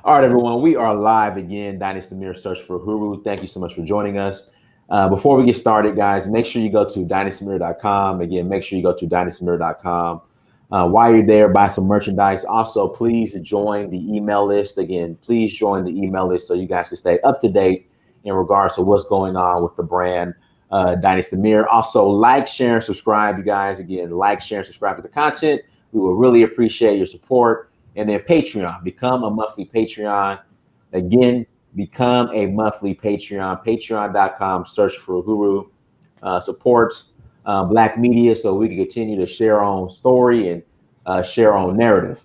All right, everyone, we are live again. Dynasty Mirror Search for Huru. Thank you so much for joining us. Before we get started, guys, make sure you go to dynastymirror.com. Again, make sure you go to dynastymirror.com. While you're there, buy some merchandise. Also, please join the email list. Again, please join the email list so you guys can stay up to date in regards to what's going on with the brand Dynasty Mirror. Also, like, share, and subscribe, you guys. Again, like, share, and subscribe to the content. We will really appreciate your support. And then Patreon, become a monthly Patreon. Again, become a monthly Patreon. Patreon.com, search for Huru. Supports Black media so we can continue to share our own story and share our own narrative.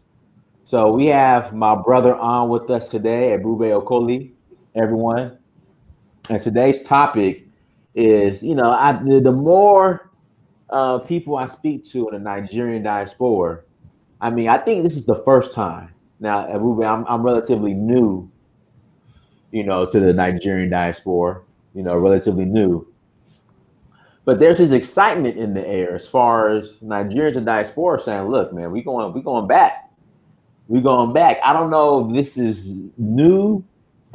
So we have my brother on with us today, Ebube Okoli, everyone. And today's topic is, the more people I speak to in the Nigerian diaspora, I think this is the first time. Now, I'm relatively new, to the Nigerian diaspora, relatively new. But there's this excitement in the air as far as Nigerians and diaspora saying, look, man, we going back. We're going back. I don't know if this is new,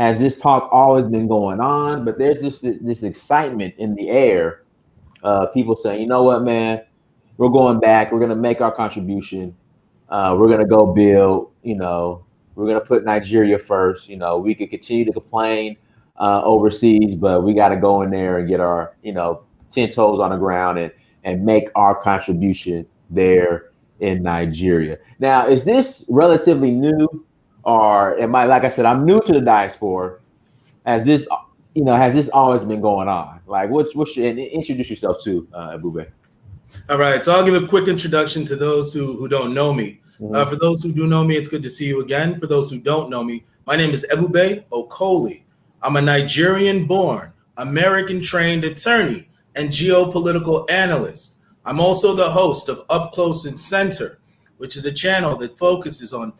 as this talk always been going on, but there's this excitement in the air. People saying, you know what, man, we're going back. We're going to make our contribution. We're going to go build, we're going to put Nigeria first. We could continue to complain overseas, but we got to go in there and get our, 10 toes on the ground and make our contribution there in Nigeria. Now, is this relatively new, or am I, like I said, I'm new to the diaspora? Has this always been going on? Like, what's your, introduce yourself to, Ebube? All right, so I'll give a quick introduction to those who don't know me. For those who do know me, it's good to see you again. For those who don't know me, my name is Ebube Okoli. I'm a Nigerian-born, American-trained attorney and geopolitical analyst. I'm also the host of Up Close and Center, which is a channel that focuses on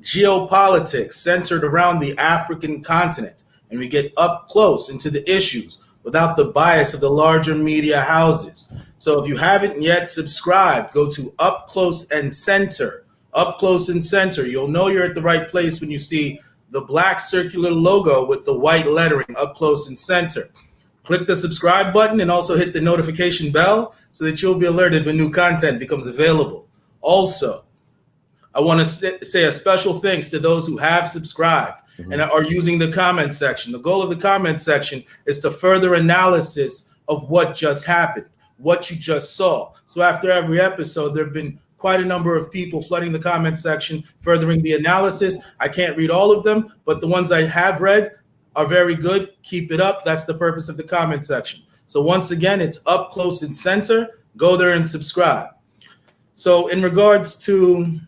geopolitics centered around the African continent. And we get up close into the issues without the bias of the larger media houses. So if you haven't yet subscribed, go to Up Close and Center. Up Close and Center. You'll know you're at the right place when you see the black circular logo with the white lettering, Up Close and Center. Click the subscribe button and also hit the notification bell so that you'll be alerted when new content becomes available. Also, I want to say a special thanks to those who have subscribed and are using the comment section. The goal of the comment section is to further analysis of what just happened, what you just saw. So after every episode, there have been quite a number of people flooding the comment section, furthering the analysis. I can't read all of them, but the ones I have read are very good. Keep it up. That's the purpose of the comment section. So once again, it's Up Close and Center. Go there and subscribe. So in regards to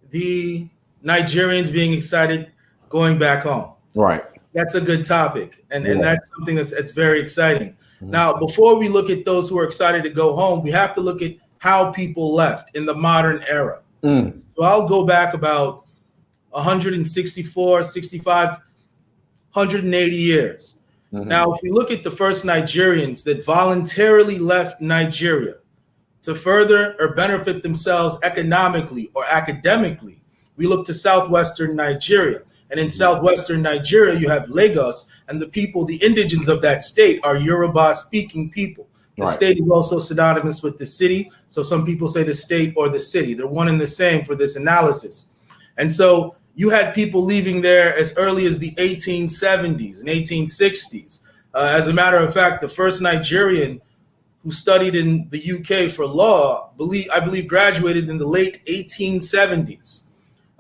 the Nigerians being excited going back home. Right. That's a good topic. And that's something that's very exciting. Now, before we look at those who are excited to go home, we have to look at how people left in the modern era. So I'll go back about 164, 65, 180 years. Now, if we look at the first Nigerians that voluntarily left Nigeria to further or benefit themselves economically or academically, we look to southwestern Nigeria. And in southwestern Nigeria, you have Lagos, and the people, the indigents of that state, are Yoruba-speaking people. The state is also synonymous with the city. So some people say the state or the city. They're one and the same for this analysis. And so you had people leaving there as early as the 1870s and 1860s. As a matter of fact, the first Nigerian who studied in the UK for law, I believe graduated in the late 1870s.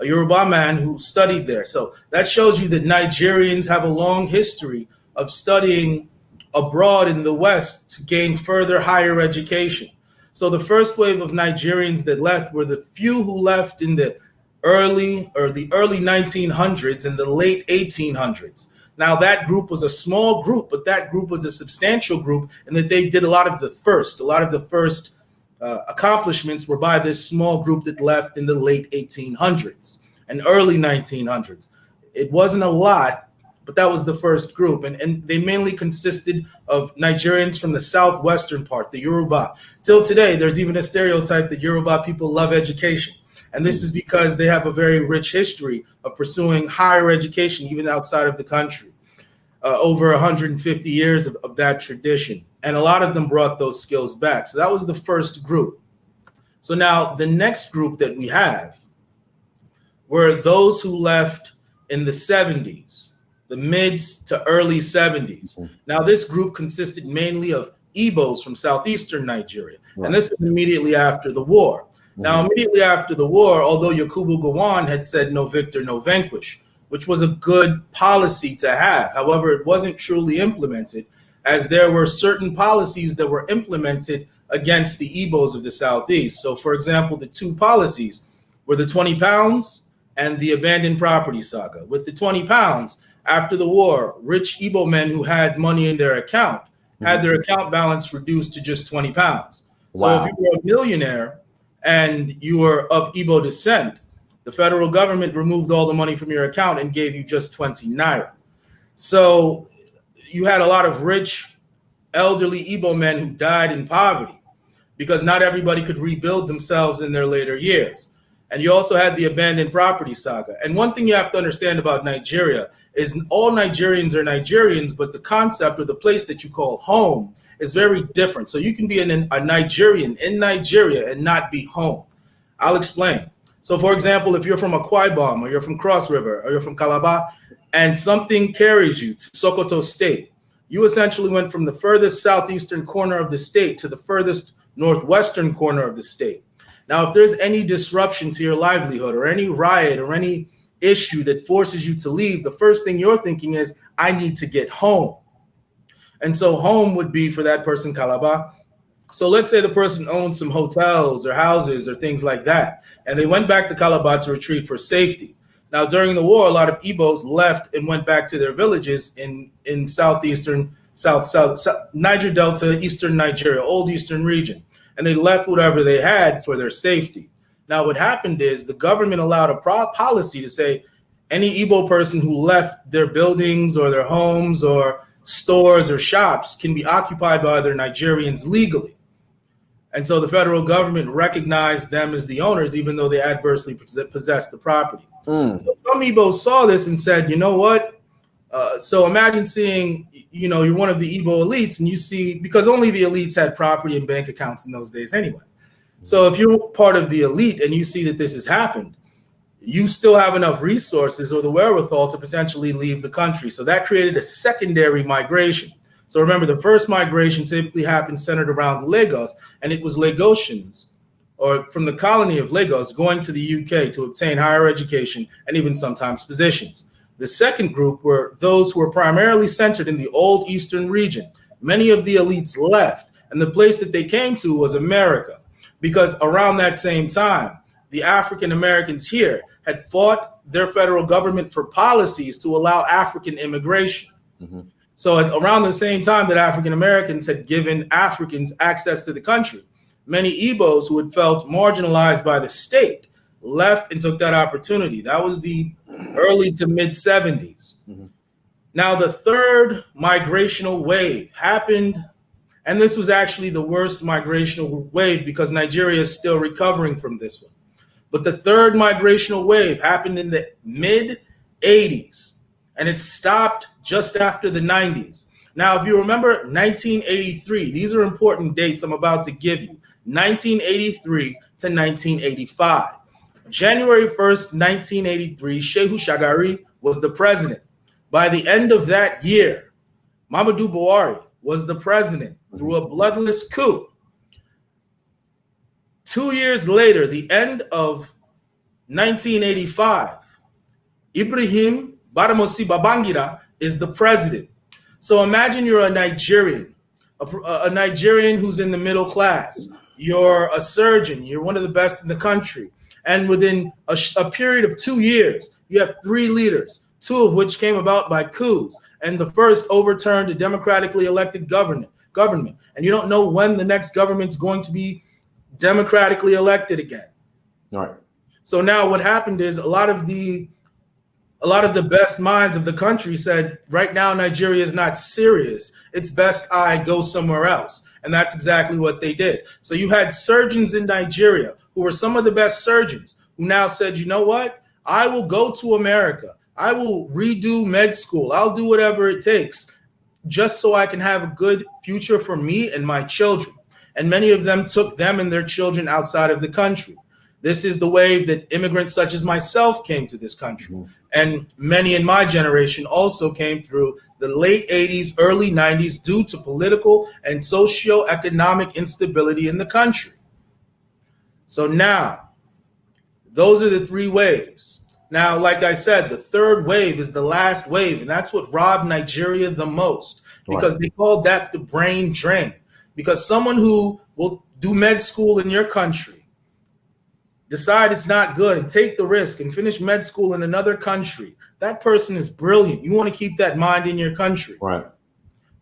A Yoruba man who studied there. So that shows you that Nigerians have a long history of studying abroad in the West to gain further higher education. So the first wave of Nigerians that left were the few who left in the early 1900s and the late 1800s. Now that group was a small group, but that group was a substantial group, and that they did a lot of the first accomplishments were by this small group that left in the late 1800s and early 1900s. It wasn't a lot, but that was the first group. And they mainly consisted of Nigerians from the southwestern part, the Yoruba. Till today, there's even a stereotype that Yoruba people love education. And this is because they have a very rich history of pursuing higher education, even outside of the country. Over 150 years of that tradition. And a lot of them brought those skills back. So that was the first group. So now the next group that we have were those who left in the 70s, the mids to early 70s. Now this group consisted mainly of Igbos from southeastern Nigeria. And this was immediately after the war. Now, immediately after the war, although Yakubu Gowon had said no victor, no vanquish, which was a good policy to have. However, it wasn't truly implemented, as there were certain policies that were implemented against the Igbos of the Southeast. So, for example, the two policies were the 20 pounds and the abandoned property saga. With the 20 pounds, after the war, rich Igbo men who had money in their account had their account balance reduced to just 20 pounds. So if you were a millionaire and you were of Igbo descent, the federal government removed all the money from your account and gave you just 20 naira. So you had a lot of rich, elderly Igbo men who died in poverty because not everybody could rebuild themselves in their later years. And you also had the abandoned property saga. And one thing you have to understand about Nigeria is all Nigerians are Nigerians, but the concept or the place that you call home is very different. So you can be a Nigerian in Nigeria and not be home. I'll explain. So for example, if you're from Akwa Ibom or you're from Cross River or you're from Calabar and something carries you to Sokoto State, you essentially went from the furthest southeastern corner of the state to the furthest northwestern corner of the state. Now, if there's any disruption to your livelihood or any riot or any issue that forces you to leave, the first thing you're thinking is, I need to get home. And so home would be for that person, Calabar. So let's say the person owns some hotels or houses or things like that, and they went back to Calabar to retreat for safety. Now, during the war, a lot of Igbos left and went back to their villages in southeastern, south Niger Delta, eastern Nigeria, old eastern region. And they left whatever they had for their safety. Now, what happened is the government allowed a policy to say any Igbo person who left their buildings or their homes or stores or shops can be occupied by other Nigerians legally. And so the federal government recognized them as the owners, even though they adversely possessed the property. So some Igbos saw this and said, you know what? So imagine seeing, you're one of the Igbo elites and you see, because only the elites had property and bank accounts in those days anyway. So if you're part of the elite and you see that this has happened, you still have enough resources or the wherewithal to potentially leave the country. So that created a secondary migration. So remember, the first migration typically happened centered around Lagos, and it was Lagosians or from the colony of Lagos going to the UK to obtain higher education and even sometimes positions. The second group were those who were primarily centered in the old eastern region. Many of the elites left, and the place that they came to was America, because around that same time, the African Americans here had fought their federal government for policies to allow African immigration. So around the same time that African Americans had given Africans access to the country, many Igbos who had felt marginalized by the state left and took that opportunity. That was the early to mid 70s. Now, the third migrational wave happened, and this was actually the worst migrational wave because Nigeria is still recovering from this one. But the third migrational wave happened in the mid 80s, and it stopped just after the 90s. Now, if you remember 1983, these are important dates I'm about to give you, 1983 to 1985. January 1st, 1983, Shehu Shagari was the president. By the end of that year, Muhammadu Buhari was the president through a bloodless coup. 2 years later, the end of 1985, Ibrahim Badamasi Babangida is the president. So imagine you're a Nigerian, a Nigerian who's in the middle class. You're a surgeon. You're one of the best in the country. And within a period of 2 years, you have 3 leaders, 2 of which came about by coups. And the first overturned a democratically elected government. And you don't know when the next government's going to be democratically elected again. All right. So now what happened is a lot of the best minds of the country said, right now, Nigeria is not serious. It's best I go somewhere else. And that's exactly what they did. So you had surgeons in Nigeria who were some of the best surgeons, who now said, you know what? I will go to America. I will redo med school. I'll do whatever it takes just so I can have a good future for me and my children. And many of them took them and their children outside of the country. This is the wave that immigrants such as myself came to this country. And many in my generation also came through the late 80s, early 90s due to political and socio-economic instability in the country. So now, those are the three waves. Now, like I said, the third wave is the last wave, and that's what robbed Nigeria the most, because they called that the brain drain. Because someone who will do med school in your country, decide it's not good and take the risk and finish med school in another country, that person is brilliant. You want to keep that mind in your country. Right.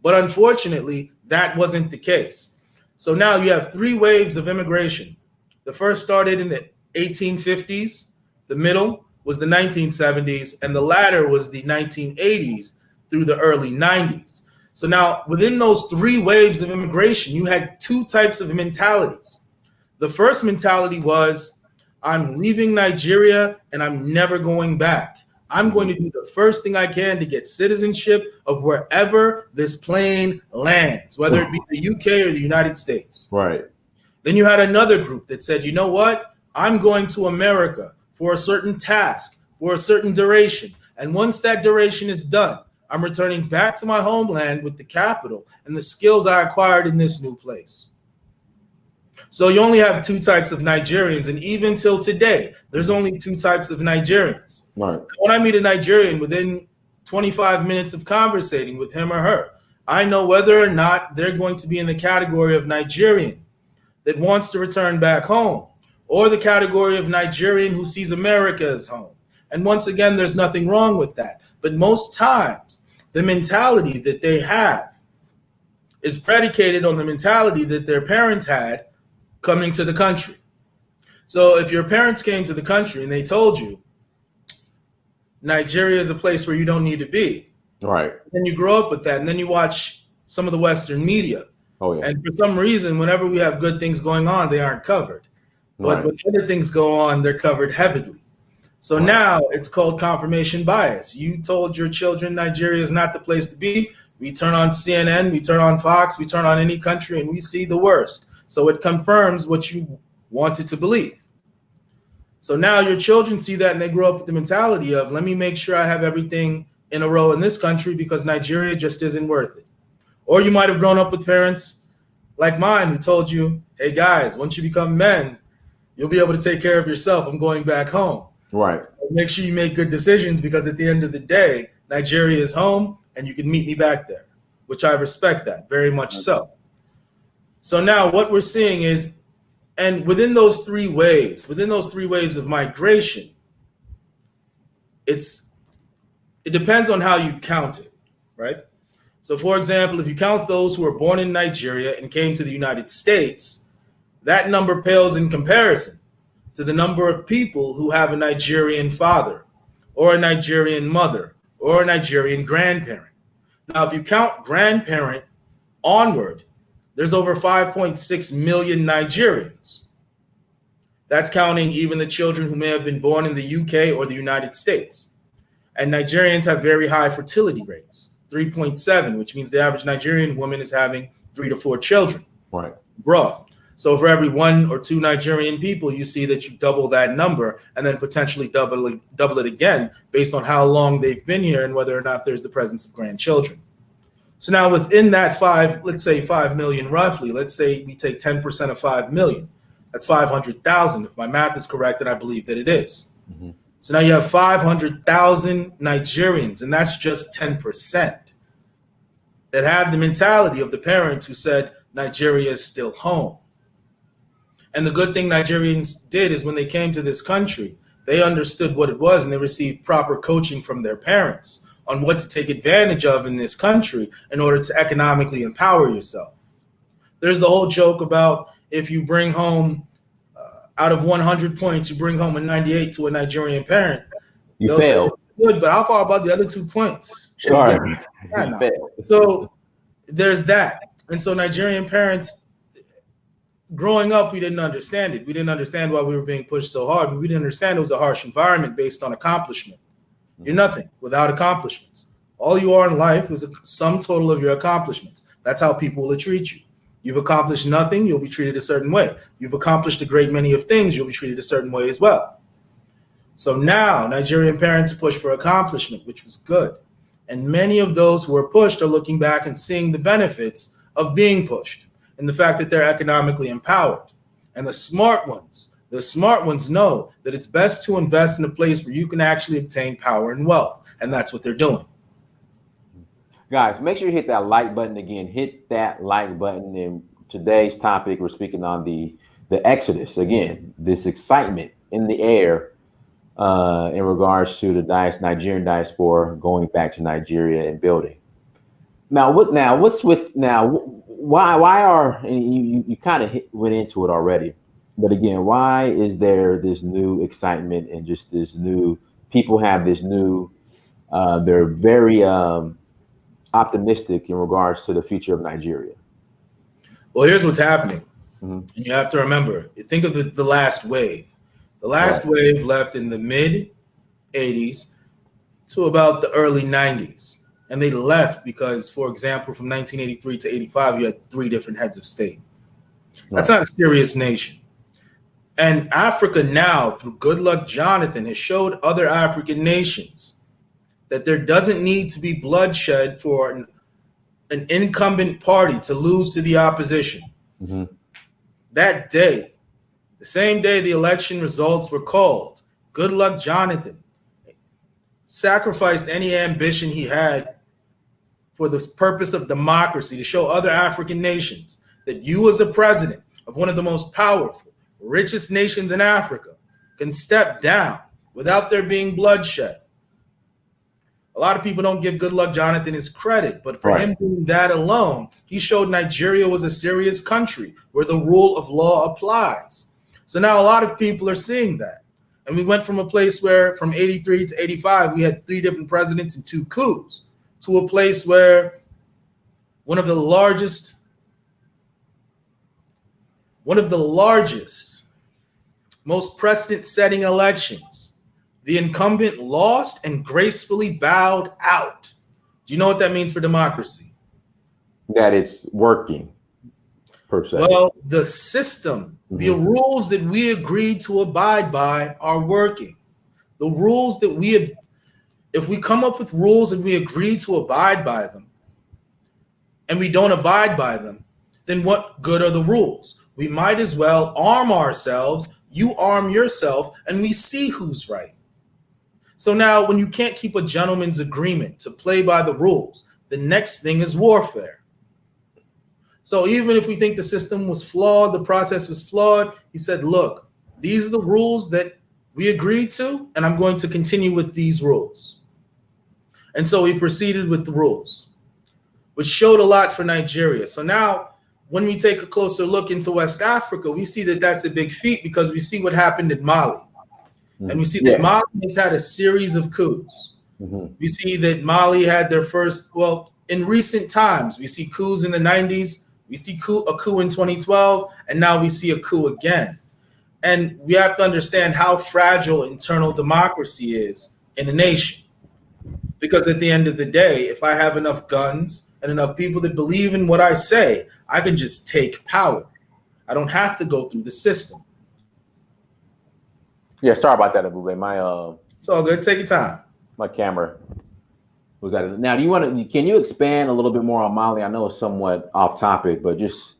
But unfortunately, that wasn't the case. So now you have three waves of immigration. The first started in the 1850s, the middle was the 1970s, and the latter was the 1980s through the early 90s. So now within those three waves of immigration, you had two types of mentalities. The first mentality was, I'm leaving Nigeria and I'm never going back. I'm going to do the first thing I can to get citizenship of wherever this plane lands, whether it be the UK or the United States. Right. Then you had another group that said, you know what? I'm going to America for a certain task, for a certain duration. And once that duration is done, I'm returning back to my homeland with the capital and the skills I acquired in this new place. So you only have two types of Nigerians. And even till today, there's only two types of Nigerians. Right. When I meet a Nigerian, within 25 minutes of conversating with him or her, I know whether or not they're going to be in the category of Nigerian that wants to return back home, or the category of Nigerian who sees America as home. And once again, there's nothing wrong with that. But most times, the mentality that they have is predicated on the mentality that their parents had coming to the country. So if your parents came to the country and they told you, Nigeria is a place where you don't need to be. Right. Then you grow up with that, and then you watch some of the Western media. Oh, yeah. And for some reason, whenever we have good things going on, they aren't covered. But when other things go on, they're covered heavily. So now it's called confirmation bias. You told your children Nigeria is not the place to be. We turn on CNN, we turn on Fox, we turn on any country, and we see the worst. So it confirms what you wanted to believe. So now your children see that and they grow up with the mentality of, let me make sure I have everything in a row in this country because Nigeria just isn't worth it. Or you might have grown up with parents like mine who told you, hey guys, once you become men, you'll be able to take care of yourself. I'm going back home. Right. So make sure you make good decisions because at the end of the day, Nigeria is home and you can meet me back there, which I respect that very much so. So now what we're seeing is, and within those three waves of migration, it depends on how you count it, right? So for example, if you count those who were born in Nigeria and came to the United States, that number pales in comparison to the number of people who have a Nigerian father or a Nigerian mother or a Nigerian grandparent. Now, if you count grandparent onward, there's over 5.6 million Nigerians. That's counting even the children who may have been born in the UK or the United States. And Nigerians have very high fertility rates, 3.7, which means the average Nigerian woman is having 3 to 4 children. Right. Abroad. So for every 1 or 2 Nigerian people, you see that you double that number and then potentially double it again based on how long they've been here and whether or not there's the presence of grandchildren. So now within that let's say 5 million roughly, let's say we take 10% of 5 million. That's 500,000 if my math is correct, and I believe that it is. Mm-hmm. So now you have 500,000 Nigerians, and that's just 10% that have the mentality of the parents who said Nigeria is still home. And the good thing Nigerians did is when they came to this country, they understood what it was and they received proper coaching from their parents on what to take advantage of in this country in order to economically empower yourself. There's the whole joke about if you bring home, out of 100 points, you bring home a 98 to a Nigerian parent. You fail. Good, but how far about the other 2 points? Sorry. So there's that. And so Nigerian parents, growing up, we didn't understand it. We didn't understand why we were being pushed so hard. But we didn't understand it was a harsh environment based on accomplishment. You're nothing without accomplishments. All you are in life is a sum total of your accomplishments. That's how people will treat you. You've accomplished nothing, you'll be treated a certain way. You've accomplished a great many of things, you'll be treated a certain way as well. So now Nigerian parents push for accomplishment, which was good. And many of those who are pushed are looking back and seeing the benefits of being pushed and the fact that they're economically empowered. And the smart ones know that it's best to invest in a place where you can actually obtain power and wealth. And that's what they're doing. Guys, make sure you hit that like button again. Hit that like button. In today's topic, we're speaking on the exodus. Again, this excitement in the air in regards to the Nigerian diaspora going back to Nigeria and building. Why are, and you kind of went into it already, but again, why is there this new excitement and just this new, people have this new, they're very optimistic in regards to the future of Nigeria? Well, here's what's happening. And you have to remember, think of the last wave. The last wave left in the mid 80s to about the early 90s. And they left because, for example, from 1983 to 85, you had 3 different heads of state. That's not a serious nation. And Africa now, through Goodluck Jonathan, has showed other African nations that there doesn't need to be bloodshed for an incumbent party to lose to the opposition. That day, the same day the election results were called, Goodluck Jonathan sacrificed any ambition he had for the purpose of democracy to show other African nations that you as a president of one of the most powerful, richest nations in Africa can step down without there being bloodshed. A lot of people don't give Goodluck Jonathan his credit, but for him doing that alone, he showed Nigeria was a serious country where the rule of law applies. So now a lot of people are seeing that. And we went from a place where from 83 to 85, we had 3 different presidents and 2 coups, to a place where one of the largest, most precedent-setting elections, the incumbent lost and gracefully bowed out. Do you know what that means for democracy? That it's working, per se. Well, the system, the rules that we agreed to abide by are working. The rules that if we come up with rules and we agree to abide by them, and we don't abide by them, then what good are the rules? We might as well arm ourselves, you arm yourself, and we see who's right. So now when you can't keep a gentleman's agreement to play by the rules, the next thing is warfare. So even if we think the system was flawed, the process was flawed, he said, look, these are the rules that we agreed to, and I'm going to continue with these rules. And so he proceeded with the rules, which showed a lot for Nigeria. So now when we take a closer look into West Africa, we see that that's a big feat because we see what happened in Mali. And we see that Mali has had a series of coups. We see that Mali had their first, well, in recent times, we see coups in the 90s, we see a coup in 2012, and now we see a coup again. And we have to understand how fragile internal democracy is in a nation. Because at the end of the day, if I have enough guns and enough people that believe in what I say, I can just take power. I don't have to go through the system. Yeah, sorry about that, Ebube. It's all good. Take your time. My camera was at it. Now, can you expand a little bit more on Mali? I know it's somewhat off topic, but just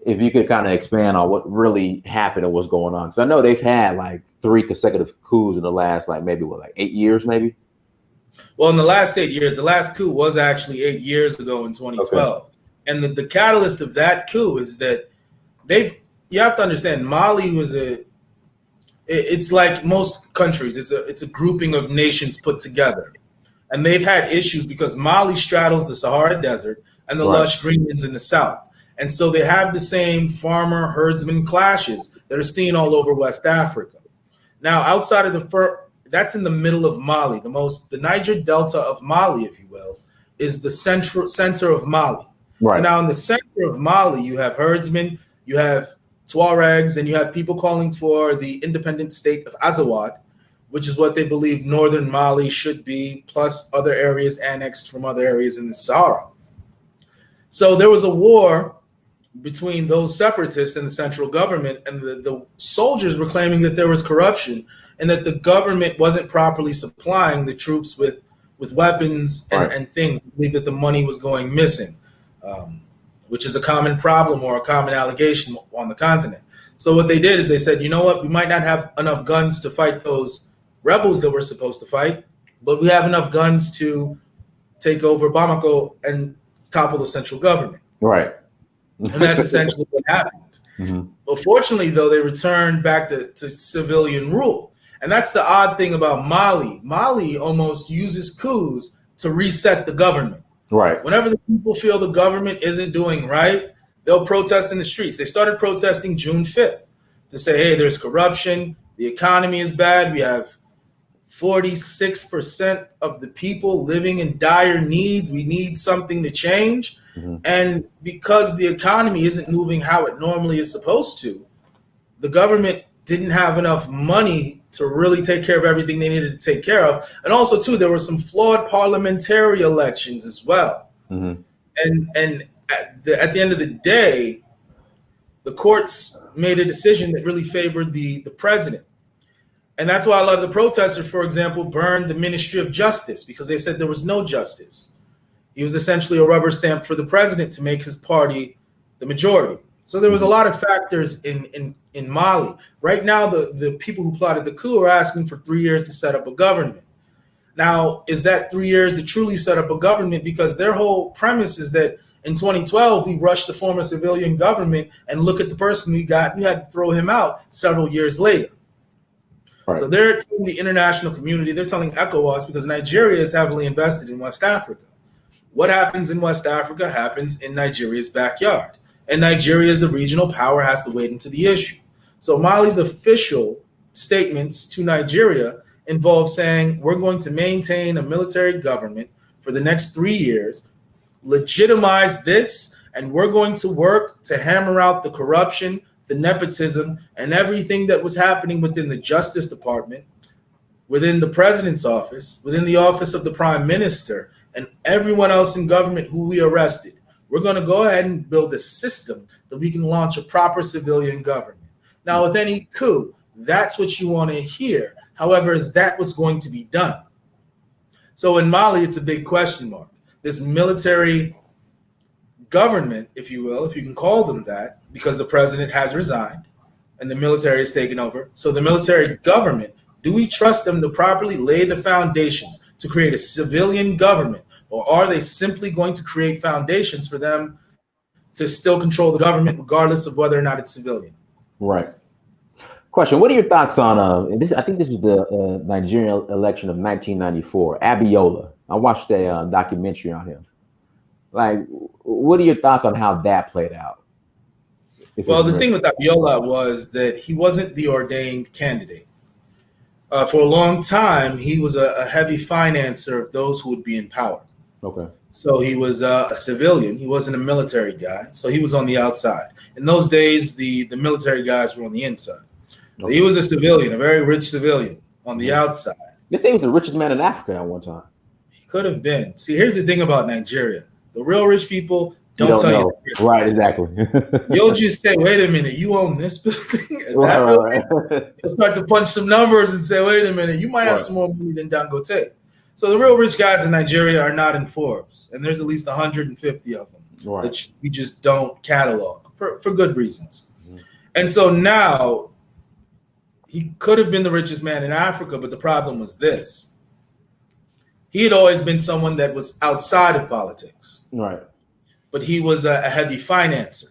if you could kind of expand on what really happened and what's going on. So I know they've had like 3 consecutive coups in the last, like 8 years, maybe? Well, in the last 8 years, the last coup was actually 8 years ago in 2012. Okay. And the catalyst of that coup is that you have to understand, Mali was it's like most countries, it's a grouping of nations put together. And they've had issues because Mali straddles the Sahara Desert and the lush greenlands in the south. And so they have the same farmer herdsman clashes that are seen all over West Africa. Now, outside of that's in the middle of Mali. The Niger Delta of Mali, if you will, is the center of Mali. Right. So now in the center of Mali, you have herdsmen, you have Tuaregs, and you have people calling for the independent state of Azawad, which is what they believe northern Mali should be, plus other areas annexed from other areas in the Sahara. So there was a war between those separatists and the central government, and the soldiers were claiming that there was corruption and that the government wasn't properly supplying the troops with weapons and things. I believe that the money was going missing, which is a common problem or a common allegation on the continent. So what they did is they said, you know what, we might not have enough guns to fight those rebels that we're supposed to fight, but we have enough guns to take over Bamako and topple the central government. Right. And that's essentially what happened. Mm-hmm. Unfortunately, though, they returned back to civilian rule. And that's the odd thing about Mali. Mali almost uses coups to reset the government. Right. Whenever the people feel the government isn't doing right, they'll protest in the streets. They started protesting June 5th to say, hey, there's corruption. The economy is bad. We have 46% of the people living in dire needs. We need something to change. Mm-hmm. And because the economy isn't moving how it normally is supposed to, the government didn't have enough money to really take care of everything they needed to take care of. And also, too, there were some flawed parliamentary elections as well. Mm-hmm. And at the end of the day, the courts made a decision that really favored the president. And that's why a lot of the protesters, for example, burned the Ministry of Justice, because they said there was no justice. He was essentially a rubber stamp for the president to make his party the majority. So there was a lot of factors in Mali. Right now, the people who plotted the coup are asking for 3 years to set up a government. Now, is that 3 years to truly set up a government? Because their whole premise is that in 2012, we rushed to form a civilian government, and look at the person we got. We had to throw him out several years later. Right. So they're telling the international community, they're telling ECOWAS, because Nigeria is heavily invested in West Africa. What happens in West Africa happens in Nigeria's backyard. And Nigeria, as the regional power, has to wade into the issue. So Mali's official statements to Nigeria involve saying, we're going to maintain a military government for the next 3 years, legitimize this, and we're going to work to hammer out the corruption, the nepotism, and everything that was happening within the Justice Department, within the president's office, within the office of the prime minister, and everyone else in government who we arrested. We're going to go ahead and build a system that we can launch a proper civilian government. Now, with any coup, that's what you want to hear. However, is that what's going to be done? So in Mali, it's a big question mark. This military government, if you will, if you can call them that, because the president has resigned and the military has taken over. So the military government, do we trust them to properly lay the foundations to create a civilian government? Or are they simply going to create foundations for them to still control the government regardless of whether or not it's civilian? Right. Question, what are your thoughts on this? I think this was the Nigerian election of 1994, Abiola. I watched a documentary on him. Like, what are your thoughts on how that played out? Well, the thing with Abiola was that he wasn't the ordained candidate. For a long time, he was a heavy financer of those who would be in power. Okay. So he was a civilian. He wasn't a military guy. So he was on the outside. In those days, the military guys were on the inside. So he was a civilian, a very rich civilian on the outside. They say he was the richest man in Africa at one time. He could have been. See, here's the thing about Nigeria. The real rich people don't tell you. Right, exactly. You'll just say, wait a minute, you own this building? And that building? Right. You'll start to punch some numbers and say, wait a minute, you might have some more money than Dangote. So the real rich guys in Nigeria are not in Forbes, and there's at least 150 of them that we just don't catalog for good reasons. Mm-hmm. And so now he could have been the richest man in Africa, but the problem was this. He had always been someone that was outside of politics. Right. But he was a heavy financer.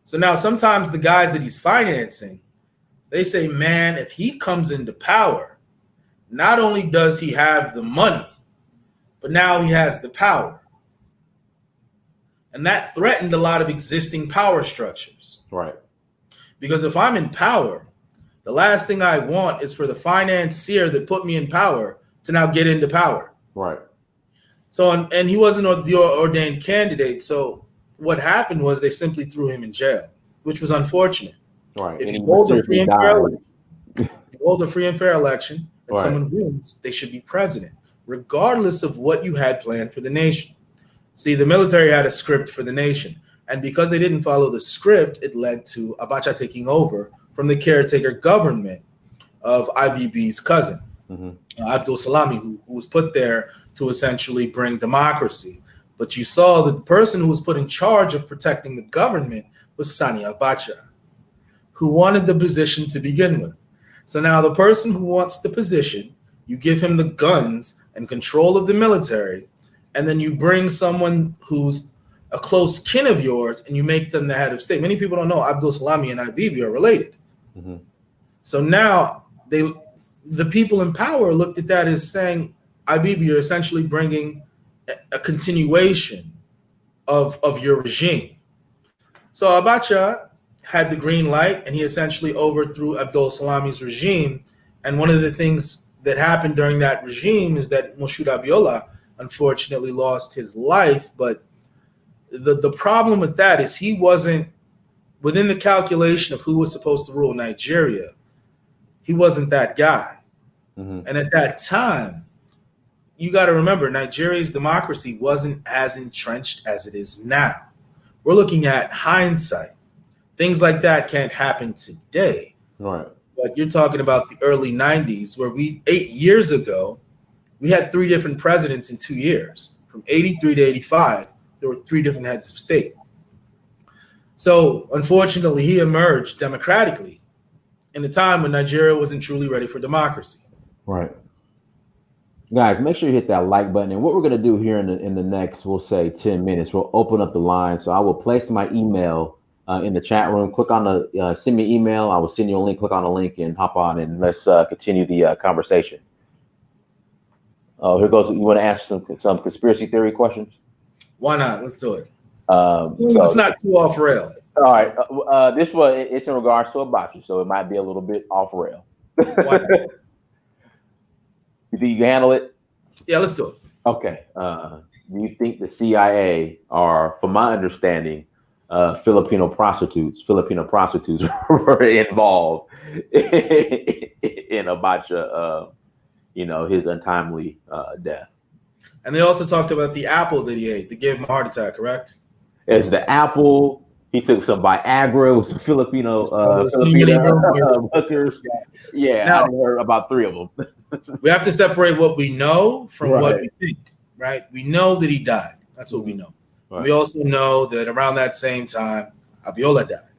So now sometimes the guys that he's financing, they say, man, if he comes into power, not only does he have the money, but now he has the power. And that threatened a lot of existing power structures. Right. Because if I'm in power, the last thing I want is for the financier that put me in power to now get into power. Right. So, and he wasn't the ordained candidate. So what happened was they simply threw him in jail. which was unfortunate. Right. If And you he hold a free and fair died. election, if you hold a free and fair election and Right. someone wins, they should be president, regardless of what you had planned for the nation. See, the military had a script for the nation. And because they didn't follow the script, it led to Abacha taking over from the caretaker government of IBB's cousin, Abdul Salami, who was put there to essentially bring democracy. But you saw that the person who was put in charge of protecting the government was Sani Abacha, who wanted the position to begin with. So now the person who wants the position, you give him the guns and control of the military, and then you bring someone who's a close kin of yours and you make them the head of state. Many people don't know Abdul Salami and Ibibi are related. So now the people in power looked at that as saying, Ibibi, you're essentially bringing a continuation of your regime. So Abacha had the green light and he essentially overthrew Abdul Salami's regime. And one of the things that happened during that regime is that Moshood Abiola unfortunately lost his life. But the problem with that is he wasn't within the calculation of who was supposed to rule Nigeria. He wasn't that guy. And at that time, you got to remember, Nigeria's democracy wasn't as entrenched as it is now. We're looking at hindsight. Things like that can't happen today. Right. But you're talking about the early 90s, where 8 years ago, we had 3 different presidents in 2 years. From 83 to 85, there were 3 different heads of state. So unfortunately, he emerged democratically in a time when Nigeria wasn't truly ready for democracy. Right. Guys, make sure you hit that like button. And what we're going to do here in the next, we'll say 10 minutes, we'll open up the line. So I will place my email in the chat room. Click on the send me email. I will send you a link. Click on the link and hop on and let's continue the conversation. Oh, here goes. You want to ask some conspiracy theory questions? Why not? Let's do it. So, it's not too off rail. All right. This one, it's in regards to Abacha, so it might be a little bit off rail. Why not? You think you can handle it? Yeah, let's do it. Okay. Do you think the CIA are, from my understanding, Filipino prostitutes were involved in Abacha, his untimely death? And they also talked about the apple that he ate that gave him a heart attack, correct? It's the apple. He took some Viagra with some Filipino hookers. Yeah, now, I heard about 3 of them. We have to separate what we know from what we think, right? We know that he died. That's what we know. Right. We also know that around that same time, Abiola died.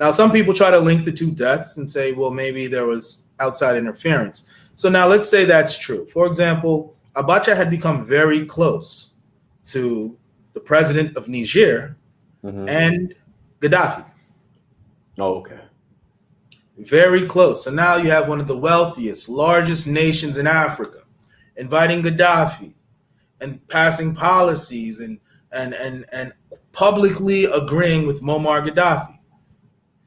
Now, some people try to link the 2 deaths and say, well, maybe there was outside interference. So now let's say that's true. For example, Abacha had become very close to the president of Niger and Gaddafi. Oh, okay. Very close. So now you have one of the wealthiest, largest nations in Africa inviting Gaddafi and passing policies and publicly agreeing with Muammar Gaddafi.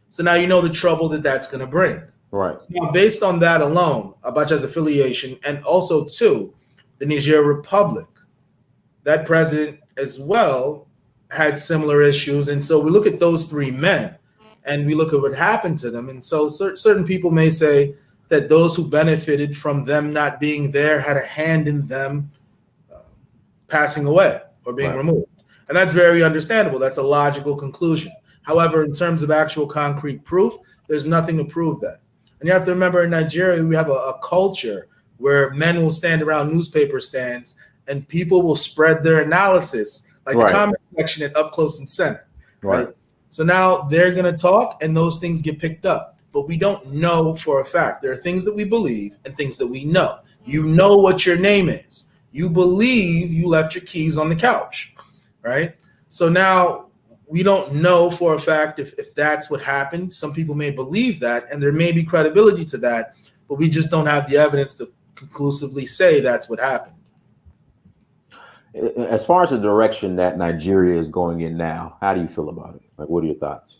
So now you know the trouble that that's going to bring. Right. So now, based on that alone, Abacha's affiliation, and also too, the Niger Republic, that president as well had similar issues. And so we look at those 3 men and we look at what happened to them. And so certain people may say that those who benefited from them not being there had a hand in them passing away or being removed. And that's very understandable. That's a logical conclusion. However, in terms of actual concrete proof, there's nothing to prove that. And you have to remember, in Nigeria, we have a culture where men will stand around newspaper stands and people will spread their analysis, like the comment section at Up Close and Center. Right. So now they're going to talk and those things get picked up. But we don't know for a fact. There are things that we believe and things that we know. You know what your name is. You believe you left your keys on the couch. Right. So now we don't know for a fact if that's what happened. Some people may believe that, and there may be credibility to that, but we just don't have the evidence to conclusively say that's what happened. As far as the direction that Nigeria is going in now, how do you feel about it? Like, what are your thoughts?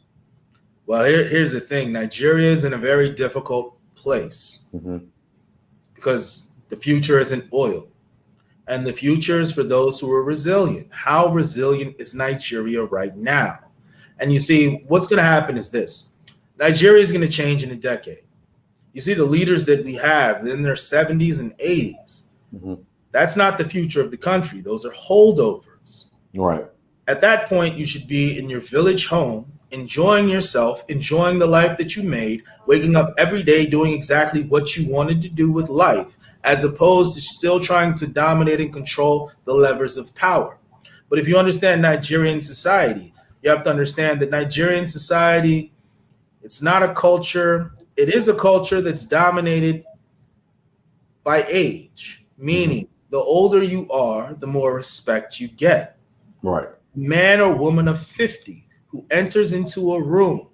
Well, here's the thing. Nigeria is in a very difficult place because the future isn't oil. And the future is for those who are resilient. How resilient is Nigeria right now? And you see, what's going to happen is this. Nigeria is going to change in a decade. You see the leaders that we have in their 70s and 80s. Mm-hmm. That's not the future of the country. Those are holdovers. Right. At that point, you should be in your village home, enjoying yourself, enjoying the life that you made, waking up every day doing exactly what you wanted to do with life, as opposed to still trying to dominate and control the levers of power. But if you understand Nigerian society, you have to understand that Nigerian society, it's not a culture. It is a culture that's dominated by age, meaning the older you are, the more respect you get. Right. Man or woman of 50 who enters into a room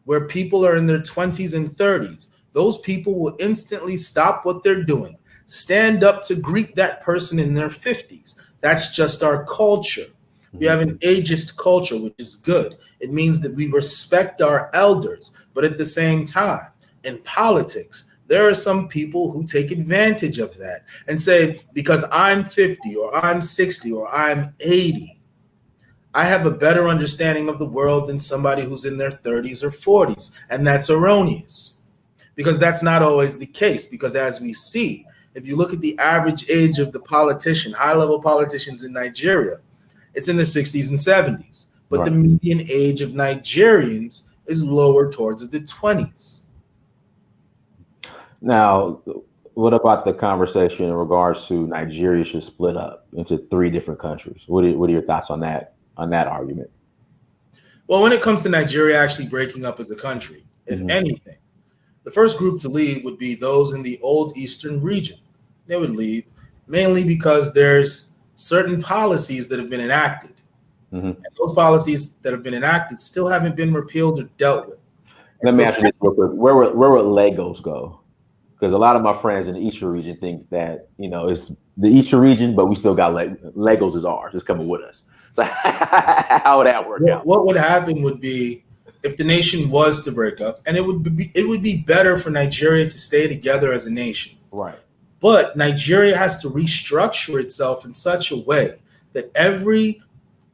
where people are in their 20s and 30s, those people will instantly stop what they're doing, stand up to greet that person in their 50s. That's just our culture. We have an ageist culture, which is good. It means that we respect our elders, but at the same time, in politics, there are some people who take advantage of that and say, because I'm 50 or I'm 60 or I'm 80, I have a better understanding of the world than somebody who's in their 30s or 40s. And that's erroneous, because that's not always the case. Because as we see, if you look at the average age of the politician, high-level politicians in Nigeria, it's in the 60s and 70s. But the median age of Nigerians is lower towards the 20s. Now, what about the conversation in regards to Nigeria should split up into 3 different countries? What are your thoughts on that argument? Well, when it comes to Nigeria actually breaking up as a country, if anything, the first group to leave would be those in the old Eastern region. They would leave mainly because there's certain policies that have been enacted. And those policies that have been enacted still haven't been repealed or dealt with. Let me ask you this real quick. Where would Lagos go? Because a lot of my friends in the Eastern region think that, it's the Eastern region, but we still got Lagos is ours. It's coming with us. So how would that work out? What would happen would be, if the nation was to break up, and it would be better for Nigeria to stay together as a nation. Right. But Nigeria has to restructure itself in such a way that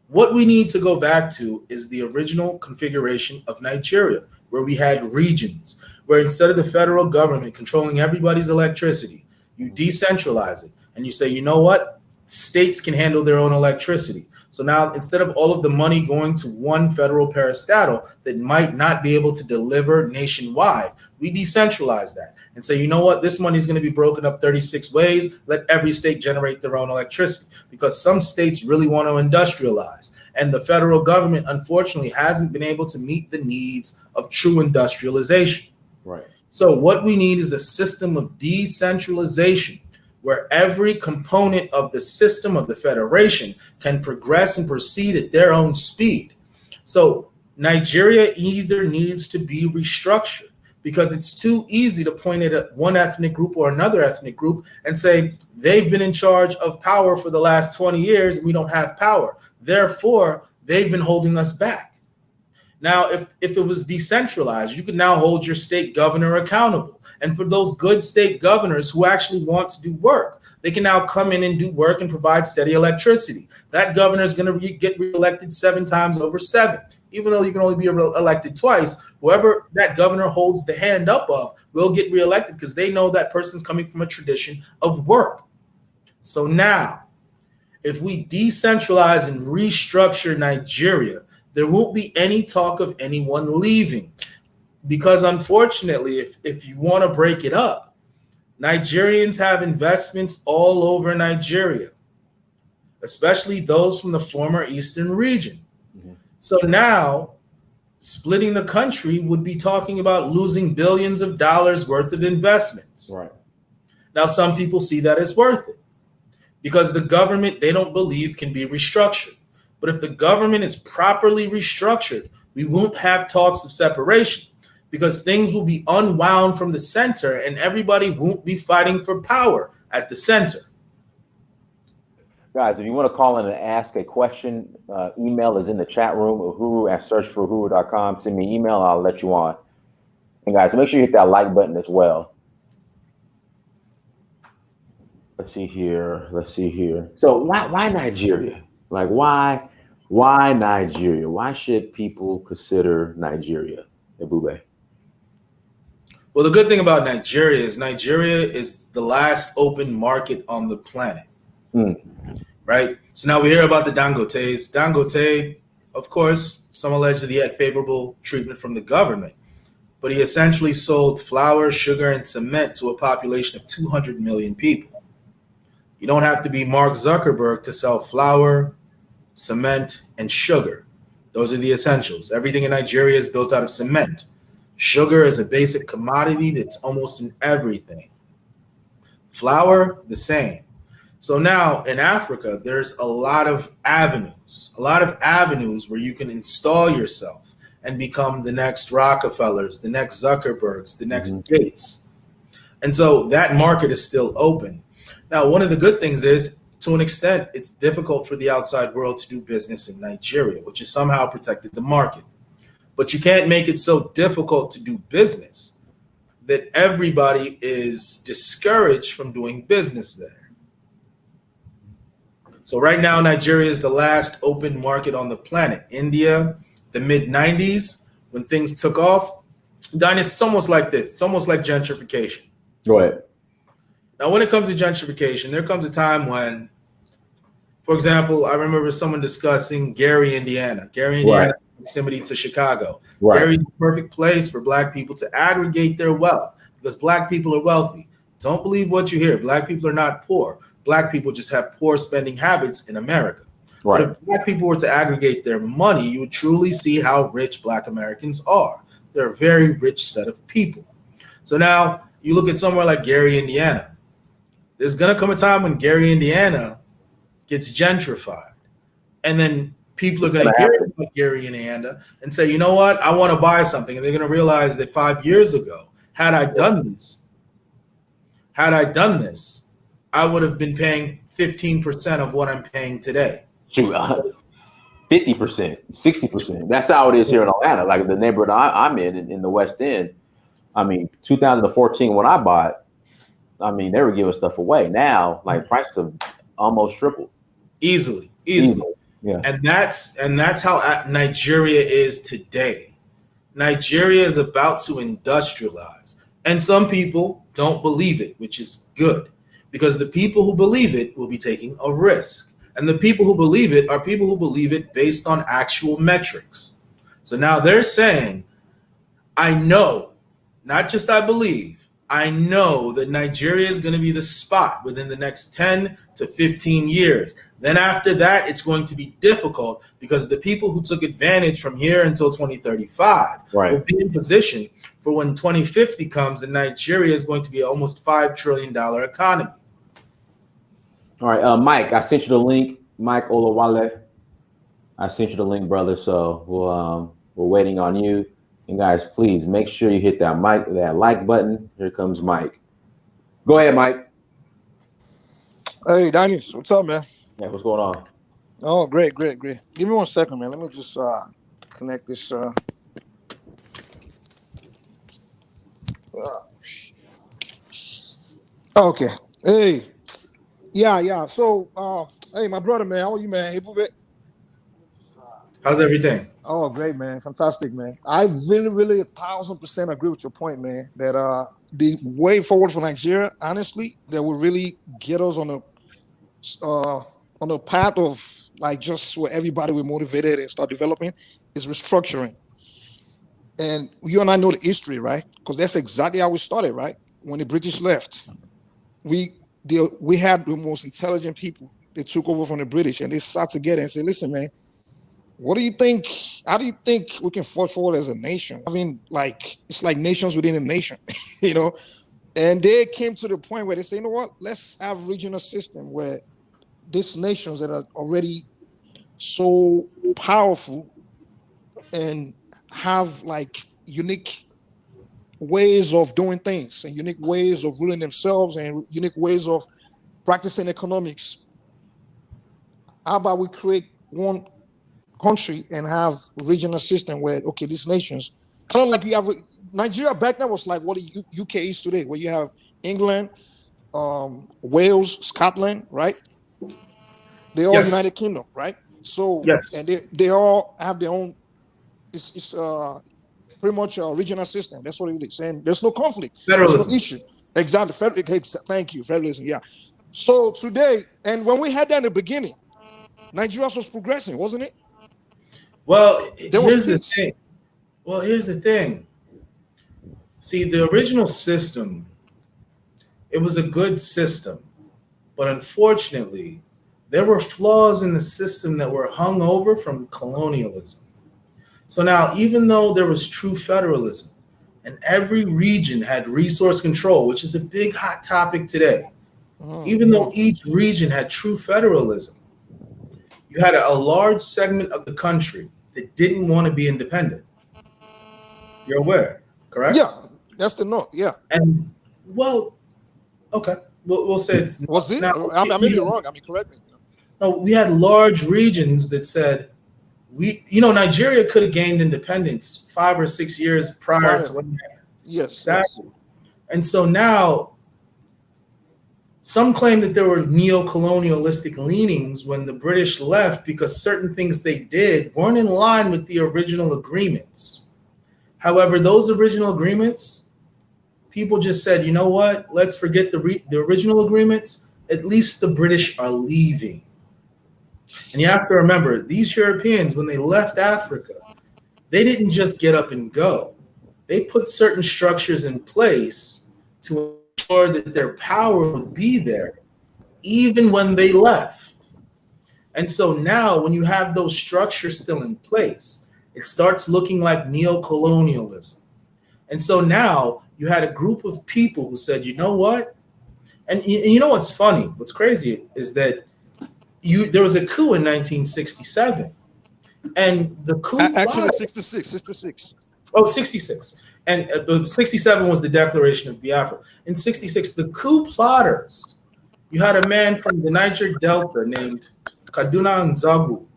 what we need to go back to is the original configuration of Nigeria, where we had regions, where instead of the federal government controlling everybody's electricity, you decentralize it and you say, you know what? States can handle their own electricity. So now, instead of all of the money going to one federal parastatal that might not be able to deliver nationwide, we decentralize that and say, you know what, this money is going to be broken up 36 ways. Let every state generate their own electricity, because some states really want to industrialize. And the federal government, unfortunately, hasn't been able to meet the needs of true industrialization. Right. So what we need is a system of decentralization, where every component of the system of the federation can progress and proceed at their own speed. So Nigeria either needs to be restructured, because it's too easy to point at one ethnic group or another ethnic group and say, they've been in charge of power for the last 20 years and we don't have power. Therefore, they've been holding us back. Now, if it was decentralized, you could now hold your state governor accountable. And for those good state governors who actually want to do work, they can now come in and do work and provide steady electricity. That governor is going to get reelected 7 times over 7. Even though you can only be elected twice, whoever that governor holds the hand up of will get reelected, because they know that person's coming from a tradition of work. So now, if we decentralize and restructure Nigeria, there won't be any talk of anyone leaving. Because unfortunately, if you want to break it up, Nigerians have investments all over Nigeria, especially those from the former Eastern region. So now, splitting the country would be talking about losing billions of dollars worth of investments. Right. Now, some people see that as worth it, because the government, they don't believe, can be restructured. But if the government is properly restructured, we won't have talks of separation, because things will be unwound from the center and everybody won't be fighting for power at the center. Guys, if you want to call in and ask a question, email is in the chat room, uhuru@searchforhuru.com. Send me an email, I'll let you on. And guys, make sure you hit that like button as well. Let's see here. So why Nigeria? Like, why Why Nigeria? Why should people consider Nigeria, Ebube? Well, the good thing about Nigeria is the last open market on the planet, right? So now we hear about the Dangotes. Dangote, of course, some allege that he had favorable treatment from the government, but he essentially sold flour, sugar, and cement to a population of 200 million people. You don't have to be Mark Zuckerberg to sell flour, cement, and sugar. Those are the essentials. Everything in Nigeria is built out of cement. Sugar is a basic commodity that's almost in everything. Flour, the same. So now in Africa, there's a lot of avenues where you can install yourself and become the next Rockefellers, the next Zuckerbergs, the next Gates. And so that market is still open. Now, one of the good things is, to an extent, it's difficult for the outside world to do business in Nigeria, which has somehow protected the market. But you can't make it so difficult to do business that everybody is discouraged from doing business there. So right now, Nigeria is the last open market on the planet. India, the mid-90s, when things took off, it's almost like this. It's almost like gentrification. Go ahead. Now, when it comes to gentrification, there comes a time when, for example, I remember someone discussing Gary, Indiana. Right. Proximity to Chicago. Right. Gary's the perfect place for Black people to aggregate their wealth because Black people are wealthy. Don't believe what you hear. Black people are not poor. Black people just have poor spending habits in America. Right. But if Black people were to aggregate their money, you would truly see how rich Black Americans are. They're a very rich set of people. So now you look at somewhere like Gary, Indiana. There's going to come a time when Gary, Indiana gets gentrified. And then people are going to hear about Gary, Indiana and say, you know what? I want to buy something. And they're going to realize that 5 years ago, had I done this, I would have been paying 15% of what I'm paying today. Shoot, 50%, 60%. That's how it is here in Atlanta. Like the neighborhood I'm in the West End. I mean, 2014 when I bought, I mean, they were giving stuff away. Now, like prices have almost tripled. Easily. Yeah. And that's how Nigeria is today. Nigeria is about to industrialize. And some people don't believe it, which is good, because the people who believe it will be taking a risk. And the people who believe it are people who believe it based on actual metrics. So now they're saying, I know, not just I believe, I know that Nigeria is going to be the spot within the next 10 to 15 years. Then after that, it's going to be difficult because the people who took advantage from here until 2035 will be in position for when 2050 comes and Nigeria is going to be an almost $5 trillion economy. All right, Mike, I sent you the link. Mike Olawale, I sent you the link, brother. So we're waiting on you. And guys, please make sure you hit that like button. Here comes Mike. Go ahead, Mike. Hey, Dennis, what's up, man? Yeah, what's going on? Oh, great. Give me 1 second, man. Let me just connect this. Okay. Hey. Yeah. So, hey, my brother, man. How are you, man? Ebube? How's everything? Oh, great, man. Fantastic, man. I really 1000% agree with your point, man, that the way forward for Nigeria, honestly, that will really get us on a path of like just where everybody will motivated and start developing is restructuring. And you and I know the history, right? Because that's exactly how we started, right? When the British left, we had the most intelligent people. They took over from the British and they sat together and said, listen, man, what do you think? How do you think we can forge forward as a nation? I mean, like, it's like nations within a nation, you know? And they came to the point where they say, you know what? Let's have a regional system where these nations that are already so powerful and have like unique ways of doing things and unique ways of ruling themselves and unique ways of practicing economics. How about we create one country and have a regional system where, okay, these nations, kind of like you have Nigeria back then was like what the UK is today, where you have England, Wales, Scotland, right? They all United Kingdom, right? So Yes. and they all have their own. It's pretty much a regional system. That's what it is, and there's no conflict. Federalism. There's no issue. Exactly. Thank you, federalism. Yeah. So today, and when we had that in the beginning, Nigeria was progressing, wasn't it? Well, here's the peace. thing. Well, here's the thing. See, the original system, it was a good system, but unfortunately, there were flaws in the system that were hung over from colonialism. So now, even though there was true federalism and every region had resource control, which is a big hot topic today, even though each region had true federalism, you had a large segment of the country that didn't want to be independent. You're aware, correct? Yeah, that's the note. Yeah. And well, okay, we'll say it's was it? now, I may be wrong. I mean, correct me. No, we had large regions that said Nigeria could have gained independence 5 or 6 years prior to when. Yes. Exactly. Yes. And so now, some claim that there were neo-colonialistic leanings when the British left because certain things they did weren't in line with the original agreements. However, those original agreements, people just said, you know what? Let's forget the original agreements. At least the British are leaving. And you have to remember, these Europeans, when they left Africa, they didn't just get up and go. They put certain structures in place to ensure that their power would be there even when they left. And so now when you have those structures still in place, it starts looking like neo-colonialism. And so now you had a group of people who said, you know what? And you know what's funny? What's crazy is that there was a coup in 1967. And the coup... Actually, 66. Oh, 66. And 67 was the Declaration of Biafra. In 66, the coup plotters, you had a man from the Niger Delta named Kaduna Nzagu.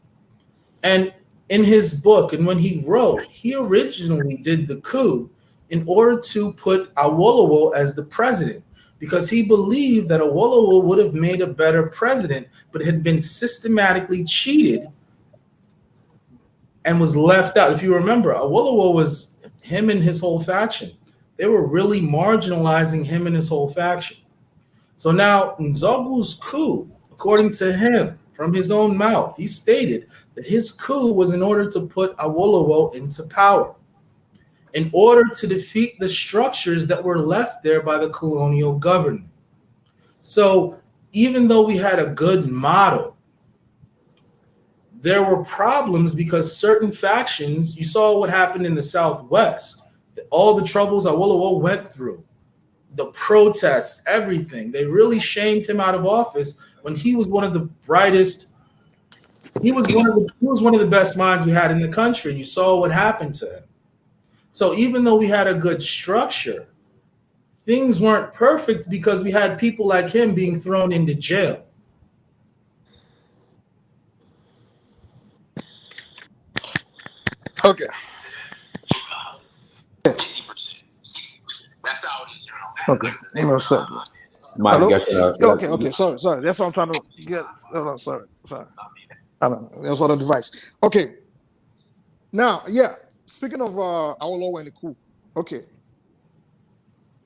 And in his book, and when he wrote, he originally did the coup in order to put Awolowo as the president, because he believed that Awolowo would have made a better president, but had been systematically cheated and was left out. If you remember, Awolowo was him and his whole faction. They were really marginalizing him and his whole faction. So now Nzagu's coup, according to him, from his own mouth, he stated that his coup was in order to put Awolowo into power, in order to defeat the structures that were left there by the colonial government. So even though we had a good model, there were problems because certain factions, you saw what happened in the Southwest, all the troubles Awolowo went through, the protests, everything. They really shamed him out of office when he was one of the brightest. He was one of the best minds we had in the country, and you saw what happened to him. So even though we had a good structure, things weren't perfect because we had people like him being thrown into jail. Okay. Okay. No, sorry. Okay. Sorry. That's what I'm trying to get. No, sorry. I don't know. That's on the device. Okay. Now, yeah. Speaking of Awolowo and the coup. Okay.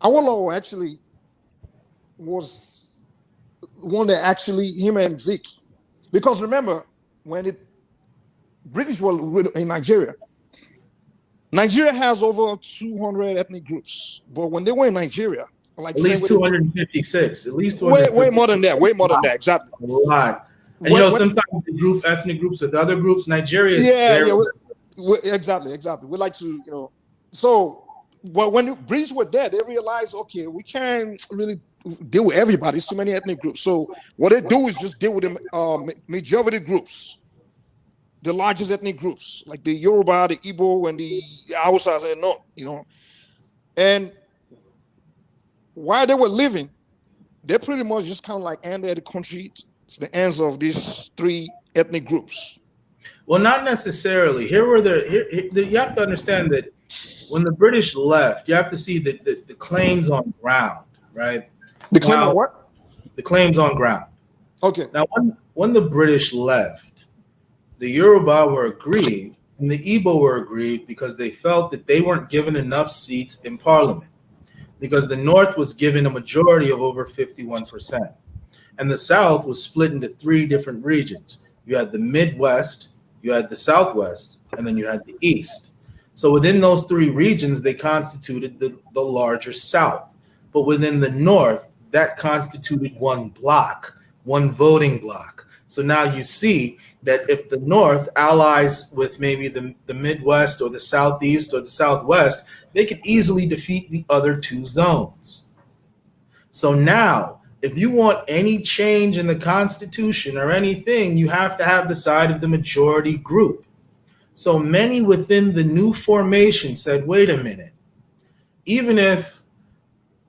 Awolowo actually was one that him and Zik, because remember when the British were in Nigeria has over 200 ethnic groups, but when they were in Nigeria, like at least 256, way more than that, exactly. A lot. And sometimes the ethnic groups with other groups, Nigeria is exactly. We like to, so but when the British were there, they realized, okay, we can't really deal with everybody. It's too many ethnic groups. So what they do is just deal with the majority groups, the largest ethnic groups, like the Yoruba, the Igbo, and the Hausas and the North, And while they were living, they pretty much just kind of like ended the country to the ends of these three ethnic groups. Well, not necessarily. You have to understand that when the British left, you have to see the claims on ground, right? The claim on what? The claims on ground. Okay. Now, when the British left, the Yoruba were aggrieved and the Igbo were aggrieved because they felt that they weren't given enough seats in parliament, because the North was given a majority of over 51%. And the South was split into three different regions. You had the Midwest, you had the Southwest, and then you had the East. So within those three regions, they constituted the larger South. But within the North, that constituted one block, one voting block. So now you see that if the North allies with maybe the Midwest or the Southeast or the Southwest, they could easily defeat the other two zones. So now, if you want any change in the Constitution or anything, you have to have the side of the majority group. So many within the new formation said, wait a minute, even if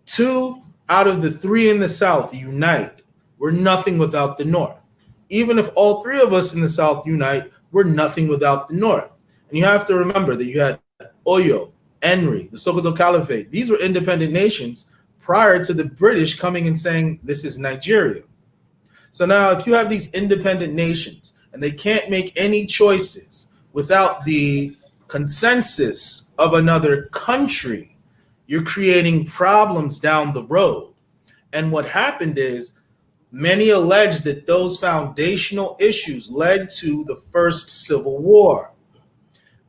2 out of the 3 in the South unite, we're nothing without the North. Even if all 3 of us in the South unite, we're nothing without the North. And you have to remember that you had Oyo, Enri, the Sokoto Caliphate. These were independent nations prior to the British coming and saying, this is Nigeria. So now if you have these independent nations and they can't make any choices without the consensus of another country, you're creating problems down the road. And what happened is many allege that those foundational issues led to the first Civil War,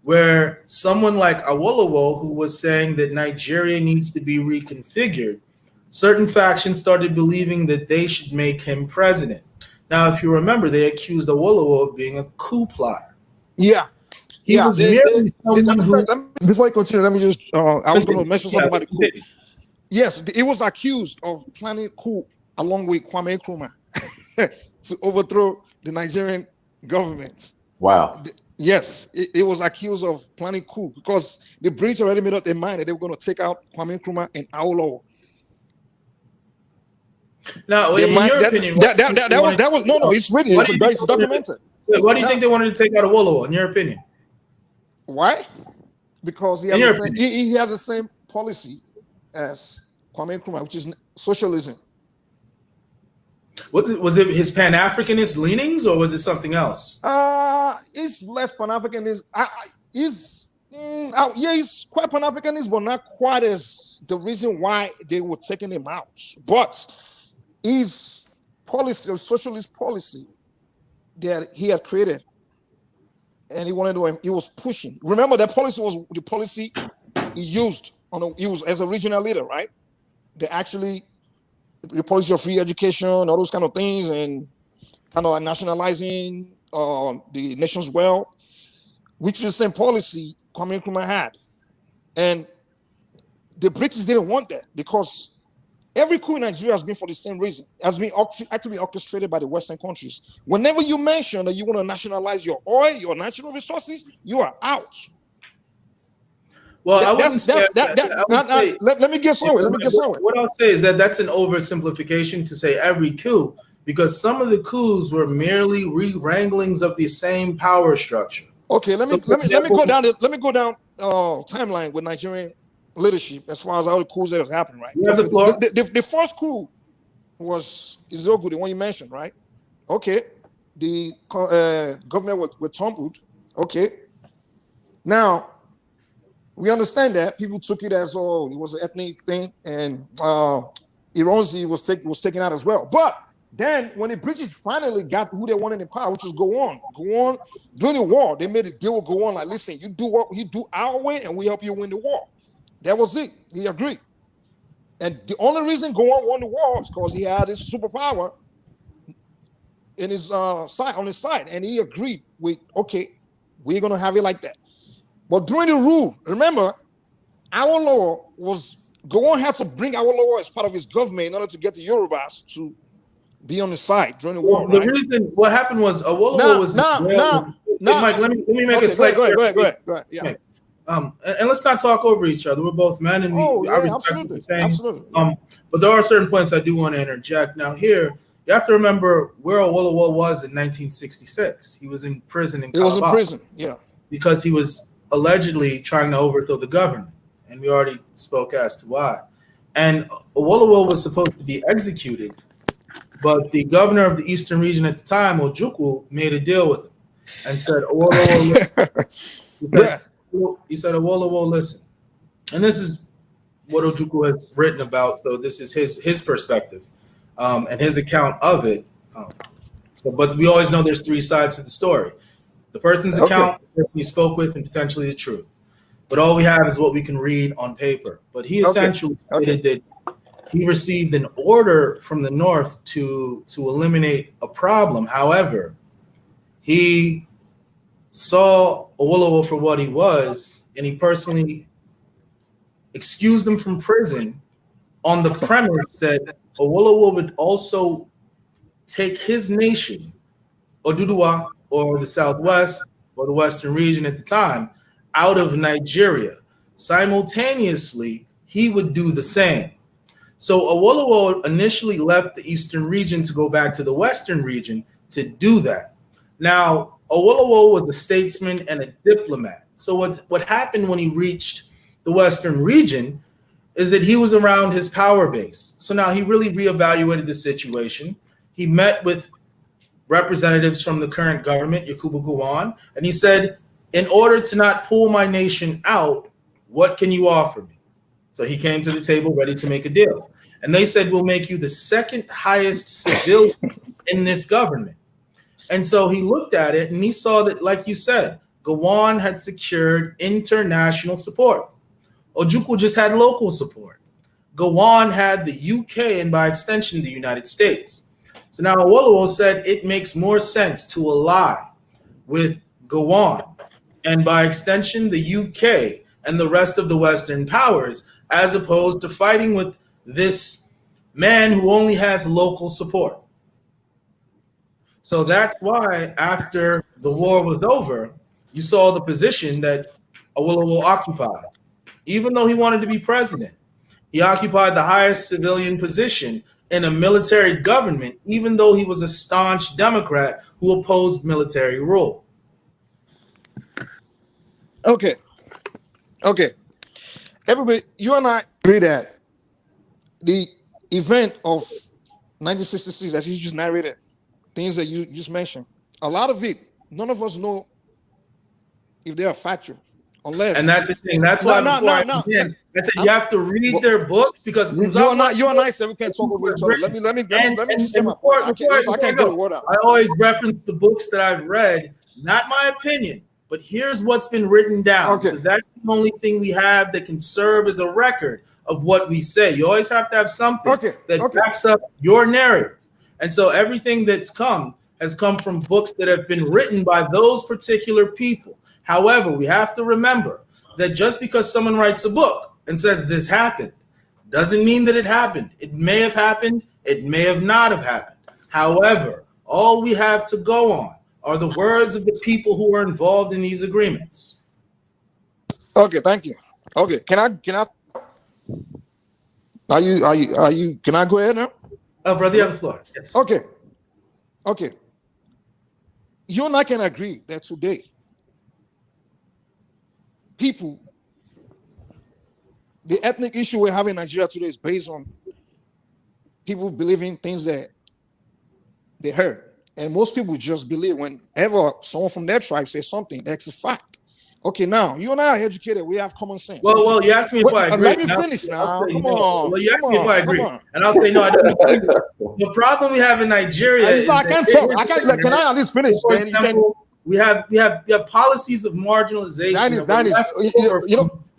where someone like Awolowo, who was saying that Nigeria needs to be reconfigured, certain factions started believing that they should make him president. Now, if you remember, they accused Awolowo of being a coup plotter. Yeah. He was merely someone who... Before I continue, let me just, I was going to mention something about the coup. Yes, it was accused of planning coup along with Kwame Nkrumah to overthrow the Nigerian government. Wow. Yes, it was accused of planning coup because the British already made up their mind that they were going to take out Kwame Nkrumah and Awolowo. Now, in your opinion, that was no, it's written. It's documented. Why do you think they wanted to take out Awolowo? In your opinion, why? Because he has the same policy as Kwame Nkrumah, which is socialism. Was it his Pan-Africanist leanings, or was it something else? It's less Pan-Africanist. He's quite Pan-Africanist, but not quite as the reason why they were taking him out. But his policy, socialist policy that he had created, and he was pushing. Remember, that policy was the policy he used he was as a regional leader, right? They actually, the policy of free education, all those kind of things, and kind of nationalizing the nation's wealth, which is the same policy Kwame Nkrumah had. And the British didn't want that because every coup in Nigeria has been for the same reason. It has been actually orchestrated by the Western countries. Whenever you mention that you want to nationalize your oil, your natural resources, you are out. Well, let me get somewhere. What I'll say is that that's an oversimplification to say every coup, because some of the coups were merely re-wranglings of the same power structure. Okay, let me go down timeline with Nigerian leadership as far as all the coups that have happened, right? You have the floor. The first coup was Izogu, the one you mentioned, right? Okay, the government was toppled. Okay, now we understand that people took it as it was an ethnic thing, and Ironsi was taken out as well. But then when the British finally got who they wanted in power, which was go on during the war, they made a deal with go on. Like, listen, you do our way, and we help you win the war. That was it. He agreed. And the only reason Gowon won the war is because he had his superpower in his on his side. And he agreed with, okay, we're going to have it like that. But during the rule, remember, Gowon had to bring Awolowo as part of his government in order to get the Yorubas to be on his side during the war. The reason what happened was Awolowo was Mike, let me make a slight. Go ahead. Yeah. And let's not talk over each other. We're both men, and I respect what you're saying. Absolutely. But there are certain points I do want to interject. Now, here you have to remember where Awolowo was in 1966. He was in prison in Calabar. He was in prison, yeah, because he was allegedly trying to overthrow the government, and we already spoke as to why. And Awolowo was supposed to be executed, but the governor of the eastern region at the time, Ojukwu, made a deal with him. and said, he said, listen. And this is what Ojukwu has written about. So this is his perspective and his account of it. But we always know there's three sides to the story. The person's account, the person he spoke with, and potentially the truth. But all we have is what we can read on paper. But he essentially stated that he received an order from the North to eliminate a problem. However, he saw Awolowo for what he was, and he personally excused him from prison on the premise that Awolowo would also take his nation, Oduduwa, or the Southwest, or the Western region at the time, out of Nigeria. Simultaneously, he would do the same. So Awolowo initially left the Eastern region to go back to the Western region to do that. Now, Awolowo was a statesman and a diplomat. So what happened when he reached the Western region is that he was around his power base. So now he really reevaluated the situation. He met with representatives from the current government, Yakubu Gowon, and he said, in order to not pull my nation out, what can you offer me? So he came to the table ready to make a deal. And they said, we'll make you the second highest civilian in this government. And so he looked at it and he saw that, like you said, Gowon had secured international support. Ojukwu just had local support. Gowon had the UK and by extension, the United States. So now Awolowo said it makes more sense to ally with Gowon and by extension, the UK and the rest of the Western powers, as opposed to fighting with this man who only has local support. So that's why after the war was over, you saw the position that Awolowo occupied. Even though he wanted to be president, he occupied the highest civilian position in a military government, even though he was a staunch Democrat who opposed military rule. Okay. Everybody, you and I agree that the event of 1966, as you just narrated, things that you just mentioned, a lot of it, none of us know if they are factual. Unless, and that's the thing. That's why I said you have to read their books because you and I said we can't talk over each other. Let me just get my point. I can't get a word out. I always reference the books that I've read, not my opinion, but here's what's been written down. Because that's the only thing we have that can serve as a record of what we say. You always have to have something that backs up your narrative. And so everything that's come has come from books that have been written by those particular people. However, we have to remember that just because someone writes a book and says this happened, doesn't mean that it happened. It may have happened. It may have not have happened. However, all we have to go on are the words of the people who are involved in these agreements. Okay, thank you. Okay, can I? Are you? Can I go ahead now? Brother, you have the floor. Yes. Okay. You and I can agree that today, people, the ethnic issue we're having in Nigeria today is based on people believing things that they heard. And most people just believe whenever someone from their tribe says something, that's a fact. Okay, now, you and I are educated. We have common sense. Well, you asked me if I agree. Let me finish now. Come on. Well, you asked me if I agree. And I'll say, no, I don't agree. The problem we have in Nigeria is I can't talk. Can I at least finish? We have policies of marginalization.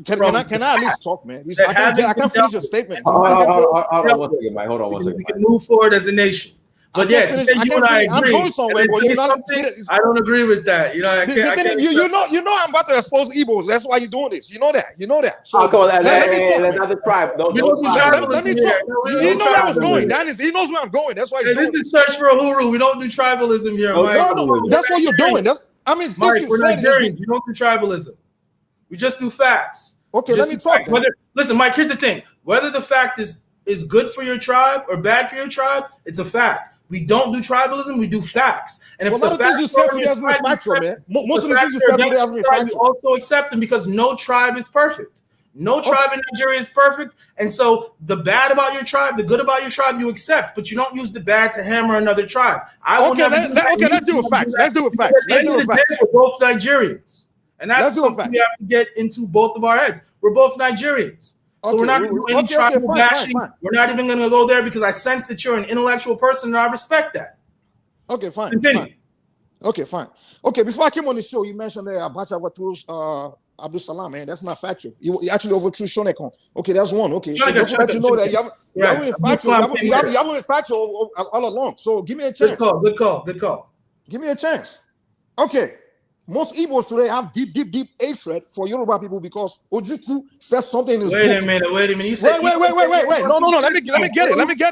Can I at least talk, man? I can't finish a statement. Hold on one second, Mike. Hold on 1 second. We can move forward as a nation. But you and I agree. I'm going somewhere, but I don't agree with that. You know, I'm about to expose Igbos. That's why you're doing this. You know that. So come on, that's not the tribe. Let me talk. You know where I was going. He knows where I'm going. That's why he's doing this. This is Search for Uhuru. We don't do tribalism here, Mike. No, that's what you're doing. Mike, we're Nigerians. We don't do tribalism. We just do facts. Okay, let me talk. Listen, Mike, here's the thing. Whether the fact is good for your tribe or bad for your tribe, it's a fact. We don't do tribalism, we do facts. And if a lot of things you said today has been factual, man. Most of the things you said today has been factual. You also accept them because no tribe is perfect. No tribe in Nigeria is perfect. And so the bad about your tribe, the good about your tribe, you accept, but you don't use the bad to hammer another tribe. Let's do it facts. Let's do it facts. Let's do it facts. We're both Nigerians. And that's something we have to get into both of our heads. We're both Nigerians. So we're not going to do any tribal bashing. We're not even going to go there because I sense that you're an intellectual person and I respect that. Okay, fine. Continue. Fine. Okay, fine. Okay, before I came on the show, you mentioned that Abacha overthrew Abdul Salam, man. That's not factual. You actually overthrew Shonekon. Okay, that's one. Okay, so just let you know that you haven't been factual all along. So give me a chance. Good call. Give me a chance. Okay. Most Igbos today have deep hatred for Yoruba people because Ojukwu says something in his book. Wait a minute. You said wait. No. Let me get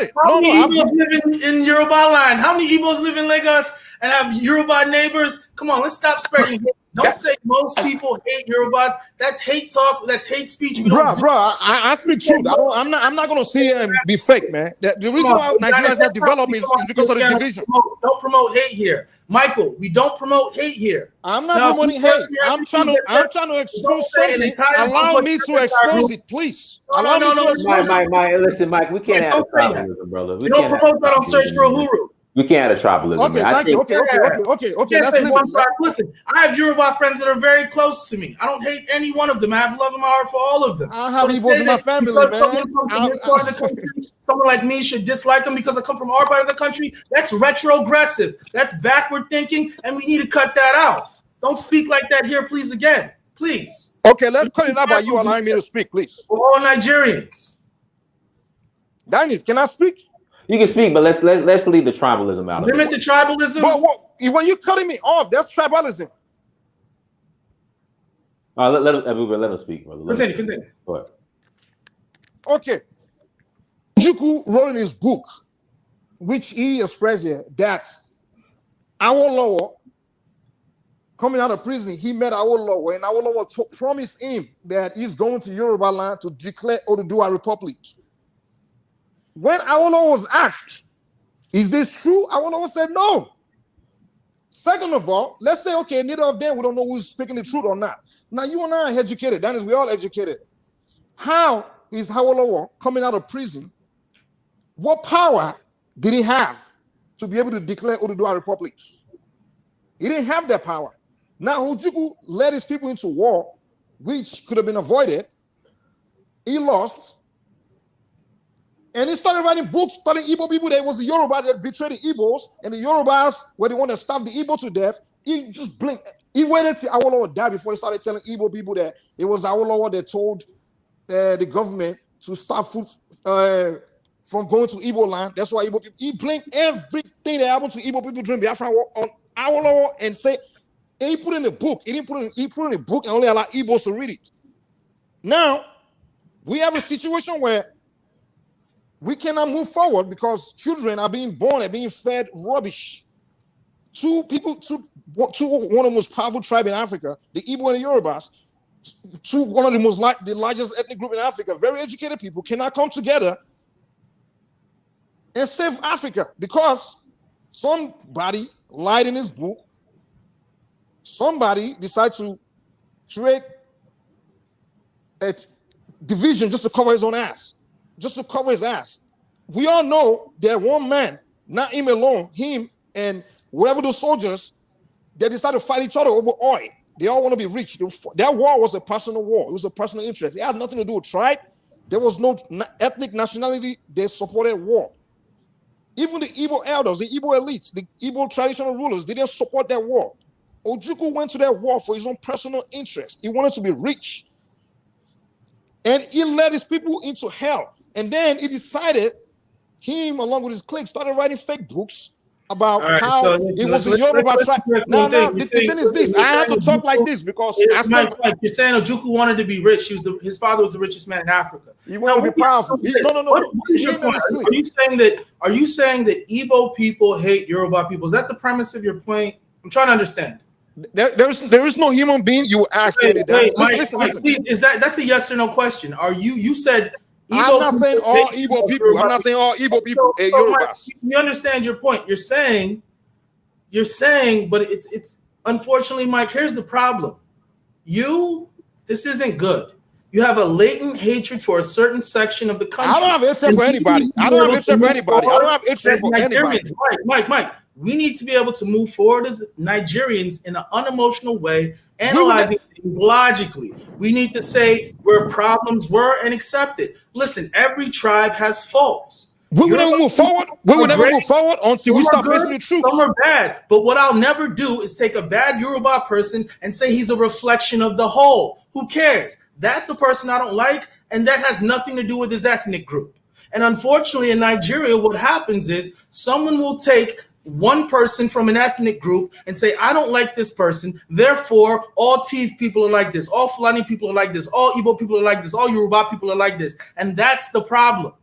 it. How many Igbos live in Yoruba land? How many Igbos live in Lagos and have Yoruba neighbors? Come on, let's stop spreading hate. Don't say most people hate Yorubas. That's hate talk. That's hate speech. Bro, I speak truth. I'm not gonna sit here and be fake, man. The reason why Nigeria is not developing is because of the division. Don't promote hate here. Michael, we don't promote hate here. I'm not promoting hate. I'm trying to expose something. Allow me to expose it, please. Allow me to expose it. Listen, Mike, we can't have tribalism, brother. We don't promote that on Search for Uhuru. We can't have tribalism. Okay, thank you. Okay. Listen, I have Yoruba friends that are very close to me. I don't hate any one of them. I have love in my heart for all of them. I have Igbos in my family, man. Someone like me should dislike them because I come from our part of the country. That's retrogressive. That's backward thinking, and we need to cut that out. Don't speak like that here, please, again. Please. Okay, let's cut it out by you allowing me to speak, please. We're all Nigerians. Dennis, can I speak? You can speak, but let's leave the tribalism out of it. Limit the tribalism. But when you're cutting me off, that's tribalism. Let him speak, brother. Continue. Go ahead. Okay. Juku wrote in his book, which he expressed here, that Awolowo, coming out of prison, he met Awolowo, and Awolowo promised him that he's going to Yoruba land to declare Oduduwa Republic. When Awolowo was asked, is this true? Awolowo said no. Second of all, let's say, okay, neither of them, we don't know who's speaking the truth or not. Now, you and I are educated. That is, we're all educated. How is Awolowo coming out of prison? What power did he have to be able to declare Oduduwa Republic? He didn't have that power. Now, Ojukwu led his people into war, which could have been avoided. He lost. And he started writing books telling Igbo people that it was the Yorubas that betrayed the Igbos, and the Yorubas were the one that stabbed the Igbo to death. He just blinked. He waited till Awolowo died before he started telling Igbo people that it was Awolowo that told the government to stop food from going to Igbo land. That's why Igbo people, he blamed everything that happened to Igbo people during Biafra on Awolowo and say, and he put in the book. He put in the book and only allowed Igbos to read it. Now, we have a situation where we cannot move forward because children are being born and being fed rubbish. One of the most powerful tribes in Africa, the Igbo and the Yorubas, one of the largest ethnic group in Africa, very educated people, cannot come together and save Africa because somebody lied in his book. Somebody decided to create a division just to cover his own ass. Just to cover his ass. We all know that one man, not him alone, him and whatever those soldiers, they decided to fight each other over oil. They all want to be rich. That war was a personal war. It was a personal interest. It had nothing to do with tribe. There was no ethnic nationality. They supported war. Even the Igbo elders, the Igbo elites, the Igbo traditional rulers, they didn't support that war. Ojukwu went to that war for his own personal interest. He wanted to be rich. And he led his people into hell. And then he decided, him along with his clique, started writing fake books about how it was a Yoruba tribe. Now, the thing is this. I have to talk like this because you're saying Ojukwu wanted to be rich. His father was the richest man in Africa. He wanted to be powerful. No. Are you saying that Igbo people hate Yoruba people? Is that the premise of your point? I'm trying to understand. There is no human being you ask any that. Listen. That's a yes or no question. You said Igbo. I'm not saying all Igbo people. I'm not saying all Igbo people are Yorubas. You understand your point. You're saying, but it's unfortunately, Mike, here's the problem. This isn't good. You have a latent hatred for a certain section of the country. I don't have hatred for anybody. I don't have hatred for anybody. I don't have hatred for anybody. Mike, we need to be able to move forward as Nigerians in an unemotional way, analyzing things logically. We need to say where problems were and accept it. Listen, every tribe has faults. We will never move forward. We will never move forward until we start facing the truth. Some are bad, but what I'll never do is take a bad Yoruba person and say he's a reflection of the whole. Who cares? That's a person I don't like, and that has nothing to do with his ethnic group. And unfortunately, in Nigeria, what happens is someone will take one person from an ethnic group and say, I don't like this person, therefore all Tiv people are like this, all Fulani people are like this, all Igbo people are like this, all Yoruba people are like this. And that's the problem.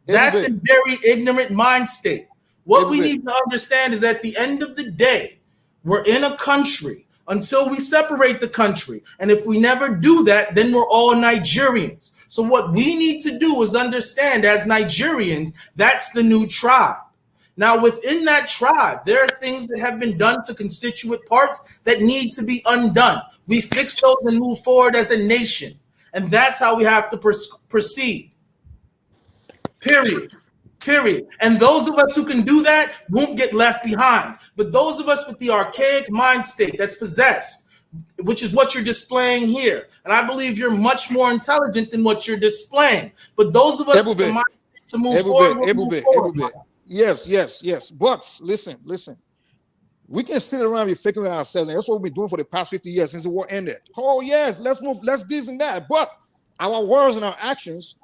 That's a very ignorant mind state. What we need to understand is at the end of the day, we're in a country until we separate the country. And if we never do that, then we're all Nigerians. So what we need to do is understand as Nigerians, that's the new tribe. Now, within that tribe, there are things that have been done to constituent parts that need to be undone. We fix those and move forward as a nation. And that's how we have to proceed. Period. And those of us who can do that won't get left behind. But those of us with the archaic mind state that's possessed, which is what you're displaying here, and I believe you're much more intelligent than what you're displaying. But those of us with the mind to move forward. Yes. But listen. We can sit around and be faking ourselves, and that's what we've been doing for the past 50 years since the war ended. Oh yes, let's move, let's this and that. But our words and our actions.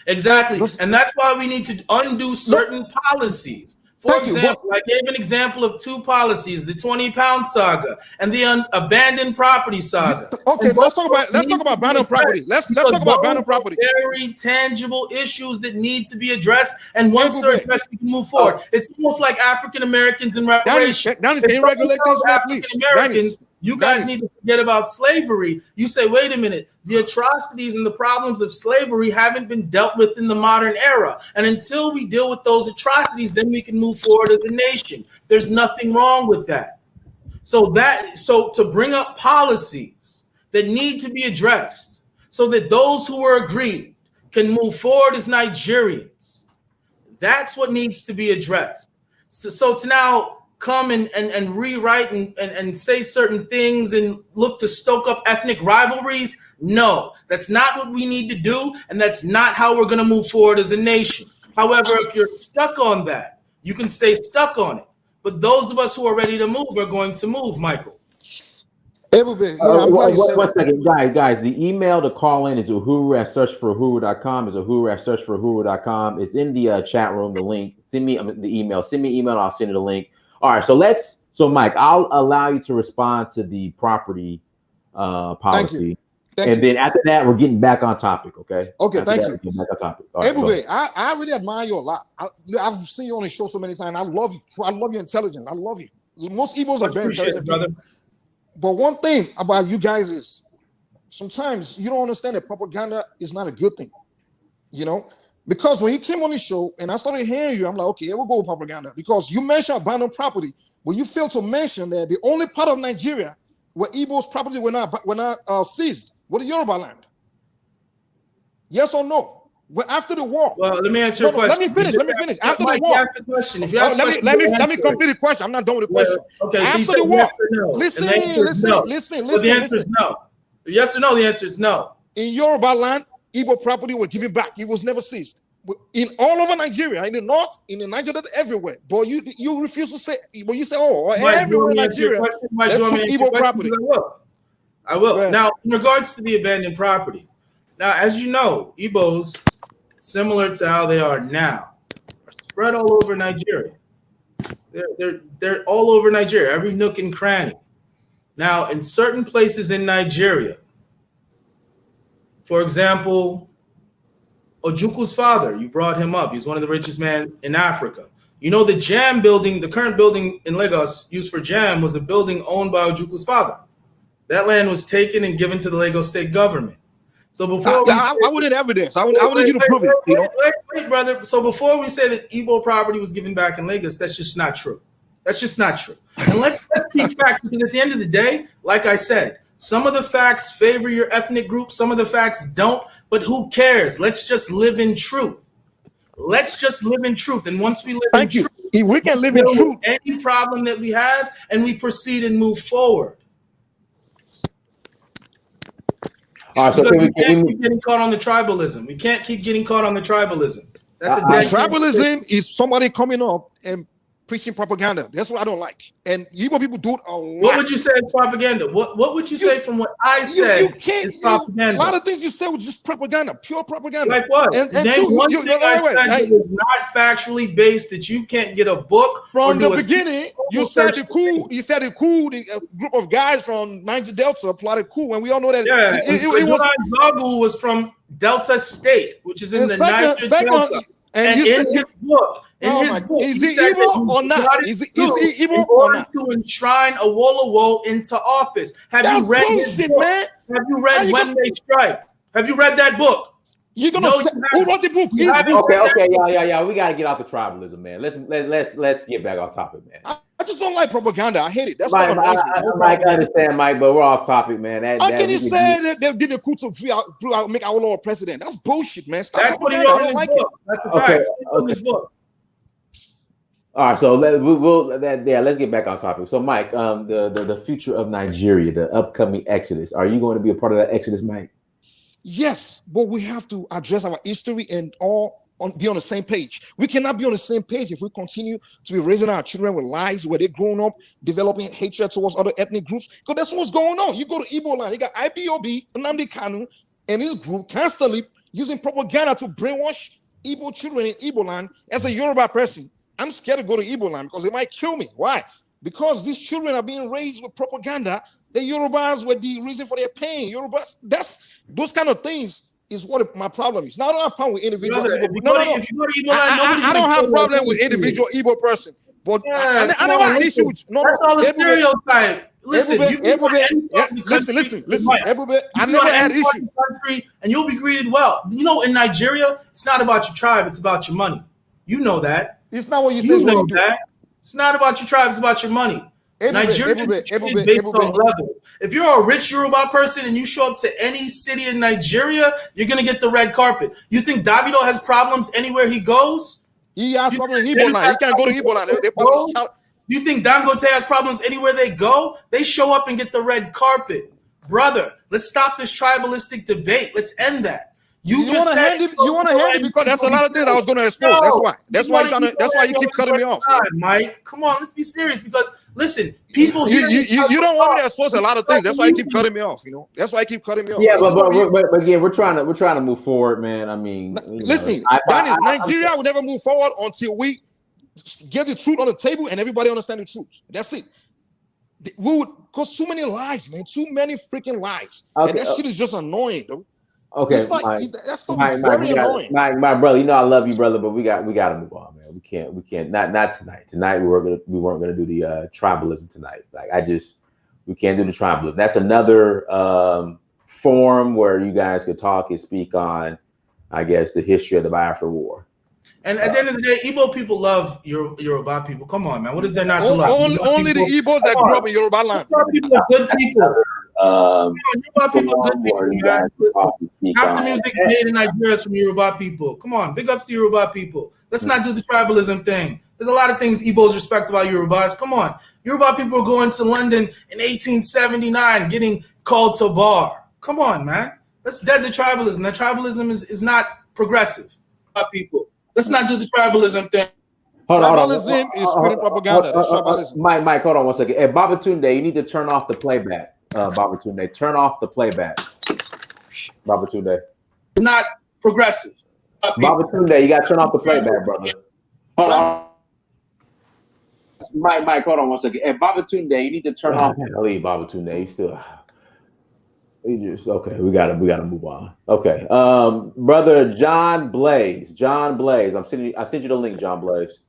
Exactly. And that's why we need to undo certain policies. For example, I gave an example of two policies, the 20-pound saga and the abandoned property saga. Okay, let's talk about abandoned property. Let's talk about abandoned property. Very tangible issues that need to be addressed. And once they're addressed, we can move forward. It's almost like African Americans in reparations. Dennis, can you regulate this now, please? You guys need to forget about slavery. You say, wait a minute, the atrocities and the problems of slavery haven't been dealt with in the modern era. And until we deal with those atrocities, then we can move forward as a nation. There's nothing wrong with that. So to bring up policies that need to be addressed so that those who are aggrieved can move forward as Nigerians, that's what needs to be addressed. So to now come and rewrite and say certain things and look to stoke up ethnic rivalries. No, that's not what we need to do. And that's not how we're going to move forward as a nation. However, if you're stuck on that, you can stay stuck on it. But those of us who are ready to move are going to move, Michael. Ebube, one second, guys. The email to call in is uhuru@searchforuhuru.com. Is uhuru@searchforuhuru.com. It's in the chat room, the link. Send me the email. Send me an email, and I'll send you the link. All right, so Mike, I'll allow you to respond to the property policy. Thank you. Then after that, we're getting back on topic, okay? Okay, after thank that, you. Back on topic. Right, Ebube, I really admire you a lot. I've seen you on the show so many times. I love you. I love your intelligence. I love you. Most Igbos are very intelligent, brother. But one thing about you guys is sometimes you don't understand that propaganda is not a good thing, you know? Because when you came on the show and I started hearing you, I'm like, okay, we'll go with propaganda. Because you mentioned abandoned property, but you failed to mention that the only part of Nigeria where Igbo's property were not seized was the Yoruba land. Yes or no? Well, after the war. Well, let me answer your question. Let me finish. After the war. Ask the question. If you ask let me complete the question. I'm not done with the question. Okay, after so the war. Yes or no. Listen. The answer is no. Yes or no, the answer is no. In Yoruba land, Igbo property was given back. It was never seized. In all over Nigeria, in the north, in the Niger Delta, everywhere. But you refuse to say. But you say, everywhere in Nigeria, that's Igbo property. I will. Now, in regards to the abandoned property, now as you know, Igbos, similar to how they are now, are spread all over Nigeria. They're all over Nigeria, every nook and cranny. Now, in certain places in Nigeria, for example, Ojukwu's father, you brought him up. He's one of the richest men in Africa. You know, the JAM building, the current building in Lagos used for JAM was a building owned by Ojukwu's father. That land was taken and given to the Lagos state government. So before I wanted evidence. I wanted you to prove it. Wait, brother. So before we say that Igbo property was given back in Lagos, that's just not true. That's just not true. And let's keep facts, because at the end of the day, like I said, Some of the facts favor your ethnic group, some of the facts don't, but who cares? Let's just live in truth. Let's just live in truth. And once we live in truth, if we can live in truth, any problem that we have, and we proceed and move forward. All right, so we can't keep getting caught on the tribalism. We can't keep getting caught on the tribalism. That's tribalism is somebody coming up and preaching propaganda. That's what I don't like. And Igbo people do it a lot. What would you say is propaganda? What would you say from what I said? You can't. A lot of things you say was just propaganda, pure propaganda. Like what? And one thing I said was not factually based. That you can't get a book from the beginning. You said the coup. You said the coup. The group of guys from Niger Delta plotted coup, and we all know that. Yeah, it was from Delta State, which is in the Niger Delta. And in his book. Is he evil or not? Is he evil or not? To enshrine a Awolowo into office. Have you read his book? Man. Have you read When They Strike? Have you read that book? You're gonna who wrote the book? Okay, yeah. We gotta get off the tribalism, man. Let's get back on topic, man. I just don't like propaganda. I hate it. That's Mike, I understand, Mike, but we're off topic, man. How can you say that they did a coup to make Awolowo president? That's bullshit, man. Stop propaganda. I don't like it. That's a fact. Okay. His book. All right, so let's get back on topic. So, Mike, the future of Nigeria, the upcoming exodus. Are you going to be a part of that exodus, Mike? Yes, but we have to address our history and be on the same page. We cannot be on the same page if we continue to be raising our children with lies where they're growing up, developing hatred towards other ethnic groups. Because that's what's going on. You go to Igbo land, you got IPOB, Nnamdi Kanu, and his group constantly using propaganda to brainwash Igbo children in Igbo land. As a Yoruba person, I'm scared to go to Igbo land because they might kill me. Why? Because these children are being raised with propaganda. The Yorubas were the reason for their pain. Yorubas, those kind of things is what my problem is. Now, I don't have a problem with individual Igbo. No. I don't have a problem with individual Igbo person. But I never had issue with that's all a stereotype. Listen, listen, Ebube, I never had issue. And you'll be greeted well. You know, in Nigeria, it's not about your tribe, it's about your money. You know that. It's not what you say. It's not about your tribe, it's about your money. Nigeria is based on levels. If you're a rich Yoruba person and you show up to any city in Nigeria, you're gonna get the red carpet. You think Davido has problems anywhere he goes? He has problems in Igbo land. He can't go to Igbo land. You think Dangote has problems anywhere they go? They show up and get the red carpet. Brother, let's stop this tribalistic debate. Let's end that. You want to hand it because that's a lot of things I was going to expose. That's why you keep cutting me off. Mike, come on, let's be serious because listen, people you don't want me to expose a lot of things. That's why you keep cutting me off. You know, that's why you keep cutting me off. Yeah, but again, we're trying to move forward, man. I mean, listen, Nigeria will never move forward until we get the truth on the table and everybody understand the truth. That's it. We would cause too many lies, man. Too many freaking lies, and that shit is just annoying, though. Okay, that stuff is very annoying. My brother, you know I love you, brother, but we got to move on, man. We can't. Not tonight. Tonight we weren't gonna do the tribalism tonight. Like we can't do the tribalism. That's another forum where you guys could talk and speak on, I guess, the history of the Biafra War. And at the end of the day, Igbo people love Yoruba people. Come on, man. What is there not to love? Only the Igbos that grew up in Yoruba land. Yoruba people are good people. Yoruba people are good people, man. Half the music made in Nigeria is from Yoruba people. Come on, big ups to Yoruba people. Let's not do the tribalism thing. There's a lot of things Igbos respect about Yorubas. Come on. Yoruba people are going to London in 1879 getting called to bar. Come on, man. Let's dead the tribalism. That tribalism is not progressive. People. Let's not do the tribalism thing. Tribalism is spreading propaganda. That's tribalism. Mike, hold on one second. Hey, Babatunde, you need to turn off the playback. Babatunde, turn off the playback. Babatunde. It's not progressive. Babatunde, you got to turn off the playback, brother. Hold on. Mike, hold on one second. Hey, Babatunde, you need to turn off. Leave Babatunde. He's still. Okay. We gotta move on. Okay, brother John Blaze. I sent you the link, John Blaze.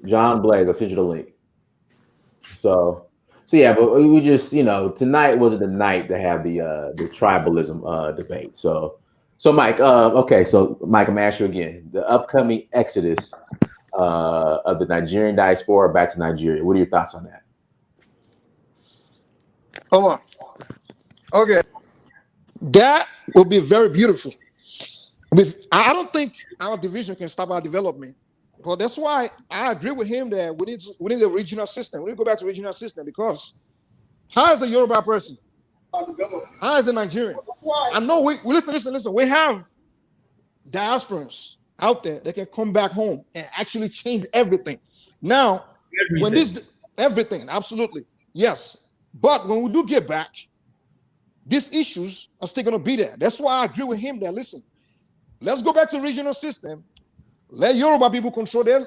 I sent you the link. So yeah, but we just tonight wasn't the night to have the tribalism debate. So Mike, okay, so Mike, I'm gonna ask you again. The upcoming exodus of the Nigerian diaspora back to Nigeria. What are your thoughts on that? Hold on. Okay. That will be very beautiful. I don't think our division can stop our development. But that's why I agree with him that we need a regional system. We need to go back to regional system because how is a Yoruba person? How is a Nigerian? I know we listen. We have diasporans out there that can come back home and actually change everything. Now, everything, absolutely. Yes. But when we do get back, these issues are still going to be there. That's why I agree with him that, listen, let's go back to regional system. Let Yoruba people control their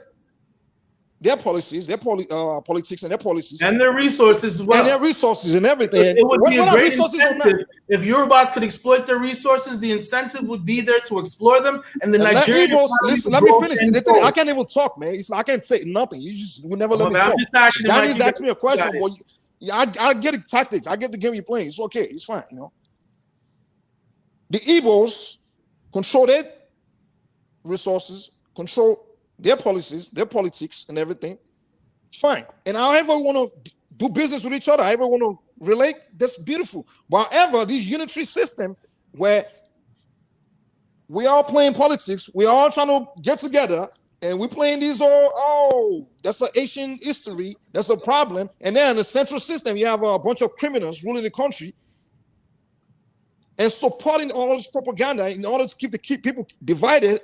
policies, their politics and their policies. And their resources as well. And their resources and everything. It would be a great incentive. If Yorubas could exploit their resources, the incentive would be there to explore them. And the Nigerians... Listen, let me finish. I can't even talk, man. I can't say nothing. You just will never let me talk. Danny's asked me a question. Well, I get the tactics. I get the game you're playing. It's okay. It's fine, you know. The Igbos control their resources, control their policies, their politics, and everything. Fine. And however we want to do business with each other, however we want to relate, that's beautiful. But however, this unitary system where we all playing politics, we all trying to get together, and we playing these that's an Asian history, that's a problem. And then in the central system, you have a bunch of criminals ruling the country and supporting all this propaganda in order to keep people divided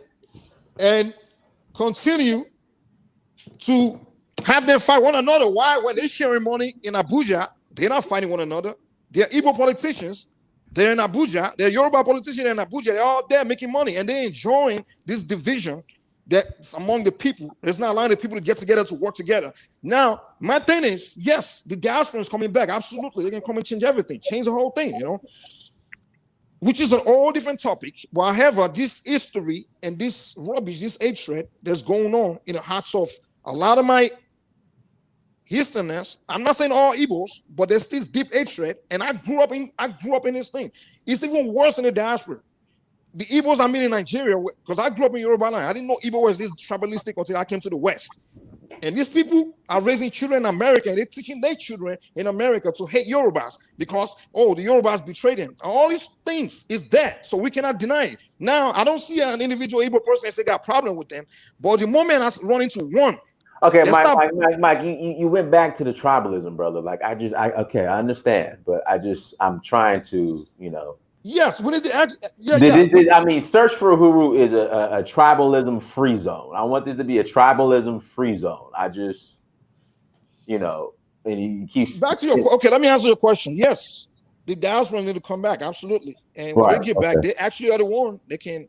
and continue to have them fight one another. Why? When they're sharing money in Abuja, they're not fighting one another. They're Igbo politicians. They're in Abuja. They're Yoruba politicians in Abuja. They're all there making money, and they're enjoying this division that's among the people. It's not allowing the people to get together to work together. Now, my thing is, yes, the diaspora is coming back. Absolutely. They can come and change everything, change the whole thing, you know, which is an all different topic. But however, this history and this rubbish, this hatred that's going on in the hearts of a lot of my Easterners, I'm not saying all Igbos, but there's this deep hatred, and I grew up in this thing. It's even worse in the diaspora. The Igbos I meet in Nigeria, because I grew up in Yoruba land. I didn't know Igbo was this tribalistic until I came to the West. And these people are raising children in America, and they're teaching their children in America to hate Yorubas because, the Yorubas betrayed them. All these things is there, so we cannot deny it. Now, I don't see an individual Igbo person and say got a problem with them, but the moment I run into one. Okay, Mike, you went back to the tribalism, brother. Like, I understand, but I'm trying to, you know. Yes, we need to act. I mean, Search for Uhuru is a tribalism free zone. I want this to be a tribalism free zone. I just, you know, and he keeps back to your. Okay, let me answer your question. Yes, the diaspora need to come back, absolutely. And when they get back, they actually are the one that can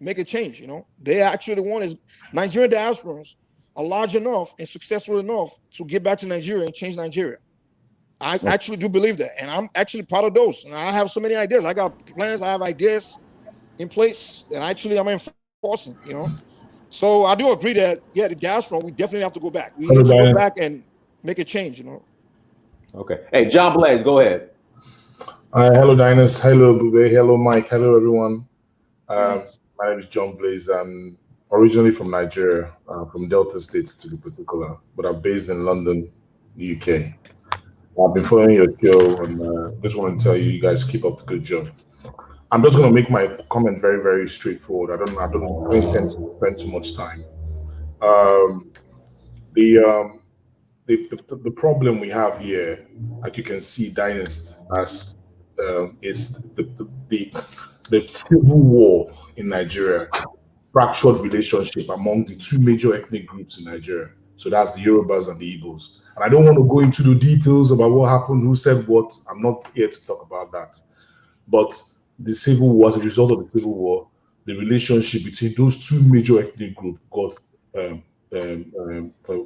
make a change. You know, they actually the one is Nigerian diasporans are large enough and successful enough to get back to Nigeria and change Nigeria. I actually do believe that, and I'm actually part of those. And I have so many ideas. I got plans. I have ideas in place that actually I'm enforcing. You know, so I do agree that the diaspora, we definitely have to go back. We need to go back and make a change. You know. Okay. Hey, John Blaze, go ahead. Hello, Dinus. Hello, Ebube. Hello, Mike. Hello, everyone. My name is John Blaze. I'm originally from Nigeria, from Delta State to be particular, but I'm based in London, the UK. I've been following your show, and just want to tell you, you guys keep up the good job. I'm just going to make my comment very, very straightforward. I don't intend to spend too much time. The problem we have here, like you can see, Dynast, as is the civil war in Nigeria, fractured relationship among the two major ethnic groups in Nigeria. So that's the Yorubas and the Igbos. And I don't want to go into the details about what happened, who said what. I'm not here to talk about that. But the civil war, as a result of the civil war, the relationship between those two major ethnic groups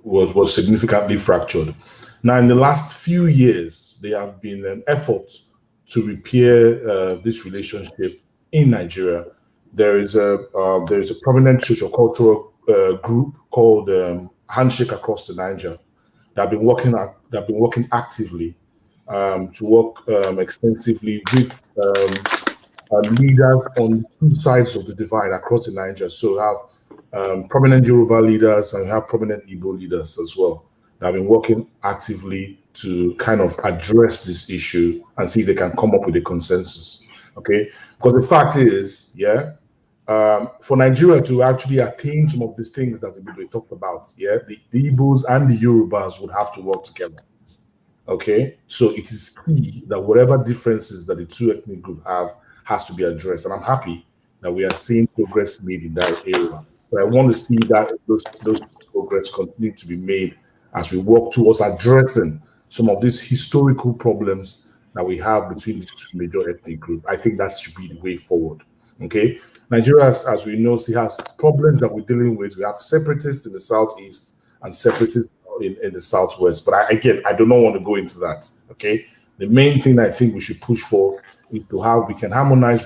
was significantly fractured. Now, in the last few years, there have been an effort to repair this relationship in Nigeria. There is a prominent sociocultural group called Handshake Across the Niger that have been working actively to work extensively with leaders on two sides of the divide across the Niger. So have prominent Yoruba leaders and have prominent Igbo leaders as well that have been working actively to kind of address this issue and see if they can come up with a consensus. Okay, because the fact is, for Nigeria to actually attain some of these things that we talked about, the Igbos and the Yorubas would have to work together. Okay, so it is key that whatever differences that the two ethnic groups have has to be addressed, and I'm happy that we are seeing progress made in that area. But I want to see that those progress continue to be made as we work towards addressing some of these historical problems that we have between these two major ethnic groups. I think that should be the way forward. Okay, Nigeria, as we know, still has problems that we're dealing with. We have separatists in the southeast and separatists in the southwest. But I do not want to go into that. Okay, the main thing I think we should push for is to how we can harmonize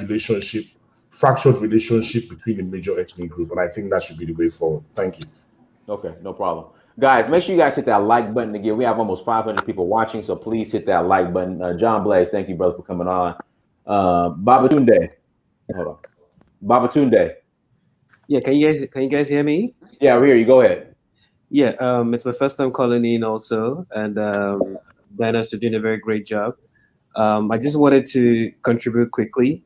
fractured relationship between the major ethnic group, and I think that should be the way forward. Thank you. Okay, no problem. Guys, make sure you guys hit that like button again. We have almost 500 people watching, so please hit that like button. John Blaze, thank you, brother, for coming on. Babatunde. Hold on. Babatunde. Yeah, can you guys hear me? Yeah, we hear you. Go ahead. Yeah, it's my first time calling in also, and Diana's doing a very great job. I just wanted to contribute quickly.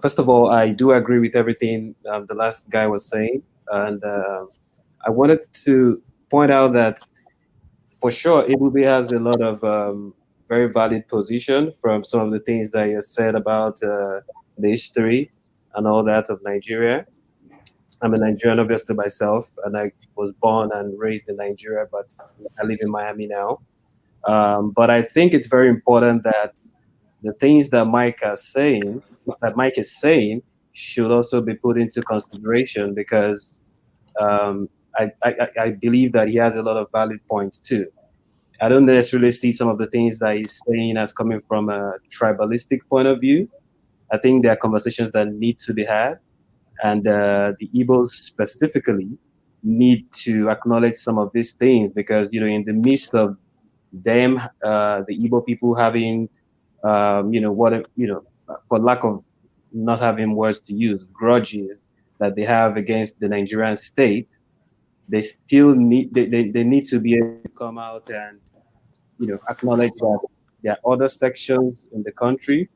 First of all, I do agree with everything the last guy was saying, and I wanted to point out that for sure, Ebube has a lot of very valid position from some of the things that you said about the history and all that of Nigeria. I'm a Nigerian, obviously, myself, and I was born and raised in Nigeria, but I live in Miami now. But I think it's very important that the things that Mike is saying should also be put into consideration, because I believe that he has a lot of valid points too. I don't necessarily see some of the things that he's saying as coming from a tribalistic point of view. I think there are conversations that need to be had, and the Igbos specifically need to acknowledge some of these things, because in the midst of them, the Igbo people having for lack of not having words to use, grudges that they have against the Nigerian state, they still need they need to be able to come out and acknowledge that there are other sections in the country,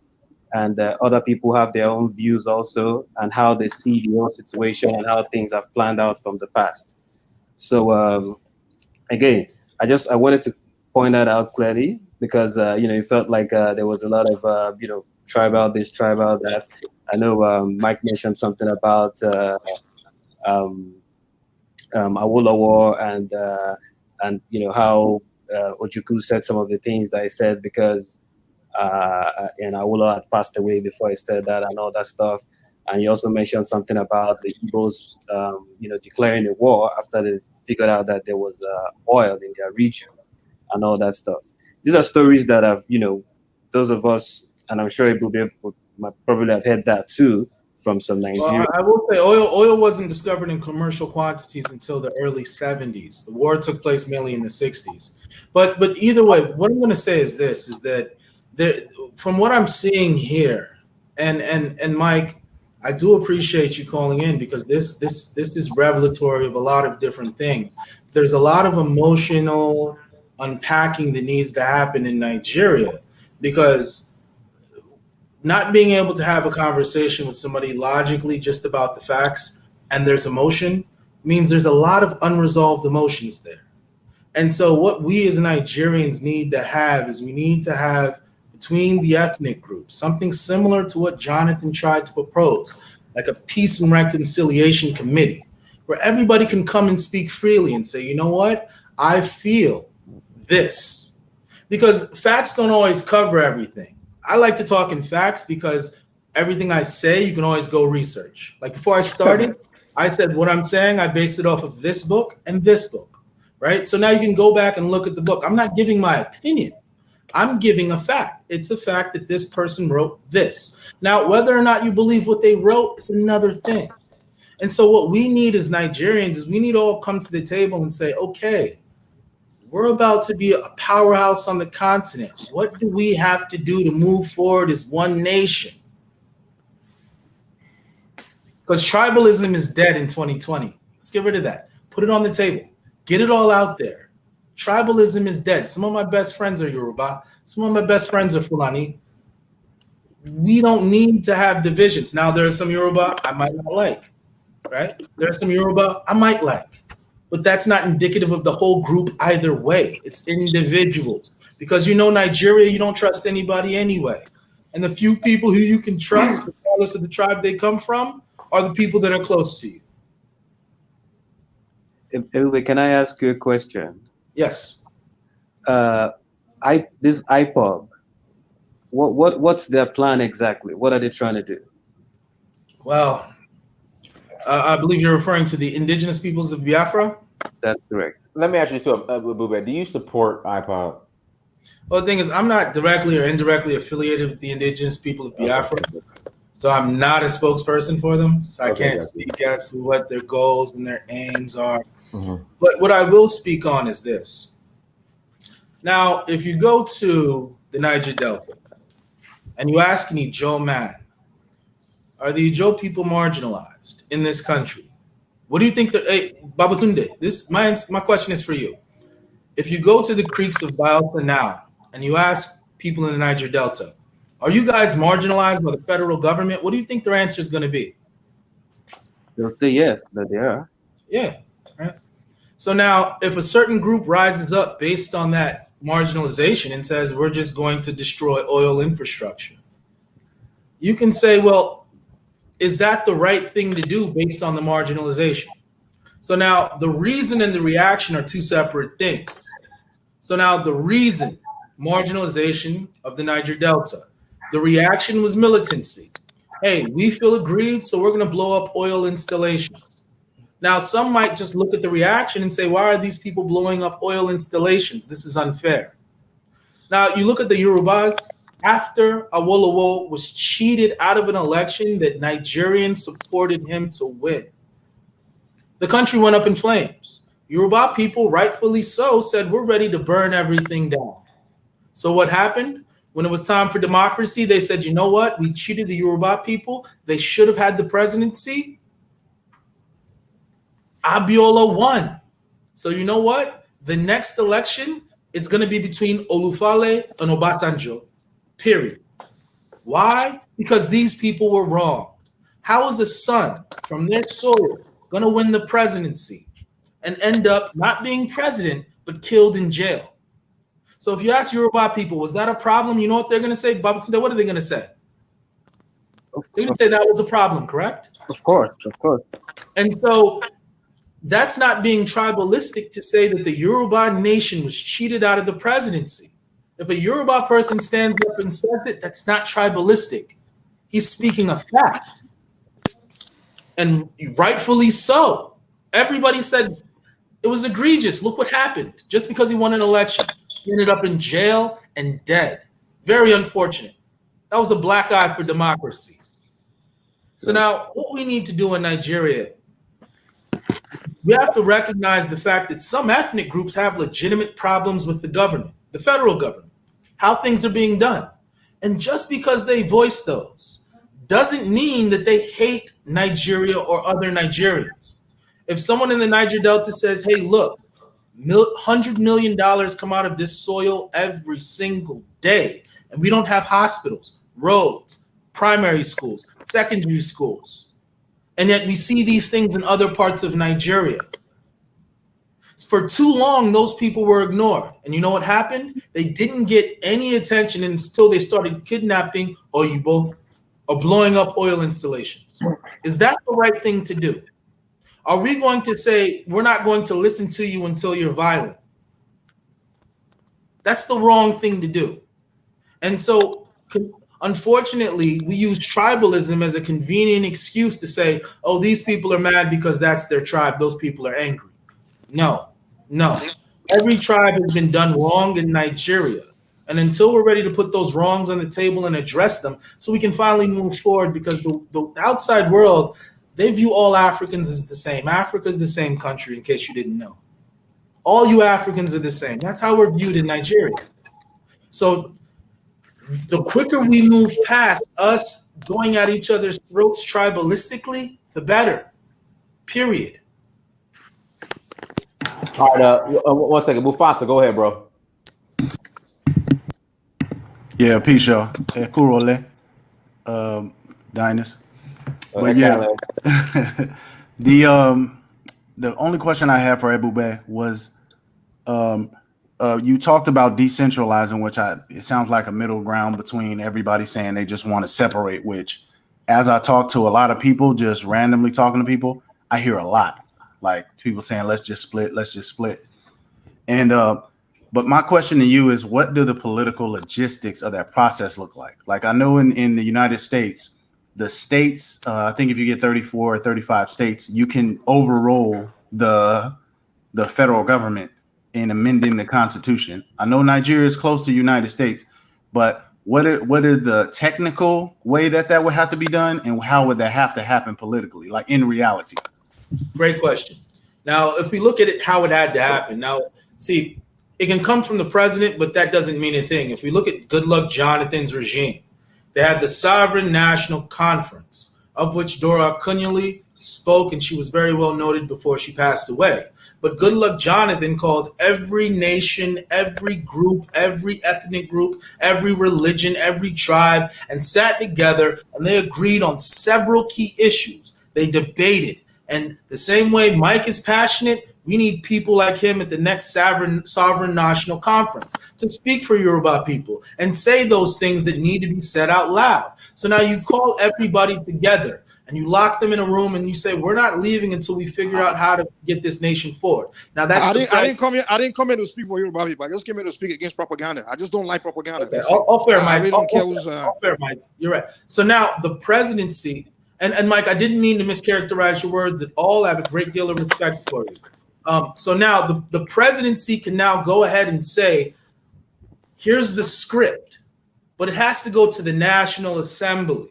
and other people have their own views also, and how they see the whole situation and how things have planned out from the past. So again, I wanted to point that out clearly, because it felt like there was a lot of tribal this, tribal that. I know Mike mentioned something about Awolowo and how Ojukwu said some of the things that he said, because Awolowo had passed away before he said that and all that stuff. And he also mentioned something about the Igbos, declaring a war after they figured out that there was oil in their region and all that stuff. These are stories that have, those of us, and I'm sure Ebube might probably have heard that too from some Nigerians. I will say oil wasn't discovered in commercial quantities until the early 70s. The war took place mainly in the 60s. But either way, what I'm going to say is this, is that from what I'm seeing here, and Mike, I do appreciate you calling in, because this is revelatory of a lot of different things. There's a lot of emotional unpacking that needs to happen in Nigeria, because not being able to have a conversation with somebody logically just about the facts, and there's emotion, means there's a lot of unresolved emotions there. And so what we as Nigerians need to have is, we need to have between the ethnic groups something similar to what Jonathan tried to propose, like a peace and reconciliation committee, where everybody can come and speak freely and say, you know what, I feel this. Because facts don't always cover everything. I like to talk in facts, because everything I say, you can always go research. Like before I started, I said what I'm saying, I based it off of this book and this book, right? So now you can go back and look at the book. I'm not giving my opinion. I'm giving a fact. It's a fact that this person wrote this. Now, whether or not you believe what they wrote is another thing. And so what we need as Nigerians is, we need to all come to the table and say, okay, we're about to be a powerhouse on the continent. What do we have to do to move forward as one nation? Because tribalism is dead in 2020. Let's get rid of that. Put it on the table. Get it all out there. Tribalism is dead. Some of my best friends are Yoruba. Some of my best friends are Fulani. We don't need to have divisions. Now, there are some Yoruba I might not like, right? There are some Yoruba I might like, but that's not indicative of the whole group either way. It's individuals. Because Nigeria, you don't trust anybody anyway. And the few people who you can trust, regardless of the tribe they come from, are the people that are close to you. Ebube, can I ask you a question? Yes. This IPOB, what's their plan exactly? What are they trying to do? Well, I believe you're referring to the indigenous peoples of Biafra. That's correct. Let me ask you too, Ebube, do you support IPOB? Well, the thing is, I'm not directly or indirectly affiliated with the indigenous people of Biafra, so I'm not a spokesperson for them. So I can't speak as to what their goals and their aims are. Mm-hmm. But what I will speak on is this. Now, if you go to the Niger Delta and you ask any Ijo man, are the Ijo people marginalized in this country? What do you think? Hey, Babatunde, my question is for you. If you go to the creeks of Bielsa now and you ask people in the Niger Delta, are you guys marginalized by the federal government? What do you think their answer is going to be? They'll say yes, that they are. Yeah, right. So now, if a certain group rises up based on that marginalization and says, we're just going to destroy oil infrastructure, you can say, well, is that the right thing to do based on the marginalization? So now the reason and the reaction are two separate things. So now the reason, marginalization of the Niger Delta. The reaction was militancy. Hey, we feel aggrieved, so we're going to blow up oil installations. Now, some might just look at the reaction and say, why are these people blowing up oil installations? This is unfair. Now, you look at the Yorubas. After Awolowo was cheated out of an election that Nigerians supported him to win, the country went up in flames. Yoruba people, rightfully so, said, we're ready to burn everything down. So what happened? When it was time for democracy, they said, you know what? We cheated the Yoruba people. They should have had the presidency. Abiola won. So you know what? The next election, it's going to be between Olufale and Obasanjo, period. Why? Because these people were wrong. How is a son from their soil going to win the presidency and end up not being president, but killed in jail? So if you ask Yoruba people, was that a problem? You know what they're going to say? Babatunde, what are they going to say? They're going to say that was a problem, correct? Of course, of course. And so that's not being tribalistic to say that the Yoruba nation was cheated out of the presidency. If a Yoruba person stands up and says it, that's not tribalistic. He's speaking a fact. And rightfully so. Everybody said it was egregious. Look what happened. Just because he won an election, he ended up in jail and dead. Very unfortunate. That was a black eye for democracy. So now what we need to do in Nigeria, we have to recognize the fact that some ethnic groups have legitimate problems with the government, the federal government, how things are being done. And just because they voice those doesn't mean that they hate Nigeria or other Nigerians. If someone in the Niger Delta says, hey, look, $100 million come out of this soil every single day, and we don't have hospitals, roads, primary schools, secondary schools, and yet we see these things in other parts of Nigeria. For too long, those people were ignored. And you know what happened? They didn't get any attention until they started kidnapping Oyibo or blowing up oil installations. Is that the right thing to do? Are we going to say, we're not going to listen to you until you're violent? That's the wrong thing to do. And so, unfortunately, we use tribalism as a convenient excuse to say, oh, these people are mad because that's their tribe. Those people are angry. No, no. Every tribe has been done wrong in Nigeria. And until we're ready to put those wrongs on the table and address them so we can finally move forward, because the outside world, they view all Africans as the same. Africa is the same country, in case you didn't know. All you Africans are the same. That's how we're viewed in Nigeria. So the quicker we move past us going at each other's throats tribalistically, the better, period. All right, 1 second. Mufasa, go ahead, bro. Yeah, peace, y'all. Kurole, Dinus. But yeah, the only question I have for Ebube was, you talked about decentralizing, which it sounds like a middle ground between everybody saying they just want to separate, which as I talk to a lot of people, just randomly talking to people, I hear a lot. Like people saying, let's just split. And but my question to you is, what do the political logistics of that process look like? Like I know in the United States, the states, I think if you get 34 or 35 states, you can overrule the federal government in amending the Constitution. I know Nigeria is close to the United States, but what are the technical way that would have to be done, and how would that have to happen politically, like in reality? Great question. Now, if we look at it, how it had to happen. Now, see, it can come from the president, but that doesn't mean a thing. If we look at Goodluck Jonathan's regime, they had the Sovereign National Conference, of which Dora Akunyili spoke, and she was very well noted before she passed away. But Goodluck Jonathan called every nation, every group, every ethnic group, every religion, every tribe, and sat together, and they agreed on several key issues. They debated. And the same way Mike is passionate, we need people like him at the next Sovereign National Conference to speak for Yoruba people and say those things that need to be said out loud. So now you call everybody together and you lock them in a room and you say, we're not leaving until we figure out how to get this nation forward. Now that's I didn't come here to speak for Yoruba people. I just came here to speak against propaganda. I just don't like propaganda. Okay. All fair, Mike. I really don't care all fair, Mike. You're right. So now the presidency, and Mike, I didn't mean to mischaracterize your words at all. I have a great deal of respect for you. So now the presidency can now go ahead and say, here's the script, but it has to go to the National Assembly.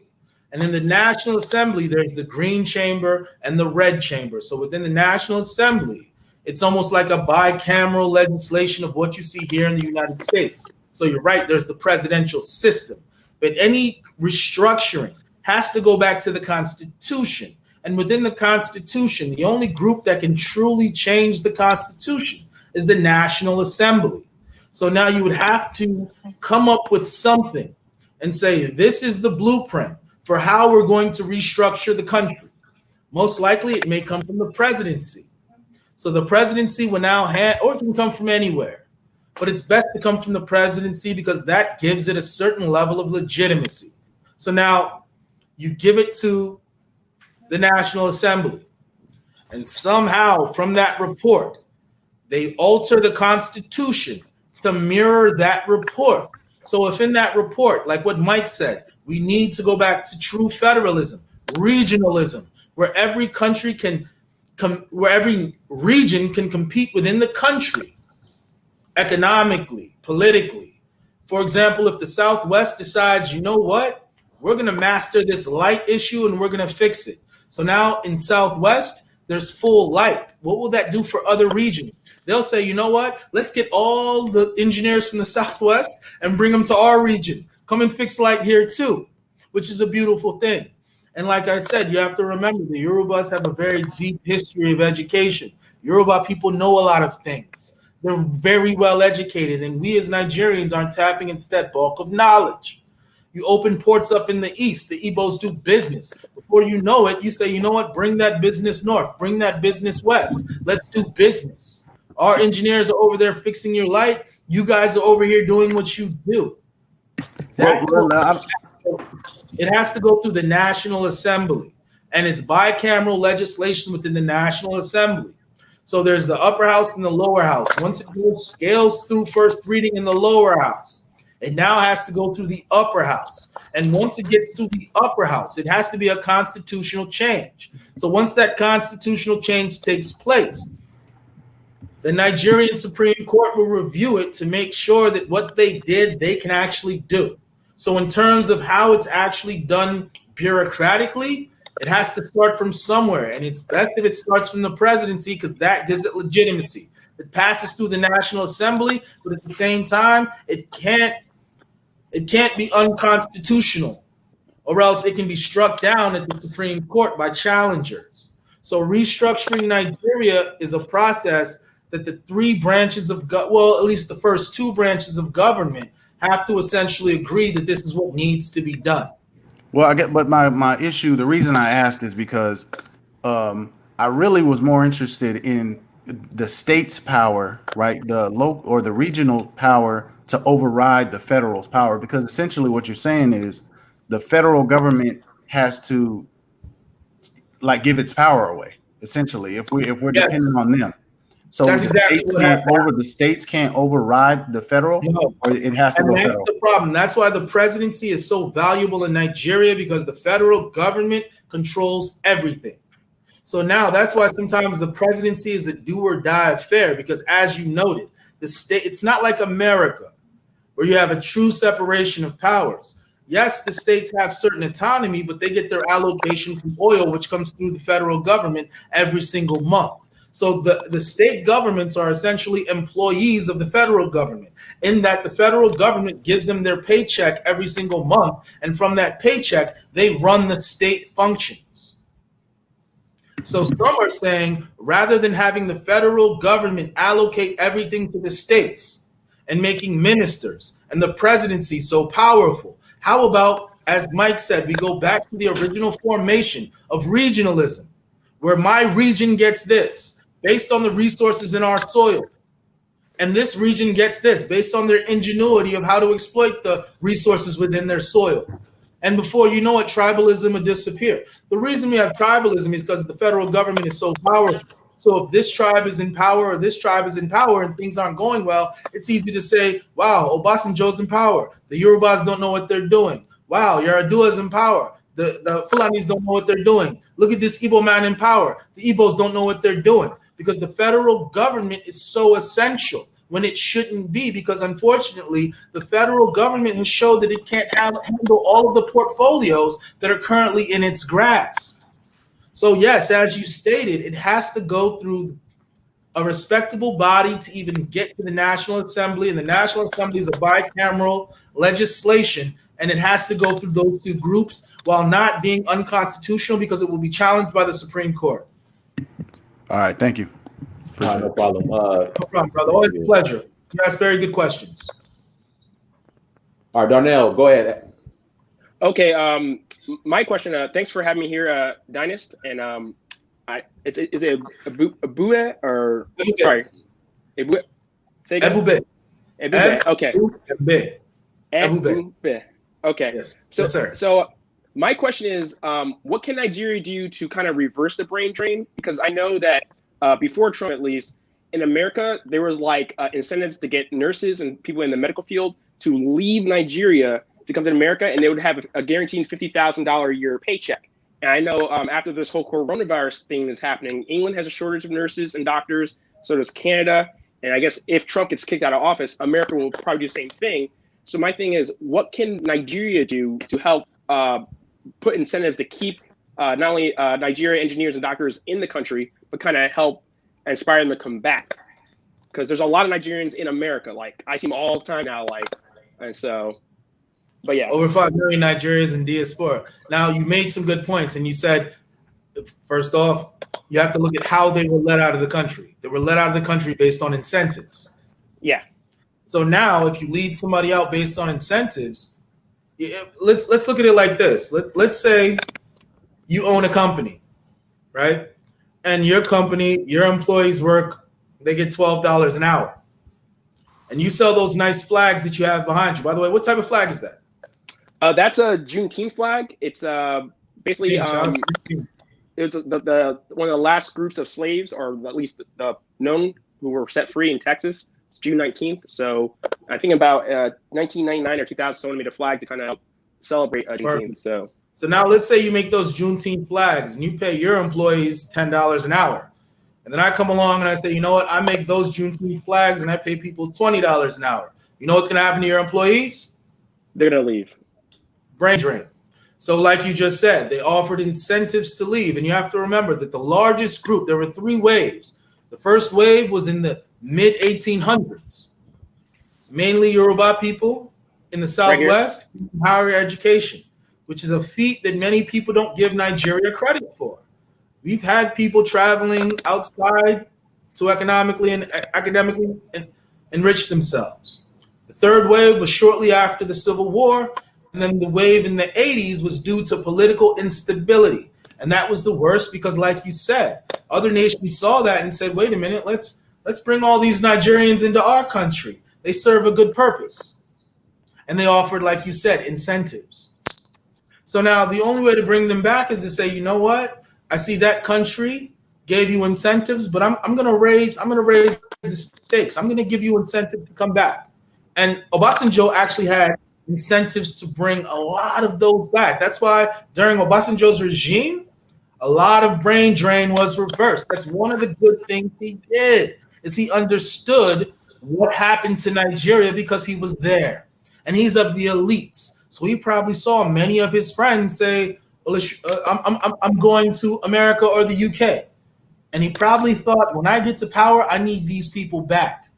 And in the National Assembly, there's the green chamber and the red chamber. So within the National Assembly, it's almost like a bicameral legislation of what you see here in the United States. So you're right, there's the presidential system. But any restructuring has to go back to the Constitution. And within the Constitution, the only group that can truly change the Constitution is the National Assembly. So now you would have to come up with something and say, this is the blueprint for how we're going to restructure the country. Most likely it may come from the presidency. So the presidency will now or it can come from anywhere, but it's best to come from the presidency because that gives it a certain level of legitimacy. So now you give it to the National Assembly, and somehow from that report, they alter the Constitution to mirror that report. So if in that report, like what Mike said, we need to go back to true federalism, regionalism, where every country where every region can compete within the country, economically, politically. For example, if the Southwest decides, you know what, we're going to master this light issue and we're going to fix it. So now in Southwest, there's full light. What will that do for other regions? They'll say, you know what, let's get all the engineers from the Southwest and bring them to our region. Come and fix light here too, which is a beautiful thing. And like I said, you have to remember the Yorubas have a very deep history of education. Yoruba people know a lot of things. They're very well educated, and we as Nigerians aren't tapping into that bulk of knowledge. You open ports up in the east, the Igbos do business. Before you know it, you say, you know what, bring that business north, bring that business west. Let's do business. Our engineers are over there fixing your light. You guys are over here doing what you do. It has to go through the National Assembly, and it's bicameral legislation within the National Assembly. So there's the upper house and the lower house. Once it scales through first reading in the lower house, it now has to go through the upper house. And once it gets through the upper house, it has to be a constitutional change. So once that constitutional change takes place, the Nigerian Supreme Court will review it to make sure that what they did, they can actually do. So in terms of how it's actually done bureaucratically, it has to start from somewhere. And it's best if it starts from the presidency because that gives it legitimacy. It passes through the National Assembly, but at the same time, it can't be unconstitutional, or else it can be struck down at the Supreme Court by challengers. So restructuring Nigeria is a process that the three branches of well, at least the first two branches of government have to essentially agree that this is what needs to be done. Well, but my issue, the reason I asked is because I really was more interested in the state's power, right? The local or the regional power to override the federal's power, because essentially what you're saying is the federal government has to like give its power away. Essentially, if we're Yes. dependent on them, so That's exactly what the states can't override the federal, No. or it has to And go that's federal. the problem. That's why the presidency is so valuable in Nigeria, because the federal government controls everything. So now that's why sometimes the presidency is a do or die affair, because as you noted, the state, it's not like America where you have a true separation of powers. Yes, the states have certain autonomy, but they get their allocation from oil, which comes through the federal government every single month. So the state governments are essentially employees of the federal government, in that the federal government gives them their paycheck every single month. And from that paycheck, they run the state functions. So some are saying, rather than having the federal government allocate everything to the states and making ministers and the presidency so powerful, how about, as Mike said, we go back to the original formation of regionalism, where my region gets this based on the resources in our soil, and this region gets this based on their ingenuity of how to exploit the resources within their soil. And before you know it, tribalism would disappear. The reason we have tribalism is because the federal government is so powerful. So if this tribe is in power or this tribe is in power and things aren't going well, it's easy to say, wow, Obasanjo's in power. The Yorubas don't know what they're doing. Wow, Yar'Adua's in power. The Fulanis don't know what they're doing. Look at this Igbo man in power. The Igbos don't know what they're doing, because the federal government is so essential when it shouldn't be, because unfortunately, the federal government has showed that it can't handle all of the portfolios that are currently in its grasp. So yes, as you stated, it has to go through a respectable body to even get to the National Assembly, and the National Assembly is a bicameral legislation, and it has to go through those two groups while not being unconstitutional, because it will be challenged by the Supreme Court. All right, thank you. No problem. No problem, brother. Always a pleasure. You ask very good questions. All right, Darnell, go ahead. Okay, my question. Thanks for having me here, Dynast. And is it Ebube or Ebube. sorry, Ebube? Say again. Ebube. Ebube. Okay. Ebube. Ebube. Okay. Yes. So, Yes, sir. So my question is, what can Nigeria do to kind of reverse the brain drain? Because I know that before Trump, at least in America, there was like incentives to get nurses and people in the medical field to leave Nigeria to come to America, and they would have a guaranteed $50,000 a year paycheck. And I know after this whole coronavirus thing is happening, England has a shortage of nurses and doctors, so does Canada. And I guess if Trump gets kicked out of office, America will probably do the same thing. So my thing is, what can Nigeria do to help put incentives to keep not only Nigeria engineers and doctors in the country, but kind of help inspire them to come back? Because there's a lot of Nigerians in America. Like, I see them all the time now. Like, and so, but yeah. Over 5 million Nigerians in diaspora. Now, you made some good points, and you said, first off, you have to look at how they were let out of the country. They were let out of the country based on incentives. Yeah. So now, if you lead somebody out based on incentives, let's look at it like this. Let's say you own a company, right? And your company, your employees work, they get $12 an hour. And you sell those nice flags that you have behind you. By the way, what type of flag is that? That's a Juneteenth flag. It's basically it was the one of the last groups of slaves, or at least the known, who were set free in Texas. It's June 19th. So I think about 1999 or 2000, someone made a flag to kind of celebrate Juneteenth. So now let's say you make those Juneteenth flags and you pay your employees $10 an hour. And then I come along and I say, you know what? I make those Juneteenth flags and I pay people $20 an hour. You know what's going to happen to your employees? They're going to leave. Brain drain. So like you just said, they offered incentives to leave. And you have to remember that the largest group, there were 3 waves. The first wave was in the mid 1800s, mainly Yoruba people in the Southwest, higher education, which is a feat that many people don't give Nigeria credit for. We've had people traveling outside to economically and academically enrich themselves. The third wave was shortly after the Civil War, and then the wave in the 80s was due to political instability. And that was the worst because, like you said, other nations saw that and said, wait a minute, let's bring all these Nigerians into our country. They serve a good purpose. And they offered, like you said, incentives. So now the only way to bring them back is to say, you know what? I see that country gave you incentives, but I'm gonna raise the stakes. I'm gonna give you incentives to come back. And Obasanjo actually had incentives to bring a lot of those back. That's why during Obasanjo's regime, a lot of brain drain was reversed. That's one of the good things he did, is he understood what happened to Nigeria because he was there. And he's of the elites. So he probably saw many of his friends say, well, I'm going to America or the UK. And he probably thought, when I get to power, I need these people back.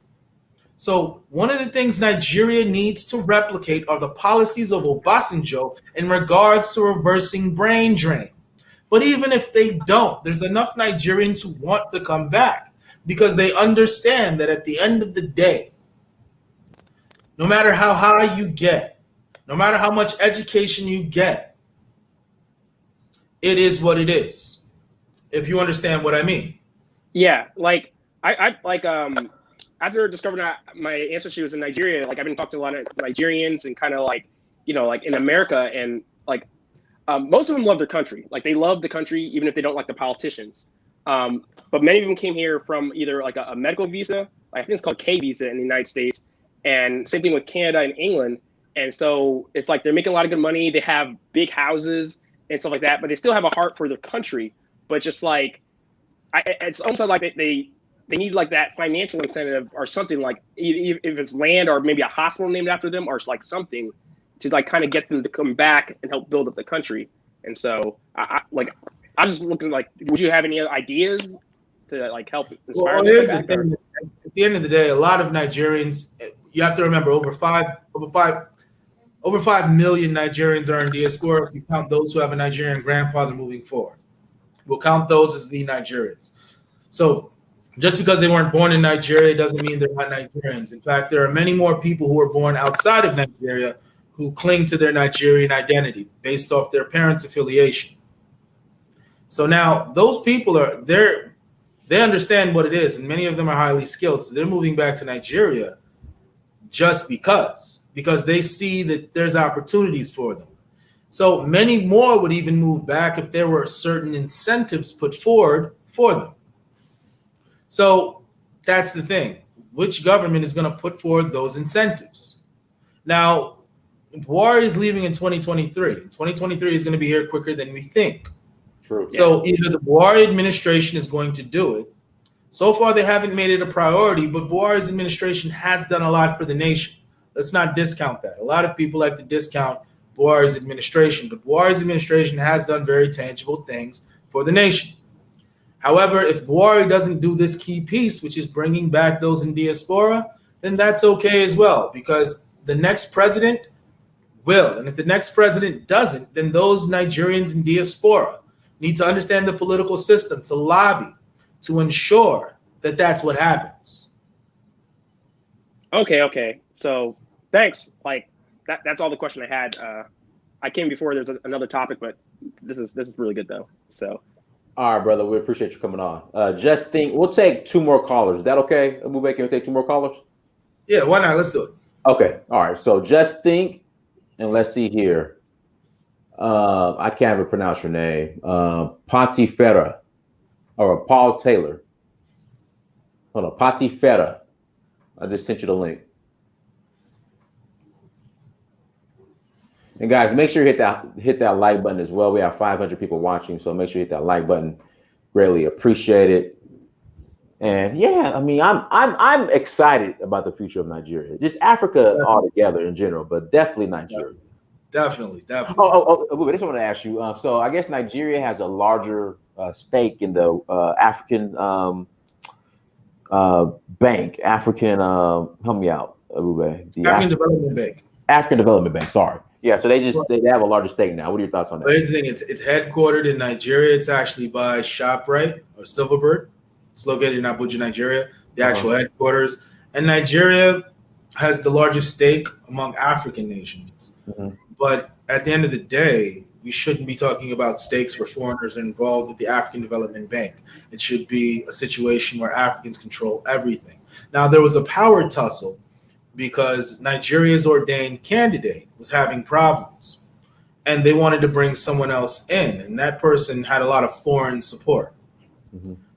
So one of the things Nigeria needs to replicate are the policies of Obasanjo in regards to reversing brain drain. But even if they don't, there's enough Nigerians who want to come back because they understand that at the end of the day, no matter how high you get, no matter how much education you get, it is what it is. If you understand what I mean. Yeah, like I after discovering that my ancestry was in Nigeria, like I've been talking to a lot of Nigerians and kind of like, you know, like in America, and like most of them love their country. Like they love the country even if they don't like the politicians. But many of them came here from either like a medical visa, I think it's called K visa in the United States, and same thing with Canada and England. And so it's like they're making a lot of good money. They have big houses and stuff like that, but they still have a heart for their country. But just like, it's almost like they need like that financial incentive or something, like if it's land or maybe a hospital named after them or like something to like kind of get them to come back and help build up the country. And so I'm just looking like, would you have any other ideas to like help inspire them? Here's the thing. At the end of the day, a lot of Nigerians, you have to remember, over 5 million Nigerians are in diaspora. If you count those who have a Nigerian grandfather moving forward, we'll count those as the Nigerians. So just because they weren't born in Nigeria doesn't mean they're not Nigerians. In fact, there are many more people who are born outside of Nigeria who cling to their Nigerian identity based off their parents' affiliation. So now those people they understand what it is, and many of them are highly skilled. So they're moving back to Nigeria just because they see that there's opportunities for them. So many more would even move back if there were certain incentives put forward for them. So that's the thing. Which government is going to put forward those incentives? Now, Buhari is leaving in 2023. 2023 is going to be here quicker than we think. True. So either the Buhari administration is going to do it. So far, they haven't made it a priority, but Buhari's administration has done a lot for the nation. Let's not discount that. A lot of people like to discount Buhari's administration, but Buhari's administration has done very tangible things for the nation. However, if Buhari doesn't do this key piece, which is bringing back those in diaspora, then that's okay as well, because the next president will. And if the next president doesn't, then those Nigerians in diaspora need to understand the political system, to lobby, to ensure that that's what happens. Okay. So thanks. Like that's all the question I had. I came before there's another topic, but this is really good though. So. All right, brother. We appreciate you coming on. Just think, we'll take 2 more callers. Is that okay? Ebube, can we take 2 more callers? Yeah, why not? Let's do it. Okay. All right. So just think, and let's see here. I can't even pronounce your name. Pontifera or Paul Taylor. Hold on. Pontifera. I just sent you the link. And guys, make sure you hit that like button as well. We have 500 people watching, so make sure you hit that like button. Greatly appreciate it. And yeah, I mean, I'm excited about the future of Nigeria, just Africa altogether in general, but definitely Nigeria. Definitely. But I just want to ask you. So I guess Nigeria has a larger stake in the African bank. African, help me out, Ebube. African Development Bank. African Development Bank. Sorry. Yeah, so they have a larger stake now. What are your thoughts on that? Here's the thing, it's headquartered in Nigeria. It's actually by ShopRite or Silverbird. It's located in Abuja, Nigeria, the actual headquarters. And Nigeria has the largest stake among African nations. But at the end of the day, we shouldn't be talking about stakes where foreigners are involved with the African Development Bank. It should be a situation where Africans control everything. Now, there was a power tussle because Nigeria's ordained candidate was having problems, and they wanted to bring someone else in, and that person had a lot of foreign support.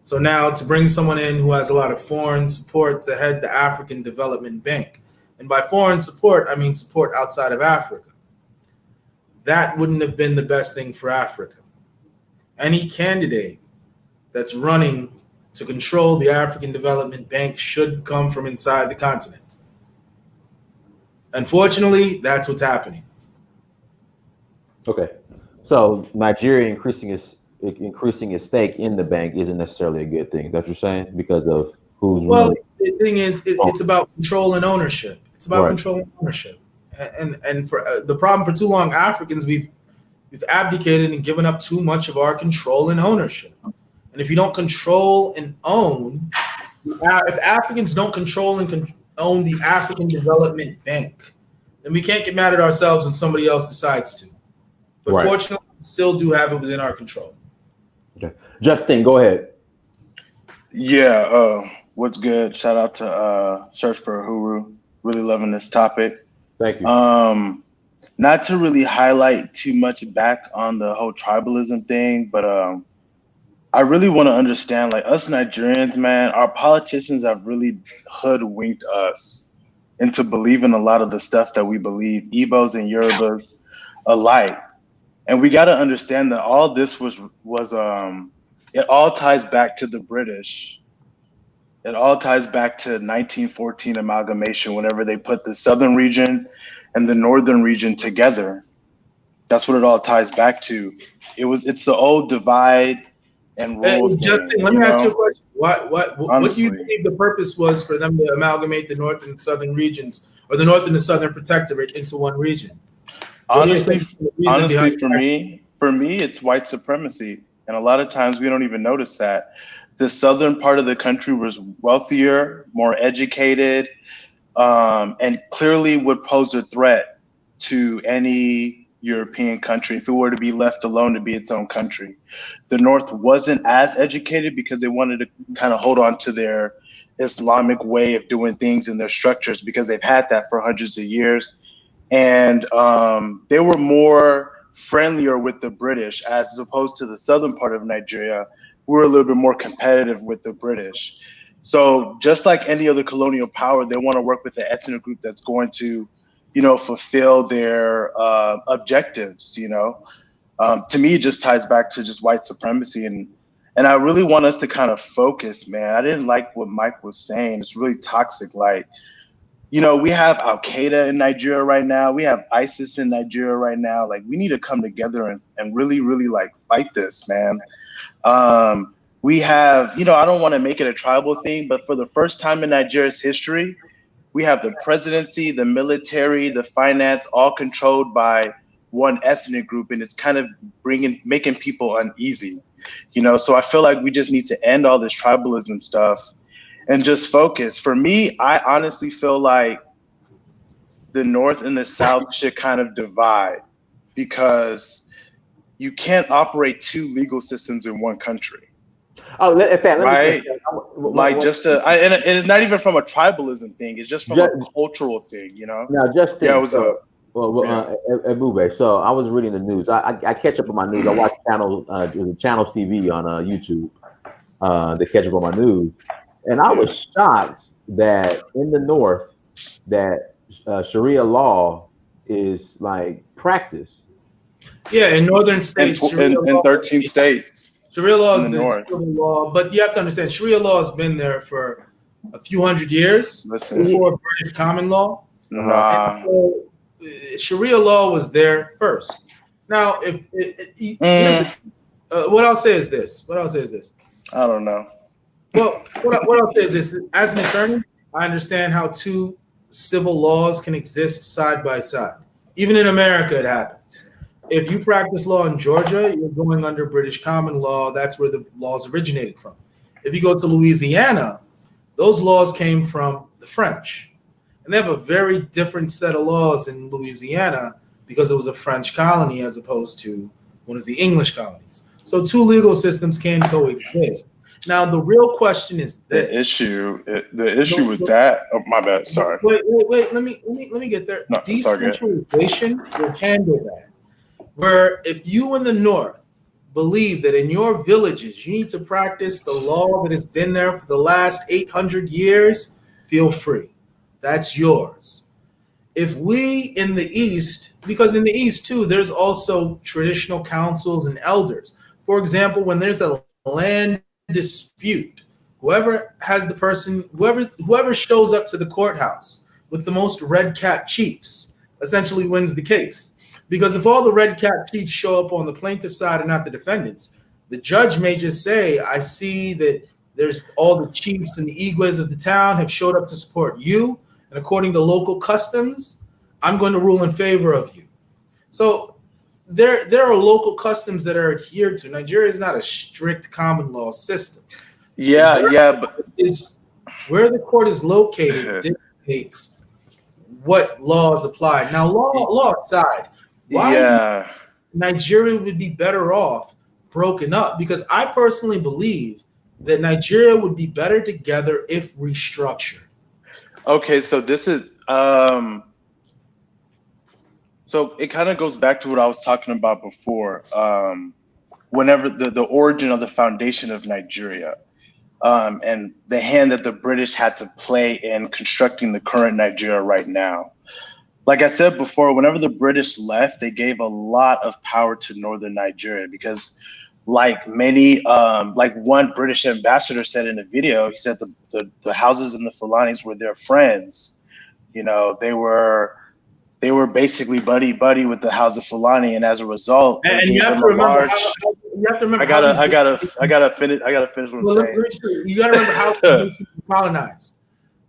So now to bring someone in who has a lot of foreign support to head the African Development Bank, and by foreign support, I mean support outside of Africa, that wouldn't have been the best thing for Africa. Any candidate that's running to control the African Development Bank should come from inside the continent. Unfortunately, that's what's happening. Okay. So Nigeria increasing its stake in the bank isn't necessarily a good thing. Is that what you're saying? Because of who's well, the thing is, it's about control and ownership. It's about control and ownership. And for the problem for too long, Africans, we've abdicated and given up too much of our control and ownership. And if you don't control and own, if Africans don't control and own the African Development Bank, then we can't get mad at ourselves when somebody else decides to. But fortunately, we still do have it within our control. Okay. Justin, go ahead. Yeah, what's good? Shout out to Search for Uhuru. Really loving this topic. Thank you. Not to really highlight too much back on the whole tribalism thing, but I really want to understand, like, us Nigerians, man, our politicians have really hoodwinked us into believing a lot of the stuff that we believe, Igbos and Yorubas alike. And we got to understand that all this was it all ties back to the British. It all ties back to 1914 amalgamation, whenever they put the southern region and the northern region together. That's what it all ties back to. It's the old divide and rule. Hey, Justin, let me ask you a question. What do you believe the purpose was for them to amalgamate the north and southern regions, or the north and the southern protectorate, into one region? Honestly, for me, it's white supremacy. And a lot of times we don't even notice that. The southern part of the country was wealthier, more educated, and clearly would pose a threat to any European country if it were to be left alone to be its own country. The North wasn't as educated because they wanted to kind of hold on to their Islamic way of doing things and their structures, because they've had that for hundreds of years. And they were more friendlier with the British, as opposed to the southern part of Nigeria. We're a little bit more competitive with the British. So just like any other colonial power, they want to work with an ethnic group that's going to, fulfill their objectives. To me, it just ties back to just white supremacy. And I really want us to kind of focus, man. I didn't like what Mike was saying. It's really toxic. Like, we have Al Qaeda in Nigeria right now. We have ISIS in Nigeria right now. Like, we need to come together and really, really like fight this, man. We have, I don't want to make it a tribal thing, but for the first time in Nigeria's history, we have the presidency, the military, the finance, all controlled by one ethnic group, and it's kind of making people uneasy, So I feel like we just need to end all this tribalism stuff and just focus. For me, I honestly feel like the North and the South should kind of divide, because you can't operate two legal systems in one country. Oh, in fact, right? And it's not even from a tribalism thing. It's just from a cultural thing, Now, Justin, yeah, what's up? Ebube, so I was reading the news. I catch up on my news. I watch Channels TV on YouTube to catch up on my news. And I was shocked that in the North, that Sharia law is like practiced. Yeah, in northern states, in 13 states. Sharia law is the civil law, but you have to understand, Sharia law has been there for a few hundred years before British common law. So, Sharia law was there first. Now, what I'll say is this. I don't know. Well, what I'll say is this. As an attorney, I understand how two civil laws can exist side by side. Even in America, it happens. If you practice law in Georgia, you're going under British common law. That's where the laws originated from. If you go to Louisiana, those laws came from the French. And they have a very different set of laws in Louisiana because it was a French colony as opposed to one of the English colonies. So two legal systems can coexist. Now, the real question is this. The issue with that, oh, my bad, sorry. Wait, let me get there. No, decentralization will handle that. Where if you in the North believe that in your villages you need to practice the law that has been there for the last 800 years, feel free. That's yours. If we in the East, because in the East too, there's also traditional councils and elders. For example, when there's a land dispute, whoever shows up to the courthouse with the most red cap chiefs essentially wins the case. Because if all the red cap chiefs show up on the plaintiff side and not the defendants, the judge may just say, I see that there's all the chiefs and the Igwes of the town have showed up to support you, and according to local customs, I'm going to rule in favor of you. So there are local customs that are adhered to. Nigeria is not a strict common law system. But it's where the court is located dictates what laws apply. Now, law aside, why Nigeria would be better off broken up? Because I personally believe that Nigeria would be better together if restructured. Okay, so this is so it kind of goes back to what I was talking about before. Whenever the origin of the foundation of Nigeria, and the hand that the British had to play in constructing the current Nigeria right now. Like I said before, whenever the British left, they gave a lot of power to northern Nigeria because, like many, like one British ambassador said in a video, he said the houses in the Fulanis were their friends. You know, they were basically buddy with the House of Fulani, and as a result, and you have to remember. I gotta finish what I'm saying. You gotta remember how they were colonized.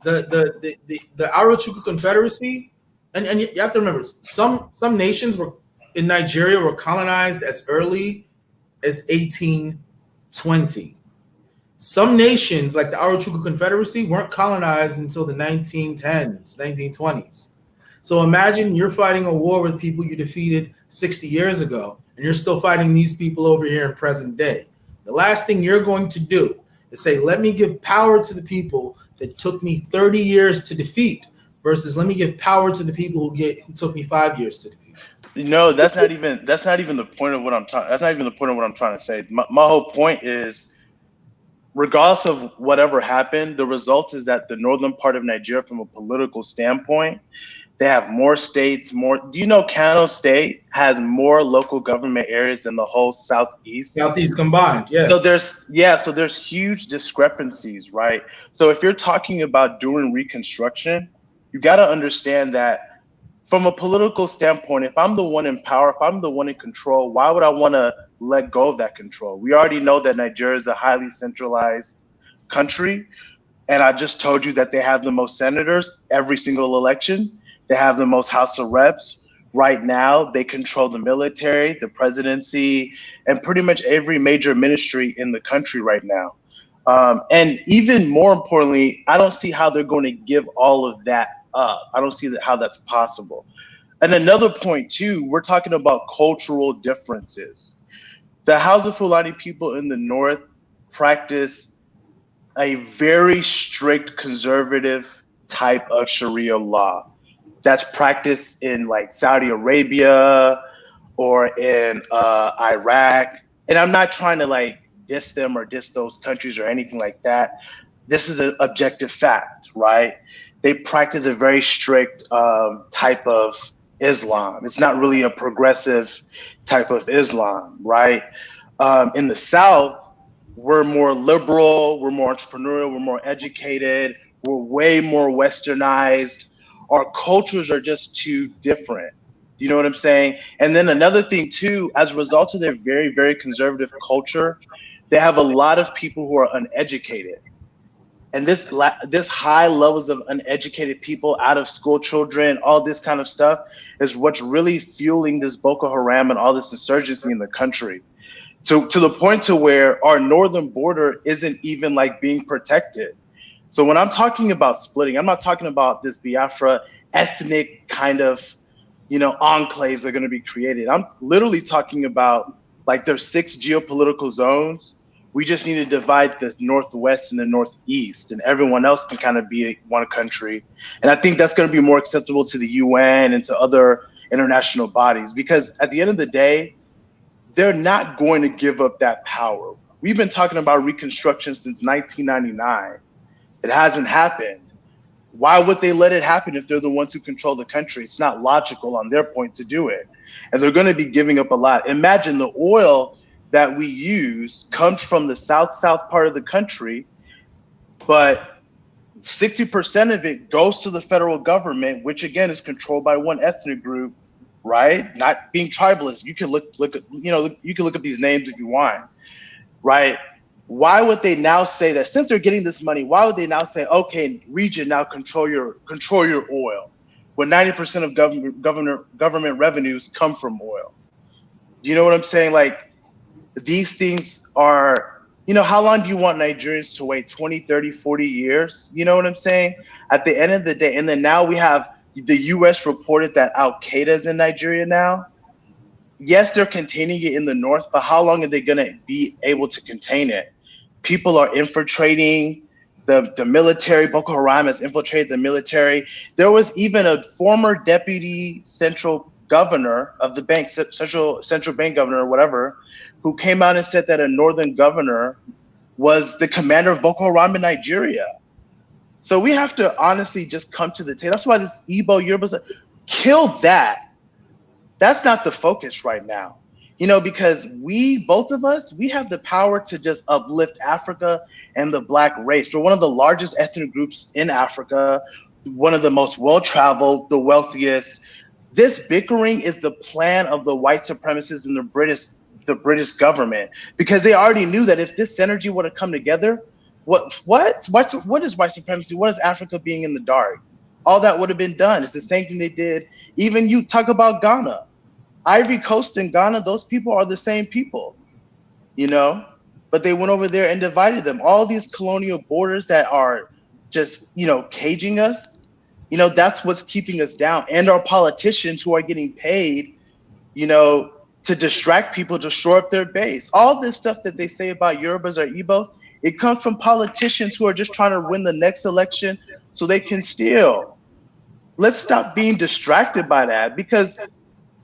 The Arochukwu Confederacy, and you have to remember some nations were in Nigeria were colonized as early as 1820. Some nations, like the Arochukwu Confederacy, weren't colonized until the 1910s, 1920s. So imagine you're fighting a war with people you defeated 60 years ago, and you're still fighting these people over here in present day. The last thing you're going to do is say, let me give power to the people that took me 30 years to defeat versus let me give power to the people who took me 5 years to defeat. No, that's not even the point of what I'm talking. That's not even the point of what I'm trying to say. My whole point is, regardless of whatever happened, the result is that the northern part of Nigeria, from a political standpoint, they have more states, do you know Kano State has more local government areas than the whole Southeast? Southeast combined, yeah. So there's huge discrepancies, right? So if you're talking about doing reconstruction, you got to understand that from a political standpoint, if I'm the one in power, if I'm the one in control, why would I want to let go of that control? We already know that Nigeria is a highly centralized country. And I just told you that they have the most senators every single election. They have the most House of Reps. Right now, they control the military, the presidency, and pretty much every major ministry in the country right now. And even more importantly, I don't see how they're going to give all of that up. I don't see how that's possible. And another point too, we're talking about cultural differences. The Hausa Fulani people in the north practice a very strict conservative type of Sharia law that's practiced in like Saudi Arabia or in Iraq. And I'm not trying to like diss them or diss those countries or anything like that. This is an objective fact, right? They practice a very strict type of Islam. It's not really a progressive type of Islam, right? In the South, we're more liberal, we're more entrepreneurial, we're more educated, we're way more westernized. Our cultures are just too different. You know what I'm saying? And then another thing too, as a result of their very, very conservative culture, they have a lot of people who are uneducated. And this high levels of uneducated people, out of school children, all this kind of stuff is what's really fueling this Boko Haram and all this insurgency in the country. to the point to where our northern border isn't even like being protected. So when I'm talking about splitting, I'm not talking about this Biafra ethnic kind of, enclaves that are going to be created. I'm literally talking about like there's 6 geopolitical zones. We just need to divide the Northwest and the Northeast, and everyone else can kind of be one country. And I think that's going to be more acceptable to the UN and to other international bodies, because at the end of the day, they're not going to give up that power. We've been talking about Reconstruction since 1999. It hasn't happened. Why would they let it happen if they're the ones who control the country? It's not logical on their point to do it. And they're going to be giving up a lot. Imagine the oil that we use comes from the south part of the country, but 60% of it goes to the federal government, which again is controlled by one ethnic group, right? Not being tribalist. You can look at, you can look at these names if you want, right? Why would they now say that since they're getting this money, why would they now say, okay, region, now control your oil, when 90% of government revenues come from oil? Do you know what I'm saying? Like, these things are, how long do you want Nigerians to wait? 20, 30, 40 years? You know what I'm saying? At the end of the day, and then now we have the US reported that Qaeda is in Nigeria now. Yes, they're containing it in the north, but how long are they going to be able to contain it? People are infiltrating the military. Boko Haram has infiltrated the military. There was even a former deputy central governor of the bank, central bank governor or whatever, who came out and said that a northern governor was the commander of Boko Haram in Nigeria. So we have to honestly just come to the table. That's why this Yoruba, kill that. That's not the focus right now. Because both of us, we have the power to just uplift Africa and the Black race. We're one of the largest ethnic groups in Africa, one of the most well-traveled, the wealthiest. This bickering is the plan of the white supremacists and the British government, because they already knew that if this synergy would have come together, what is white supremacy? What is Africa being in the dark? All that would have been done. It's the same thing they did. Even you talk about Ghana, Ivory Coast and Ghana, those people are the same people, but they went over there and divided them. All these colonial borders that are just, caging us, that's what's keeping us down. And our politicians who are getting paid, to distract people, to shore up their base. All this stuff that they say about Yorubas or Igbos, it comes from politicians who are just trying to win the next election so they can steal. Let's stop being distracted by that, because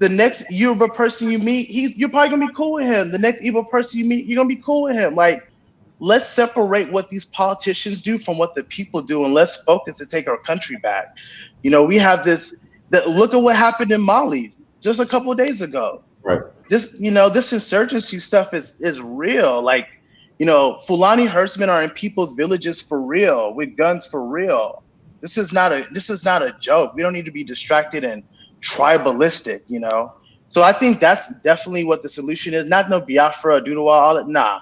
the next Yoruba person you meet, you're probably gonna be cool with him. The next Igbo person you meet, you're gonna be cool with him. Like, let's separate what these politicians do from what the people do, and let's focus to take our country back. We have look at what happened in Mali just a couple of days ago. Right. This insurgency stuff is real. Like, Fulani herdsmen are in people's villages for real, with guns for real. This is not a joke. We don't need to be distracted and tribalistic, So I think that's definitely what the solution is. Not no Biafra, Dudawa, all that. Nah.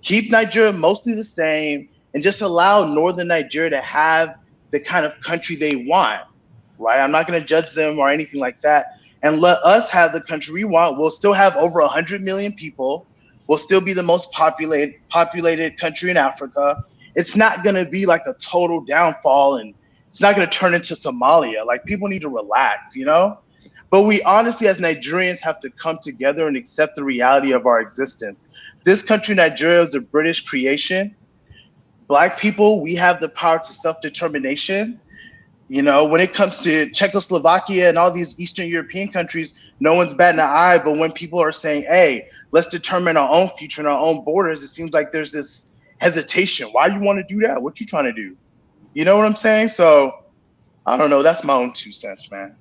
Keep Nigeria mostly the same and just allow northern Nigeria to have the kind of country they want, right? I'm not going to judge them or anything like that. And let us have the country we want. We'll still have over 100 million people. We'll still be the most populated country in Africa. It's not going to be like a total downfall, and it's not going to turn into Somalia. Like, people need to relax, But we honestly, as Nigerians, have to come together and accept the reality of our existence. This country, Nigeria, is a British creation. Black people, we have the power to self-determination. When it comes to Czechoslovakia and all these Eastern European countries, no one's batting an eye. But when people are saying, hey, let's determine our own future and our own borders, it seems like there's this hesitation. Why you want to do that? What you trying to do? You know what I'm saying? So I don't know. That's my own 2 cents, man.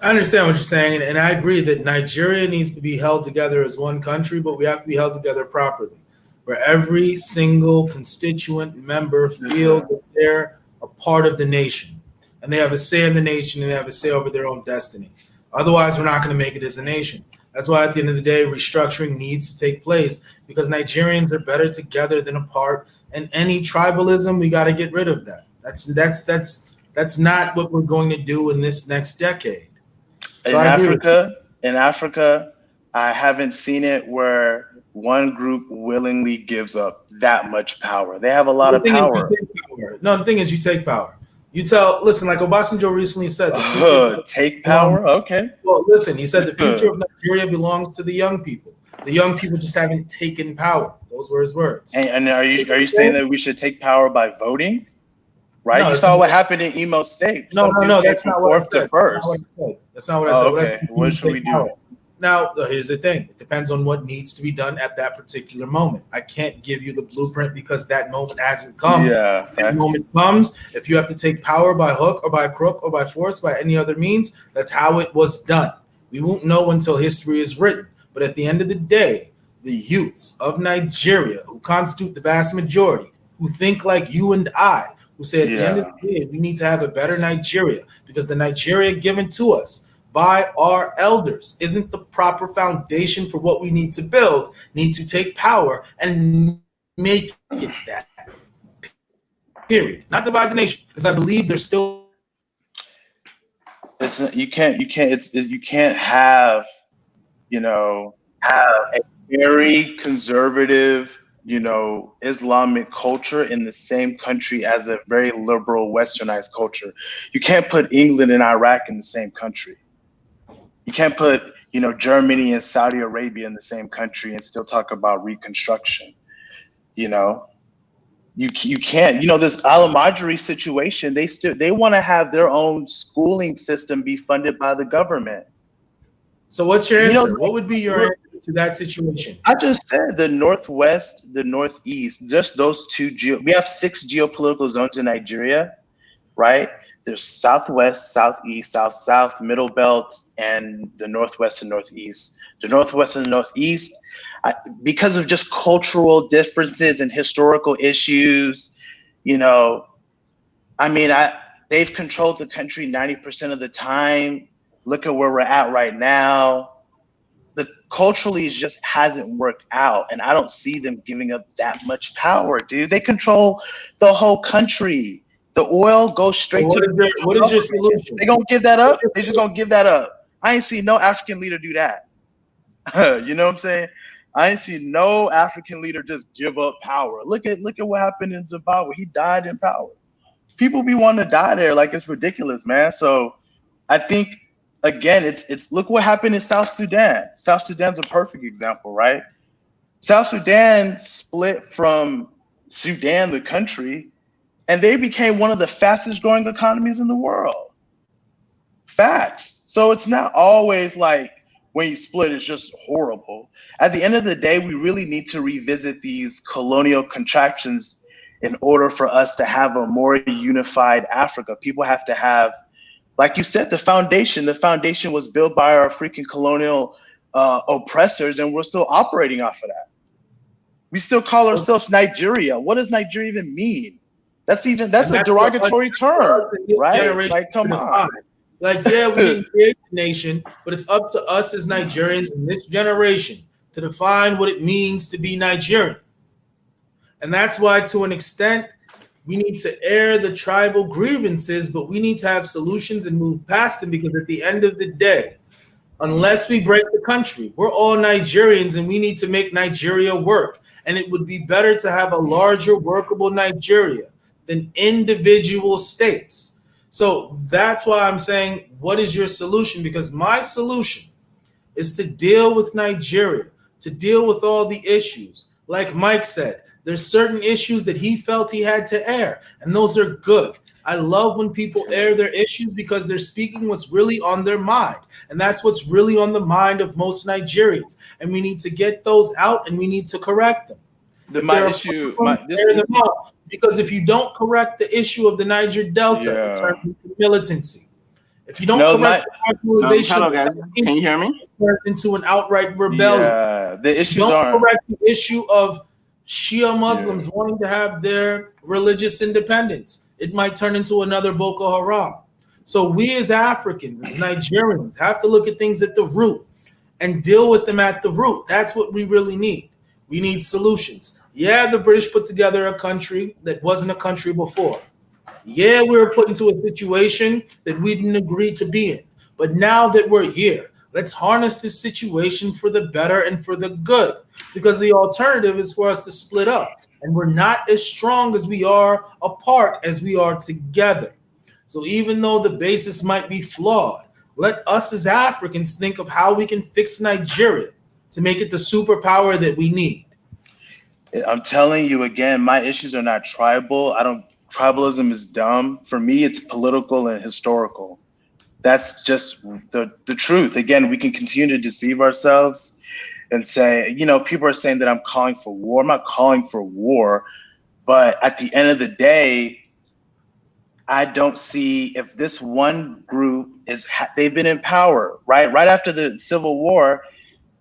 I understand what you're saying, and I agree that Nigeria needs to be held together as one country, but we have to be held together properly, where every single constituent member feels that they're a part of the nation, and they have a say in the nation, and they have a say over their own destiny. Otherwise, we're not going to make it as a nation. That's why at the end of the day, restructuring needs to take place, because Nigerians are better together than apart, and any tribalism, we got to get rid of that. That's not what we're going to do in this next decade. In Africa, I haven't seen it where one group willingly gives up that much power. They have a lot of power. No, the thing is, you take power. You listen, like Obasanjo recently said, the future take power? Okay. Well, listen, he said the future of Nigeria belongs to the young people. The young people just haven't taken power. Those were his words. And are you saying that we should take power by voting? Right? No, you saw what happened in Imo State. No, that's not what I said. First. That's not what I said. Okay. What should we do? Now, here's the thing. It depends on what needs to be done at that particular moment. I can't give you the blueprint because that moment hasn't come. Yeah. That moment comes. If you have to take power by hook or by crook or by force, by any other means, that's how it was done. We won't know until history is written. But at the end of the day, the youths of Nigeria, who constitute the vast majority, who think like you and I, who say at the end of the day, we need to have a better Nigeria because the Nigeria given to us by our elders isn't the proper foundation for what we need to build, need to take power and make it that. Period. Not divide the nation, because I believe there's still. You can't have, have a very conservative, Islamic culture in the same country as a very liberal westernized culture. You can't put England and Iraq in the same country. You can't put, Germany and Saudi Arabia in the same country and still talk about reconstruction. You can't. This Al-Majri situation, they want to have their own schooling system be funded by the government. So what's your answer? What would be your answer to that situation? I just said the Northwest, the Northeast, just those two. We have 6 geopolitical zones in Nigeria, right? There's Southwest, Southeast, South, Middle Belt, and the Northwest and Northeast. The Northwest and Northeast, because of just cultural differences and historical issues, they've controlled the country 90% of the time. Look at where we're at right now. Culturally, it just hasn't worked out, and I don't see them giving up that much power, dude. They control the whole country. The oil goes straight to what is your solution? They gonna give that up? They just gonna give that up. I ain't seen no African leader do that. You know what I'm saying? I ain't seen no African leader just give up power. Look at what happened in Zimbabwe. He died in power. People be wanting to die there, like it's ridiculous, man. So I think again, it's look what happened in South Sudan. South Sudan's a perfect example, right? South Sudan split from Sudan, the country, and they became one of the fastest growing economies in the world. Facts. So it's not always like when you split, it's just horrible. At the end of the day, we really need to revisit these colonial contractions in order for us to have a more unified Africa. People have to have, like you said, the foundation. The foundation was built by our freaking colonial oppressors, and we're still operating off of that. We still call ourselves Nigeria. What does Nigeria even mean? That's a derogatory term, right? Like, come on. Like, yeah, we didn't create the nation, but it's up to us as Nigerians in this generation to define what it means to be Nigerian. And that's why, to an extent, we need to air the tribal grievances, but we need to have solutions and move past them, because at the end of the day, unless we break the country, we're all Nigerians and we need to make Nigeria work. And it would be better to have a larger workable Nigeria than individual states. So that's why I'm saying, what is your solution? Because my solution is to deal with Nigeria, to deal with all the issues. Like Mike said, there's certain issues that he felt he had to air, and those are good. I love when people air their issues because they're speaking what's really on their mind. And that's what's really on the mind of most Nigerians. And we need to get those out and we need to correct them. Because if you don't correct the issue of the Niger Delta, it turns into militancy. If you don't correct the marginalization, can you hear me? It turns into an outright rebellion. Yeah, the issues don't correct the issue of Shia Muslims wanting to have their religious independence. It might turn into another Boko Haram. So we as Africans, as Nigerians, have to look at things at the root and deal with them at the root. That's what we really need. We need solutions. Yeah, the British put together a country that wasn't a country before. Yeah, we were put into a situation that we didn't agree to be in. But now that we're here, Let's harness this situation for the better and for the good, because the alternative is for us to split up. And we're not as strong as we are apart as we are together. So even though the basis might be flawed, let us as Africans think of how we can fix Nigeria to make it the superpower that we need. I'm telling you again, my issues are not tribal. Tribalism is dumb. For me, it's political and historical. That's just the truth. Again, we can continue to deceive ourselves and say, people are saying that I'm calling for war. I'm not calling for war, but at the end of the day, I don't see if this one group they've been in power, right? Right after the Civil War,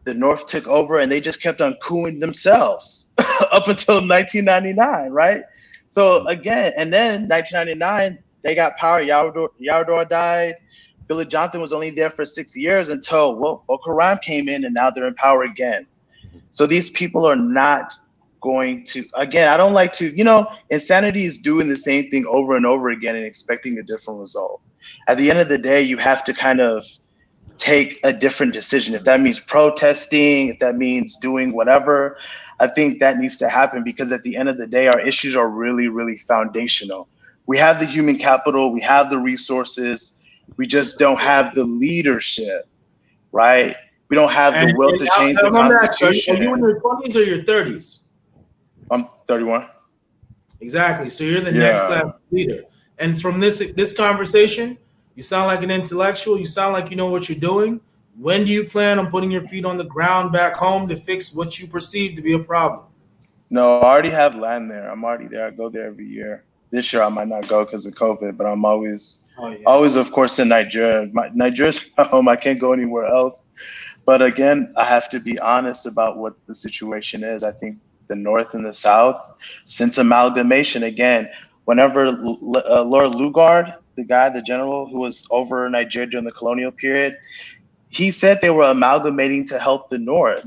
the North took over and they just kept on cooing themselves up until 1999, right? So again, and then 1999, they got power. Yarador died. Billy Jonathan was only there for 6 years until Boko Haram came in, and now they're in power again. So these people are not going to, again, I don't like to, insanity is doing the same thing over and over again and expecting a different result. At the end of the day, you have to kind of take a different decision. If that means protesting, if that means doing whatever, I think that needs to happen, because at the end of the day, our issues are really, really foundational. We have the human capital, we have the resources, we just don't have the leadership, right? We don't have the will to change the Constitution. Are you in your 20s or your 30s? I'm 31. Exactly. So you're the next class leader. And from this conversation, you sound like an intellectual. You sound like you know what you're doing. When do you plan on putting your feet on the ground back home to fix what you perceive to be a problem? No, I already have land there. I'm already there. I go there every year. This year I might not go because of COVID, but I'm always, of course, in Nigeria. Nigeria's my home. I can't go anywhere else. But again, I have to be honest about what the situation is. I think the North and the South, since amalgamation, again, whenever Lord Lugard, the general who was over Nigeria during the colonial period, he said they were amalgamating to help the North.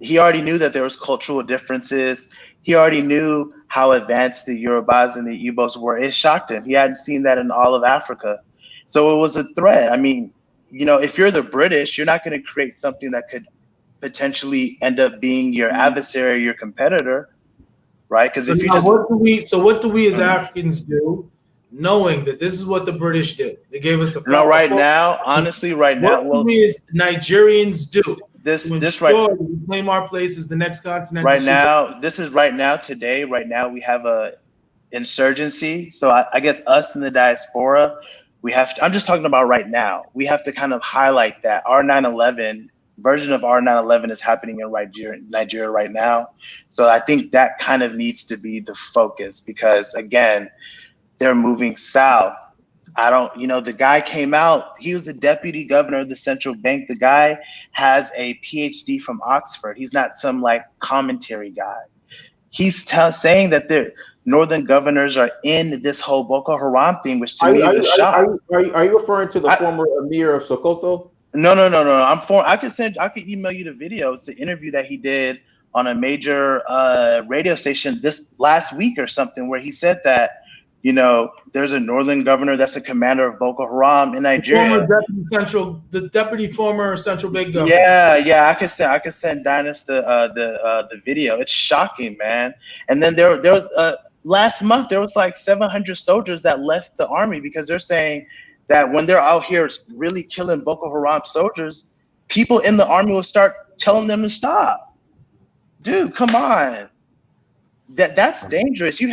He already knew that there was cultural differences. He already knew how advanced the Yorubas and the Igbos were. It shocked him. He hadn't seen that in all of Africa. So it was a threat. I mean, if you're the British, you're not going to create something that could potentially end up being your adversary, your competitor, right? Because what do we as Africans do, knowing that this is what the British did? They gave us a honestly, right now, what do we as Nigerians do? This we claim our place as the next continent. Right now, today, we have a insurgency. So I guess us in the diaspora, I'm just talking about right now. We have to kind of highlight that our 9/11 version of our 9/11 is happening in Nigeria right now. So I think that kind of needs to be the focus, because again, they're moving south. The guy came out, he was the deputy governor of the central bank. The guy has a PhD from Oxford. He's not some commentary guy. He's saying that the northern governors are in this whole Boko Haram thing, which to me is a shock. Are you referring to the former Emir of Sokoto? No. I could email you the video. It's an interview that he did on a major radio station this last week or something, where he said that, there's a northern governor that's a commander of Boko Haram in Nigeria. The deputy former central bank governor. Yeah. I could send Dynas the video. It's shocking, man. And then there was last month there was 700 soldiers that left the army, because they're saying that when they're out here really killing Boko Haram soldiers, people in the army will start telling them to stop. Dude, come on. That's dangerous. So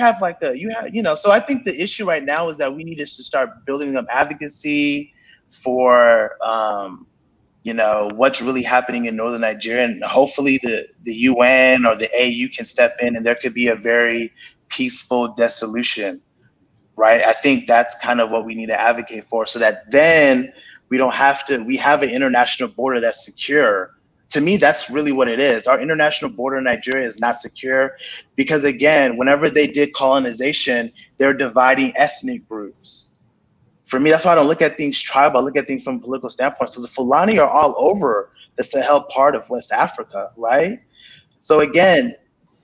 I think the issue right now is that we need to start building up advocacy for what's really happening in northern Nigeria, and hopefully the UN or the AU can step in and there could be a very peaceful dissolution, right? I think that's kind of what we need to advocate for, so that then we have an international border that's secure. To me, that's really what it is. Our international border in Nigeria is not secure because, again, whenever they did colonization, they're dividing ethnic groups. For me, that's why I don't look at things tribal. I look at things from a political standpoint. So the Fulani are all over the Sahel part of West Africa, right? So again,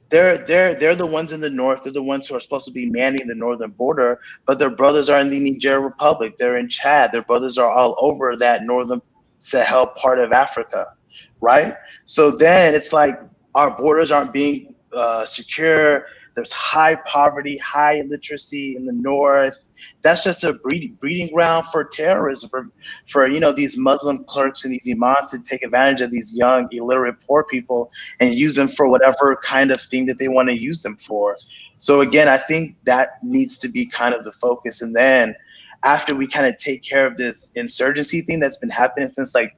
they're the ones in the north. They're the ones who are supposed to be manning the northern border, but their brothers are in the Niger Republic. They're in Chad. Their brothers are all over that northern Sahel part of Africa, right? So then it's like our borders aren't being secure. There's high poverty, high illiteracy in the north. That's just a breeding ground for terrorism, for these Muslim clerks and these imams to take advantage of these young, illiterate, poor people and use them for whatever kind of thing that they want to use them for. So again, I think that needs to be kind of the focus. And then after we kind of take care of this insurgency thing that's been happening since like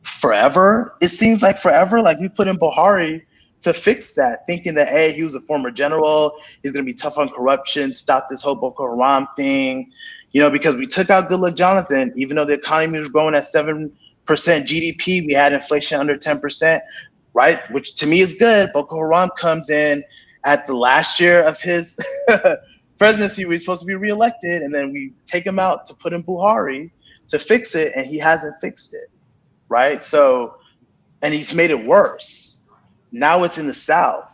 forever, it seems like forever, like we put in Buhari to fix that, thinking that, hey, he was a former general, he's going to be tough on corruption, stop this whole Boko Haram thing, because we took out Goodluck Jonathan, even though the economy was growing at 7% GDP, we had inflation under 10%, right? Which to me is good. Boko Haram comes in at the last year of his presidency, we're supposed to be reelected, and then we take him out to put in Buhari to fix it, and he hasn't fixed it, right? So, and he's made it worse. Now it's in the South.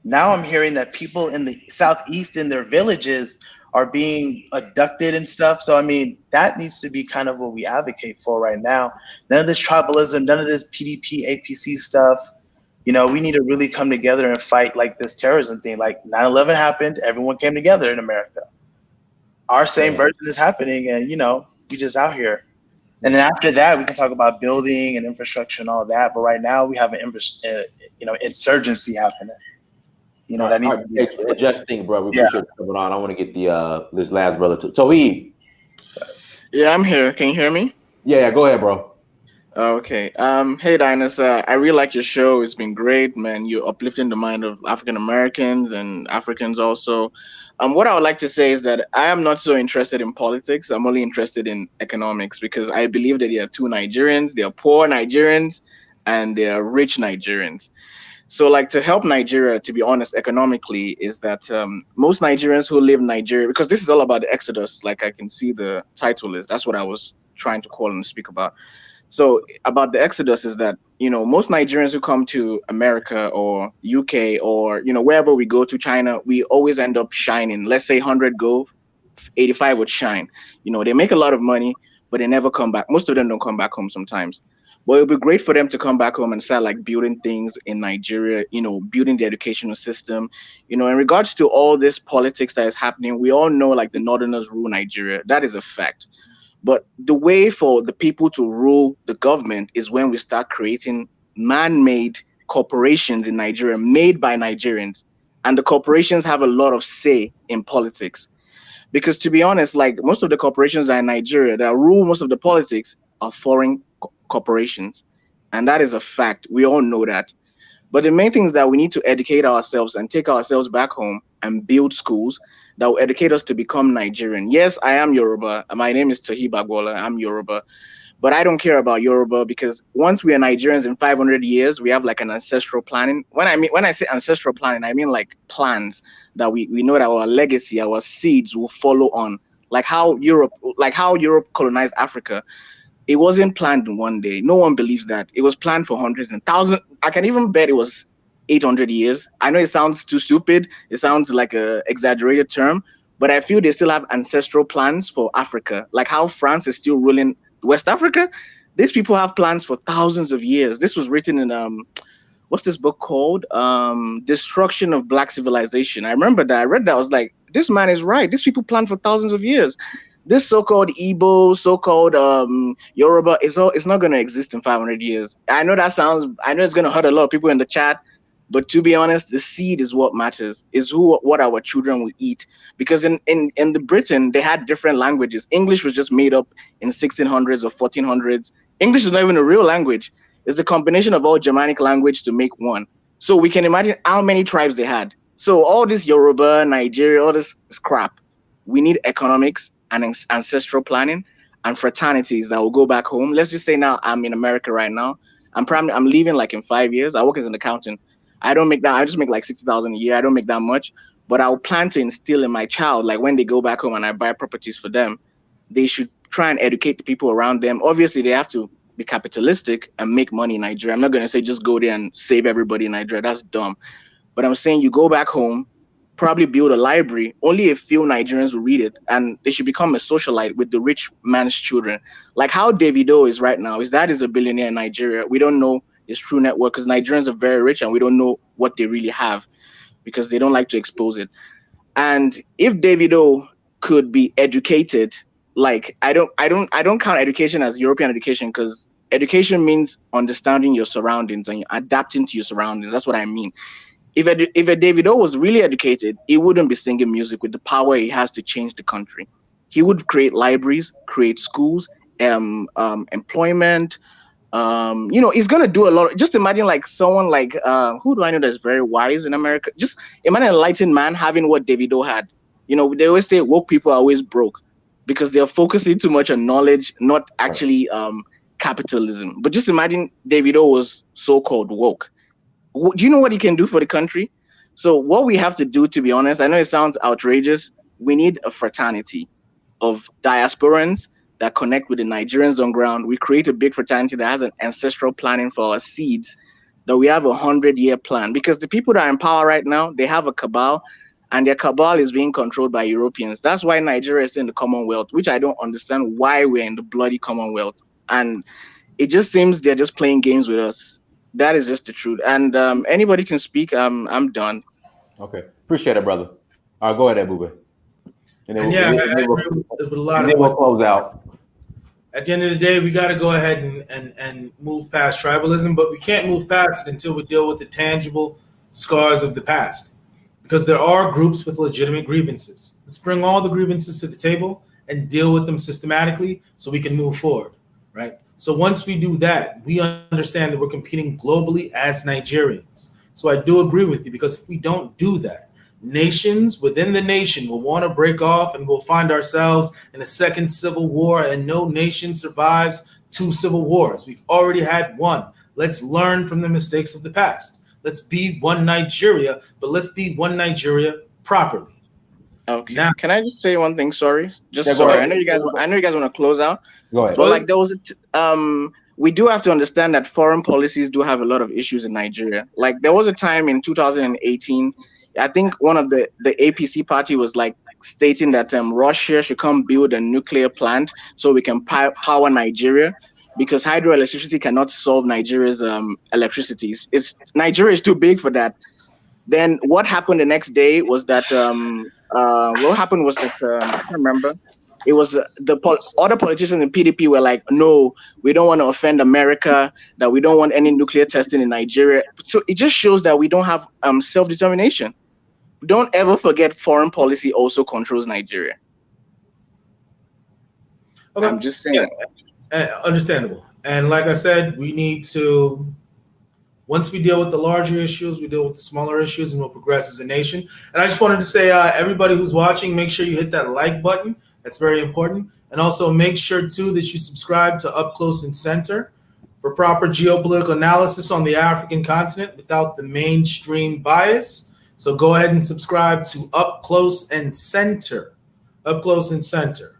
Now I'm hearing that people in the Southeast in their villages are being abducted and stuff. So, I mean, that needs to be kind of what we advocate for right now. None of this tribalism, none of this PDP, APC stuff. We need to really come together and fight like this terrorism thing. Like 9/11 happened, everyone came together in America. Our same version is happening, and we just out here. And then after that, we can talk about building and infrastructure and all that. But right now, we have an insurgency happening. That needs to be. Just think, bro. We appreciate you coming on. I want to get this last brother too. So Yeah, I'm here. Can you hear me? Yeah. Go ahead, bro. Okay. Hey, Dinus. I really like your show. It's been great, man. You're uplifting the mind of African Americans and Africans also. What I would like to say is that I am not so interested in politics. I'm only interested in economics, because I believe that there are two Nigerians. There are poor Nigerians and there are rich Nigerians. So like, to help Nigeria, to be honest, economically, is that most Nigerians who live in Nigeria, because this is all about the exodus, like I can see the title is, that's what I was trying to call and speak about. So about the exodus is that, most Nigerians who come to America or UK or, wherever we go to, China, we always end up shining. Let's say 100 go, 85 would shine. They make a lot of money, but they never come back. Most of them don't come back home sometimes. But it would be great for them to come back home and start like building things in Nigeria, building the educational system. In regards to all this politics that is happening, we all know like the Northerners rule Nigeria. That is a fact. But the way for the people to rule the government is when we start creating man-made corporations in Nigeria, made by Nigerians. And the corporations have a lot of say in politics. Because to be honest, like most of the corporations that are in Nigeria that rule most of the politics are foreign corporations. And that is a fact. We all know that. But the main thing is that we need to educate ourselves and take ourselves back home and build schools that will educate us to become Nigerian. Yes, I am Yoruba. My name is Tahib Agbola. I'm Yoruba. But I don't care about Yoruba, because once we are Nigerians in 500 years, we have like an ancestral planning. When I say ancestral planning, I mean like plans that we know that our legacy, our seeds will follow on. Like how Europe colonized Africa. It wasn't planned in one day. No one believes that. It was planned for hundreds and thousands. I can even bet it was 800 years. I know it sounds too stupid. It sounds like an exaggerated term, but I feel they still have ancestral plans for Africa. Like how France is still ruling West Africa. These people have plans for thousands of years. This was written in, what's this book called? Destruction of Black Civilization. I remember that. I read that. I was like, this man is right. These people plan for thousands of years. This so-called Igbo, so-called Yoruba, it's not going to exist in 500 years. I know it's going to hurt a lot of people in the chat, but to be honest, the seed is what matters, is what our children will eat. Because in the Britain, they had different languages. English was just made up in 1600s or 1400s. English is not even a real language. It's a combination of all Germanic language to make one. So we can imagine how many tribes they had. So all this Yoruba, Nigeria, all this is crap. We need economics and ancestral planning and fraternities that will go back home. Let's just say now I'm in America right now. I'm leaving like in 5 years. I work as an accountant. I don't make that. I just make like 60,000 a year. I don't make that much, but I'll plan to instill in my child, like when they go back home and I buy properties for them, they should try and educate the people around them. Obviously, they have to be capitalistic and make money in Nigeria. I'm not going to say just go there and save everybody in Nigeria. That's dumb. But I'm saying you go back home, probably build a library, only a few Nigerians will read it, and they should become a socialite with the rich man's children. Like how Davido is right now. His dad is a billionaire in Nigeria. We don't know his true net worth because Nigerians are very rich and we don't know what they really have because they don't like to expose it. And if Davido could be educated, like I don't count education as European education because education means understanding your surroundings and adapting to your surroundings. That's what I mean. If a Davido was really educated, he wouldn't be singing music with the power he has to change the country. He would create libraries, create schools, employment. He's gonna do a lot. Just imagine like someone like who do I know that's very wise in America? Just imagine an enlightened man having what Davido had. They always say woke people are always broke because they're focusing too much on knowledge, not actually capitalism. But just imagine Davido was so-called woke. Do you know what he can do for the country? So what we have to do, to be honest, I know it sounds outrageous. We need a fraternity of diasporans that connect with the Nigerians on ground. We create a big fraternity that has an ancestral planning for our seeds, that we have 100-year plan. Because the people that are in power right now, they have a cabal, and their cabal is being controlled by Europeans. That's why Nigeria is in the Commonwealth, which I don't understand why we're in the bloody Commonwealth. And it just seems they're just playing games with us. That is just the truth. And anybody can speak. I'm done. Okay, appreciate it, brother. All right, go ahead, Ebube. I agree with a lot of we'll close out. At the end of the day, we got to go ahead and move past tribalism, but we can't move past it until we deal with the tangible scars of the past, because there are groups with legitimate grievances. Let's bring all the grievances to the table and deal with them systematically so we can move forward, right? So once we do that, we understand that we're competing globally as Nigerians. So I do agree with you, because if we don't do that, nations within the nation will want to break off and we'll find ourselves in a second civil war, and no nation survives 2 civil wars. We've already had one. Let's learn from the mistakes of the past. Let's be one Nigeria, but let's be one Nigeria properly. Okay. Now, can I just say one thing? Sorry. Sorry. I know you guys want to close out. Go ahead. But like there was we do have to understand that foreign policies do have a lot of issues in Nigeria. Like there was a time in 2018, I think one of the APC party was like stating that Russia should come build a nuclear plant so we can power Nigeria, because hydroelectricity cannot solve Nigeria's electricity. Nigeria is too big for that. Then what happened the next day was that I can't remember. It was other politicians in PDP were like, no, we don't want to offend America, that we don't want any nuclear testing in Nigeria. So it just shows that we don't have self-determination. Don't ever forget foreign policy also controls Nigeria. Okay. I'm just saying. Understandable. And like I said, we need to, once we deal with the larger issues, we deal with the smaller issues, and we'll progress as a nation. And I just wanted to say, everybody who's watching, make sure you hit that like button. That's very important. And also make sure, too, that you subscribe to Up Close and Center for proper geopolitical analysis on the African continent without the mainstream bias. So go ahead and subscribe to Up Close and Center. Up Close and Center.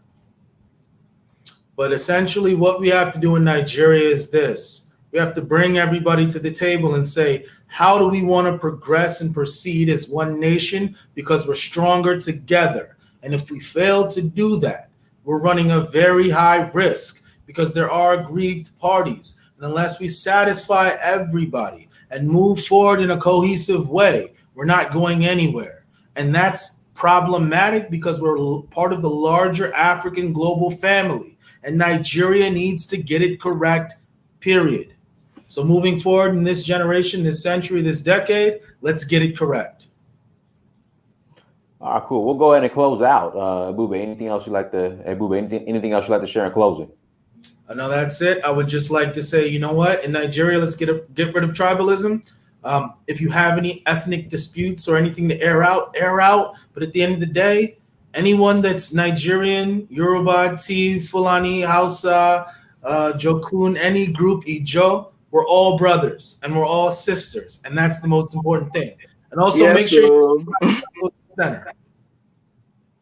But essentially what we have to do in Nigeria is this. We have to bring everybody to the table and say, how do we want to progress and proceed as one nation? Because we're stronger together. And if we fail to do that, we're running a very high risk, because there are aggrieved parties. And unless we satisfy everybody and move forward in a cohesive way, we're not going anywhere. And that's problematic, because we're part of the larger African global family. And Nigeria needs to get it correct, period. So moving forward in this generation, this century, this decade, let's get it correct. All right, cool. We'll go ahead and close out. Ebube, anything else you'd like to share in closing? No, that's it. I would just like to say, you know what? In Nigeria, let's get rid of tribalism. If you have any ethnic disputes or anything to air out. But at the end of the day, anyone that's Nigerian, Yoruba, Tiv, Fulani, Hausa, Jokun, any group, Ijo, we're all brothers and we're all sisters. And that's the most important thing. And also make sure you center.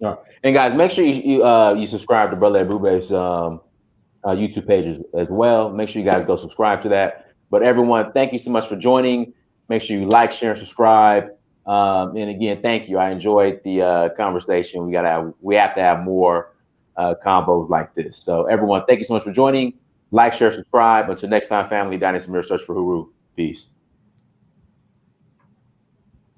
All right. And guys, make sure you subscribe to Brother Ebube's YouTube page as well. Make sure you guys go subscribe to that. But everyone, thank you so much for joining. Make sure you like, share, and subscribe. And again, thank you. I enjoyed the conversation. We have to have more combos like this. So everyone, thank you so much for joining. Like, share, subscribe. Until next time, family, Dynasty Mirror, search for Huru. Peace.